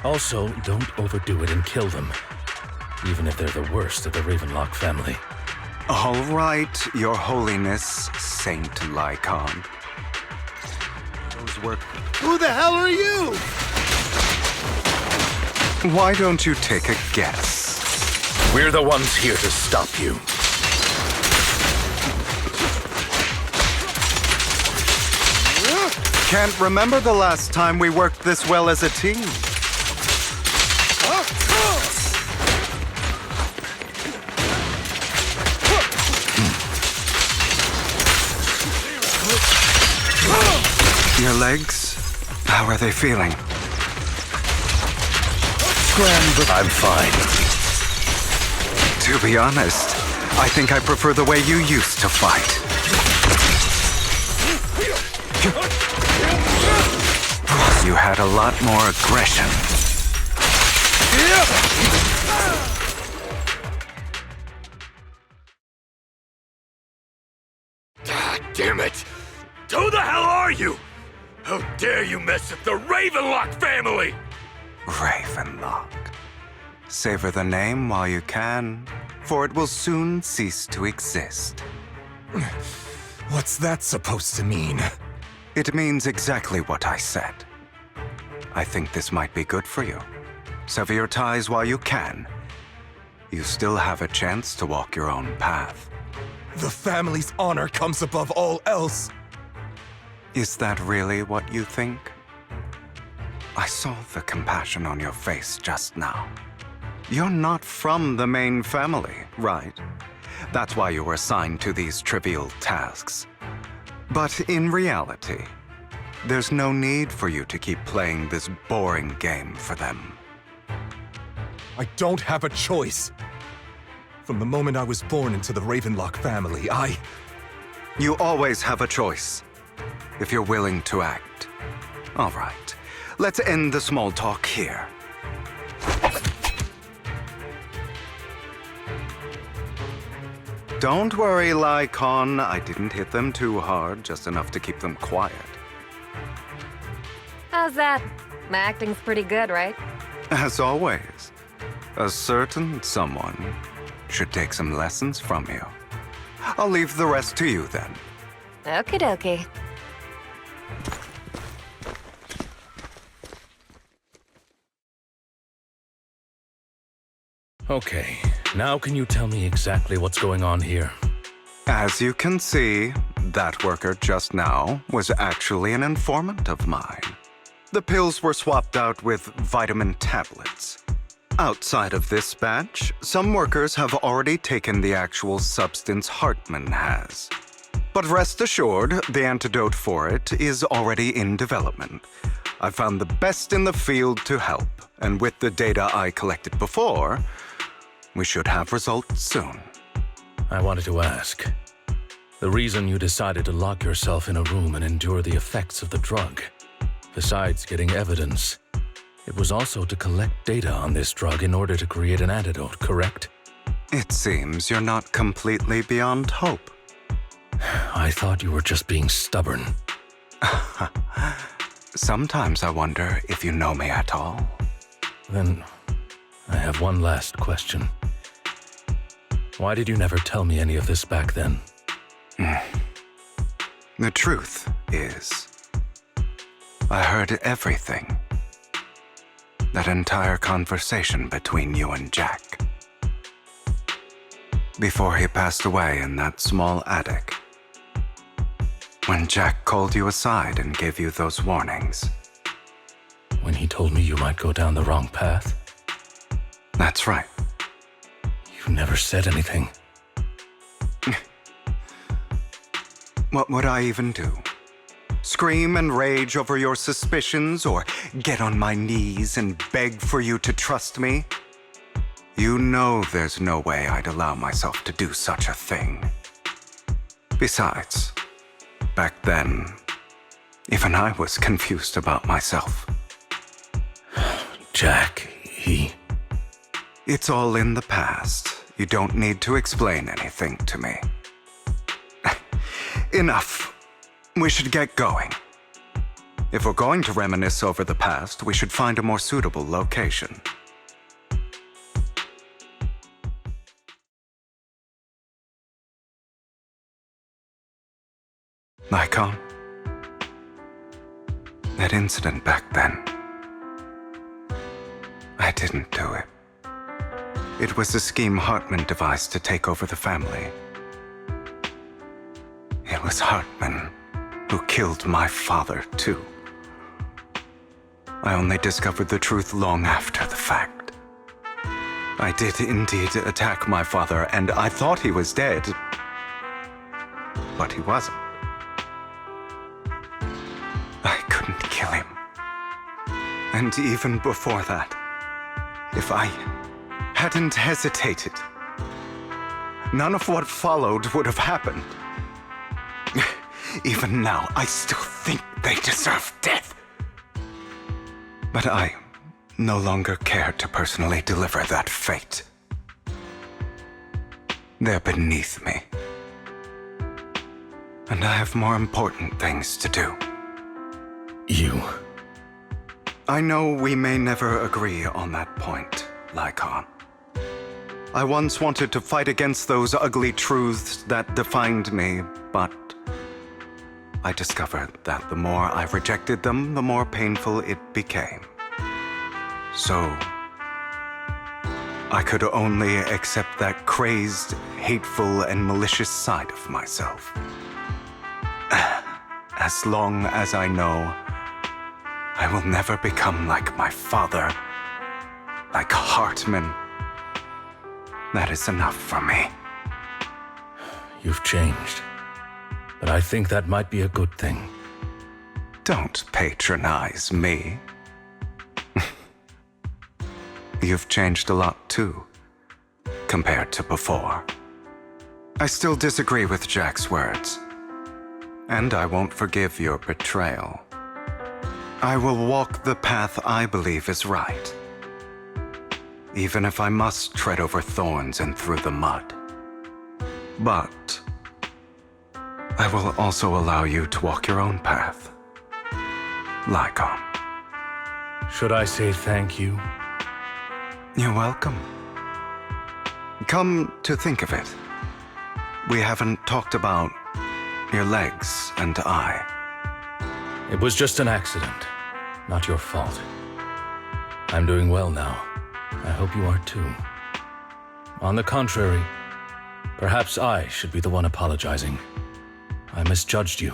Also, don't overdo it and kill them. Even if they're the worst of the Ravenlock family. All right, Your Holiness, Saint Lycaon. Those were... Who the hell are you? Why don't you take a guess? We're the ones here to stop you. Can't remember the last time we worked this well as a team. Your legs? How are they feeling? I'm fine. To be honest, I think I prefer the way you used to fight. You had a lot more aggression. God damn it! Who the hell are you? How dare you mess with the Ravenlock family? Ravenlock. Savor the name while you can, for it will soon cease to exist. What's that supposed to mean? It means exactly what I said. I think this might be good for you. Sever your ties while you can. You still have a chance to walk your own path. The family's honor comes above all else. Is that really what you think? I saw the compassion on your face just now. You're not from the main family, right? That's why you were assigned to these trivial tasks. But in reality, there's no need for you to keep playing this boring game for them. I don't have a choice. From the moment I was born into the Ravenlock family, You always have a choice, if you're willing to act. All right, let's end the small talk here. Don't worry, Lycaon. I didn't hit them too hard, just enough to keep them quiet. How's that? My acting's pretty good, right? As always, a certain someone should take some lessons from you. I'll leave the rest to you then. Okie dokie. Okay, now can you tell me exactly what's going on here? As you can see, that worker just now was actually an informant of mine. The pills were swapped out with vitamin tablets. Outside of this batch, some workers have already taken the actual substance Hartman has. But rest assured, the antidote for it is already in development. I found the best in the field to help, and with the data I collected before, we should have results soon. I wanted to ask, the reason you decided to lock yourself in a room and endure the effects of the drug, besides getting evidence, it was also to collect data on this drug in order to create an antidote, correct? It seems you're not completely beyond hope. I thought you were just being stubborn. Sometimes I wonder if you know me at all. Then, I have one last question. Why did you never tell me any of this back then? The truth is, I heard everything. That entire conversation between you and Jack. Before he passed away in that small attic. When Jack called you aside and gave you those warnings. When he told me you might go down the wrong path? That's right. You never said anything. What would I even do? Scream and rage over your suspicions, or get on my knees and beg for you to trust me? You know there's no way I'd allow myself to do such a thing. Besides, back then, even I was confused about myself. Jack, he... It's all in the past. You don't need to explain anything to me. Enough. We should get going. If we're going to reminisce over the past, we should find a more suitable location. Lycaon? That incident back then. I didn't do it. It was a scheme Hartman devised to take over the family. It was Hartman who killed my father, too. I only discovered the truth long after the fact. I did indeed attack my father, and I thought he was dead. But he wasn't. I couldn't kill him. And even before that, if I hadn't hesitated, none of what followed would have happened. Even now, I still think they deserve death. But I no longer care to personally deliver that fate. They're beneath me. And I have more important things to do. You... I know we may never agree on that point, Lycaon. I once wanted to fight against those ugly truths that defined me, but I discovered that the more I rejected them, the more painful it became. So, I could only accept that crazed, hateful, and malicious side of myself. As long as I know I will never become like my father, like Hartman, that is enough for me. You've changed. But I think that might be a good thing. Don't patronize me. You've changed a lot too, compared to before. I still disagree with Jack's words, and I won't forgive your betrayal. I will walk the path I believe is right, even if I must tread over thorns and through the mud. But I will also allow you to walk your own path, Lycaon. Should I say thank you? You're welcome. Come to think of it, we haven't talked about your legs and eye. It was just an accident, not your fault. I'm doing well now. I hope you are too. On the contrary, perhaps I should be the one apologizing. I misjudged you.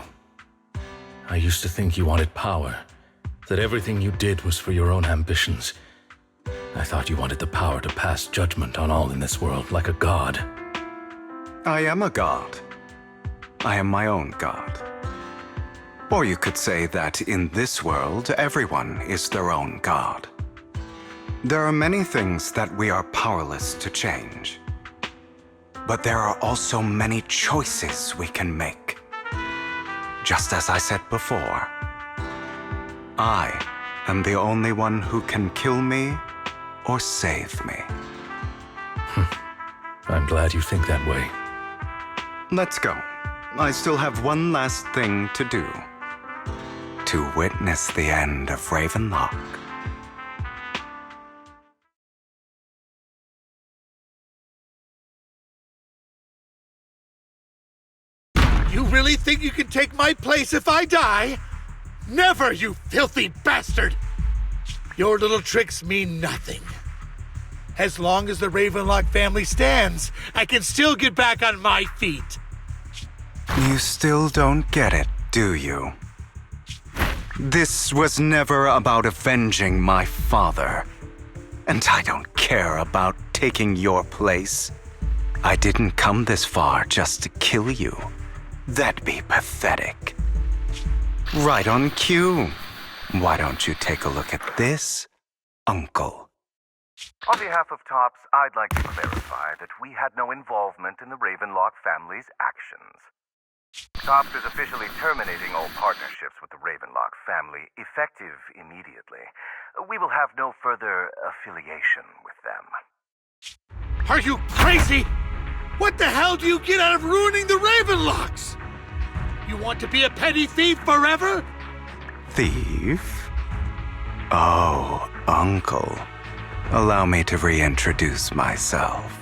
I used to think you wanted power, that everything you did was for your own ambitions. I thought you wanted the power to pass judgment on all in this world like a god. I am a god. I am my own god. Or you could say that in this world, everyone is their own god. There are many things that we are powerless to change. But there are also many choices we can make. Just as I said before, I am the only one who can kill me or save me. I'm glad you think that way. Let's go. I still have one last thing to do. To witness the end of Ravenlock. You really think you can take my place if I die? Never, you filthy bastard! Your little tricks mean nothing. As long as the Ravenlock family stands, I can still get back on my feet. You still don't get it, do you? This was never about avenging my father. And I don't care about taking your place. I didn't come this far just to kill you. That'd be pathetic. Right on cue. Why don't you take a look at this, Uncle? On behalf of TOPS, I'd like to clarify that we had no involvement in the Ravenlock family's actions. TOPS is officially terminating all partnerships with the Ravenlock family, effective immediately. We will have no further affiliation with them. Are you crazy? What the hell do you get out of ruining the Ravenlocks? You want to be a petty thief forever? Thief? Oh, Uncle. Allow me to reintroduce myself.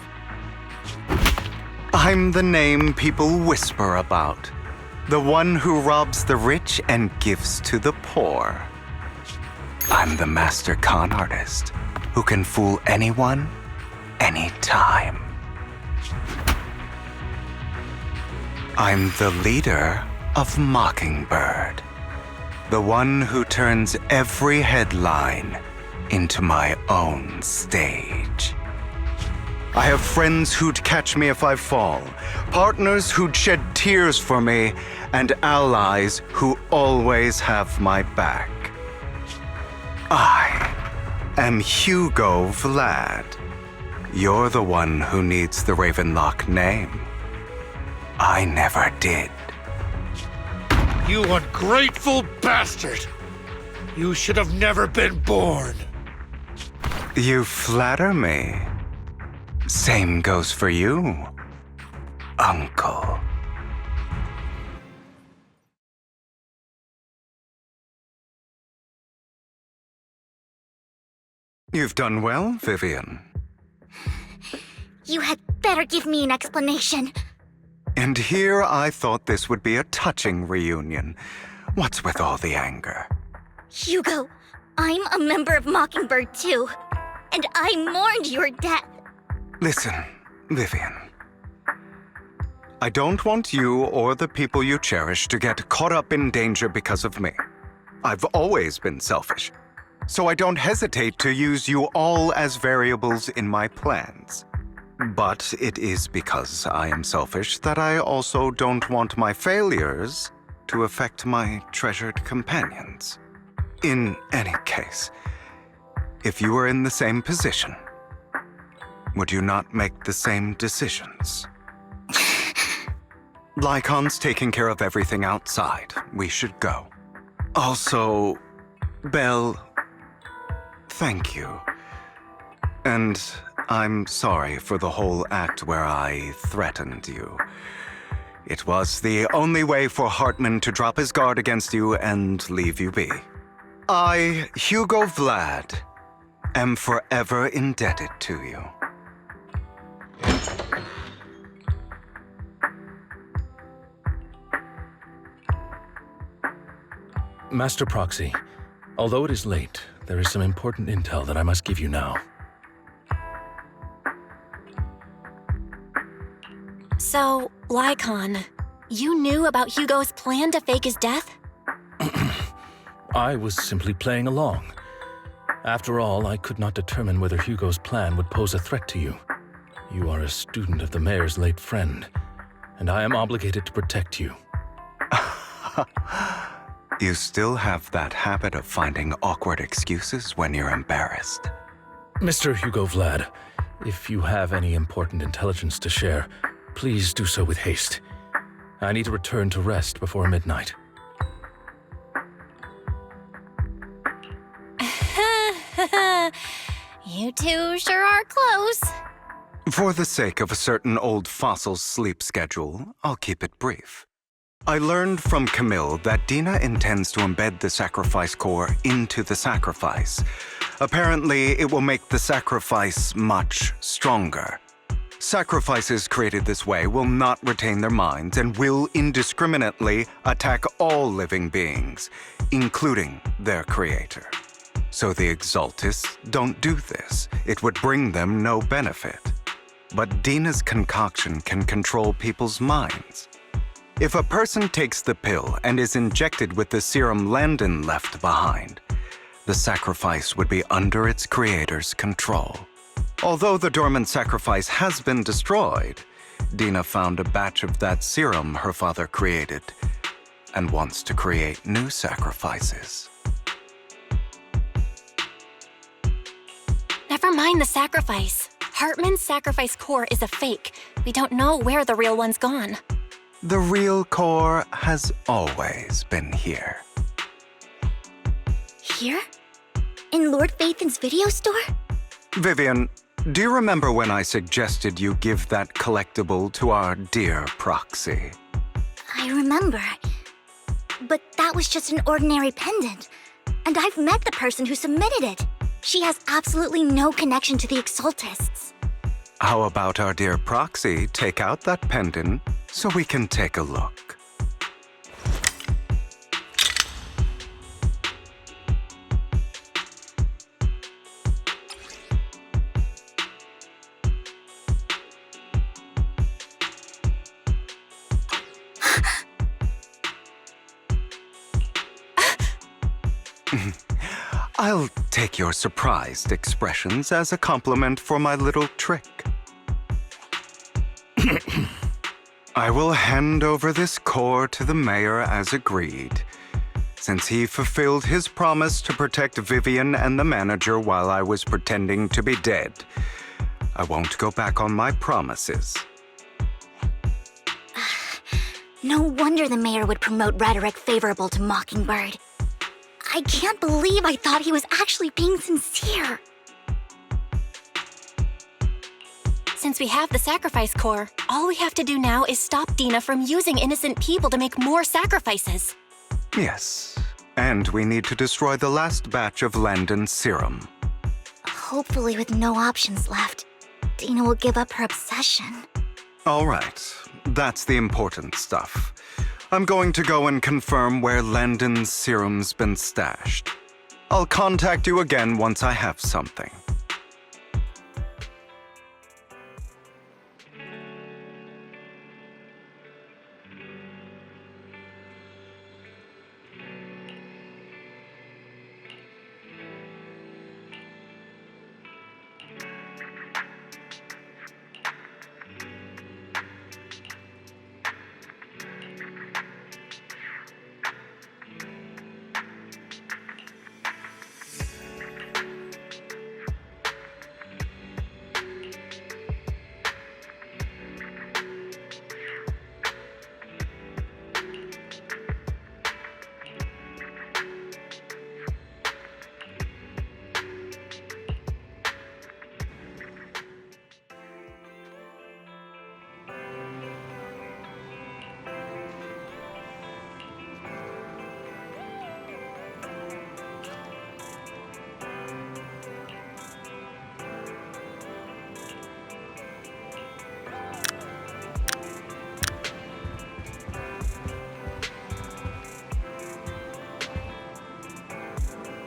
I'm the name people whisper about. The one who robs the rich and gives to the poor. I'm the master con artist who can fool anyone, anytime. I'm the leader of Mockingbird. The one who turns every headline into my own stage. I have friends who'd catch me if I fall, partners who'd shed tears for me, and allies who always have my back. I am Hugo Vlad. You're the one who needs the Ravenlock name. I never did. You ungrateful bastard! You should have never been born. You flatter me. Same goes for you, Uncle. You've done well, Vivian. You had better give me an explanation. And here I thought this would be a touching reunion. What's with all the anger? Hugo, I'm a member of Mockingbird too, and I mourned your death. Listen, Vivian. I don't want you or the people you cherish to get caught up in danger because of me. I've always been selfish, so I don't hesitate to use you all as variables in my plans. But it is because I am selfish that I also don't want my failures to affect my treasured companions. In any case, if you were in the same position, would you not make the same decisions? Lycaon's taking care of everything outside. We should go. Also, Belle, thank you. And I'm sorry for the whole act where I threatened you. It was the only way for Hartman to drop his guard against you and leave you be. I, Hugo Vlad, am forever indebted to you. Master Proxy, although it is late, there is some important intel that I must give you now. So, Lycaon, you knew about Hugo's plan to fake his death? I was simply playing along. After all, I could not determine whether Hugo's plan would pose a threat to you. You are a student of the mayor's late friend, and I am obligated to protect you. You still have that habit of finding awkward excuses when you're embarrassed. Mr. Hugo Vlad, if you have any important intelligence to share, please do so with haste. I need to return to rest before midnight. You two sure are close. For the sake of a certain old fossil's sleep schedule, I'll keep it brief. I learned from Camille that Dina intends to embed the sacrifice core into the sacrifice. Apparently, it will make the sacrifice much stronger. Sacrifices created this way will not retain their minds and will indiscriminately attack all living beings, including their creator. So the Exaltists don't do this. It would bring them no benefit. But Dina's concoction can control people's minds. If a person takes the pill and is injected with the serum Landon left behind, the sacrifice would be under its creator's control. Although the dormant sacrifice has been destroyed, Dina found a batch of that serum her father created and wants to create new sacrifices. Never mind the sacrifice. Hartman's sacrifice core is a fake. We don't know where the real one's gone. The real core has always been here. Here? In Lord Phaethon's video store? Vivian, do you remember when I suggested you give that collectible to our dear proxy? I remember. But that was just an ordinary pendant. And I've met the person who submitted it. She has absolutely no connection to the Exaltists. How about our dear proxy take out that pendant so we can take a look? I'll take your surprised expressions as a compliment for my little trick. I will hand over this core to the mayor as agreed. Since he fulfilled his promise to protect Vivian and the manager while I was pretending to be dead, I won't go back on my promises. No wonder the mayor would promote rhetoric favorable to Mockingbird. I can't believe I thought he was actually being sincere. Since we have the sacrifice core, all we have to do now is stop Dina from using innocent people to make more sacrifices. Yes, and we need to destroy the last batch of Landon's serum. Hopefully with no options left, Dina will give up her obsession. All right, that's the important stuff. I'm going to go and confirm where Landon's serum's been stashed. I'll contact you again once I have something.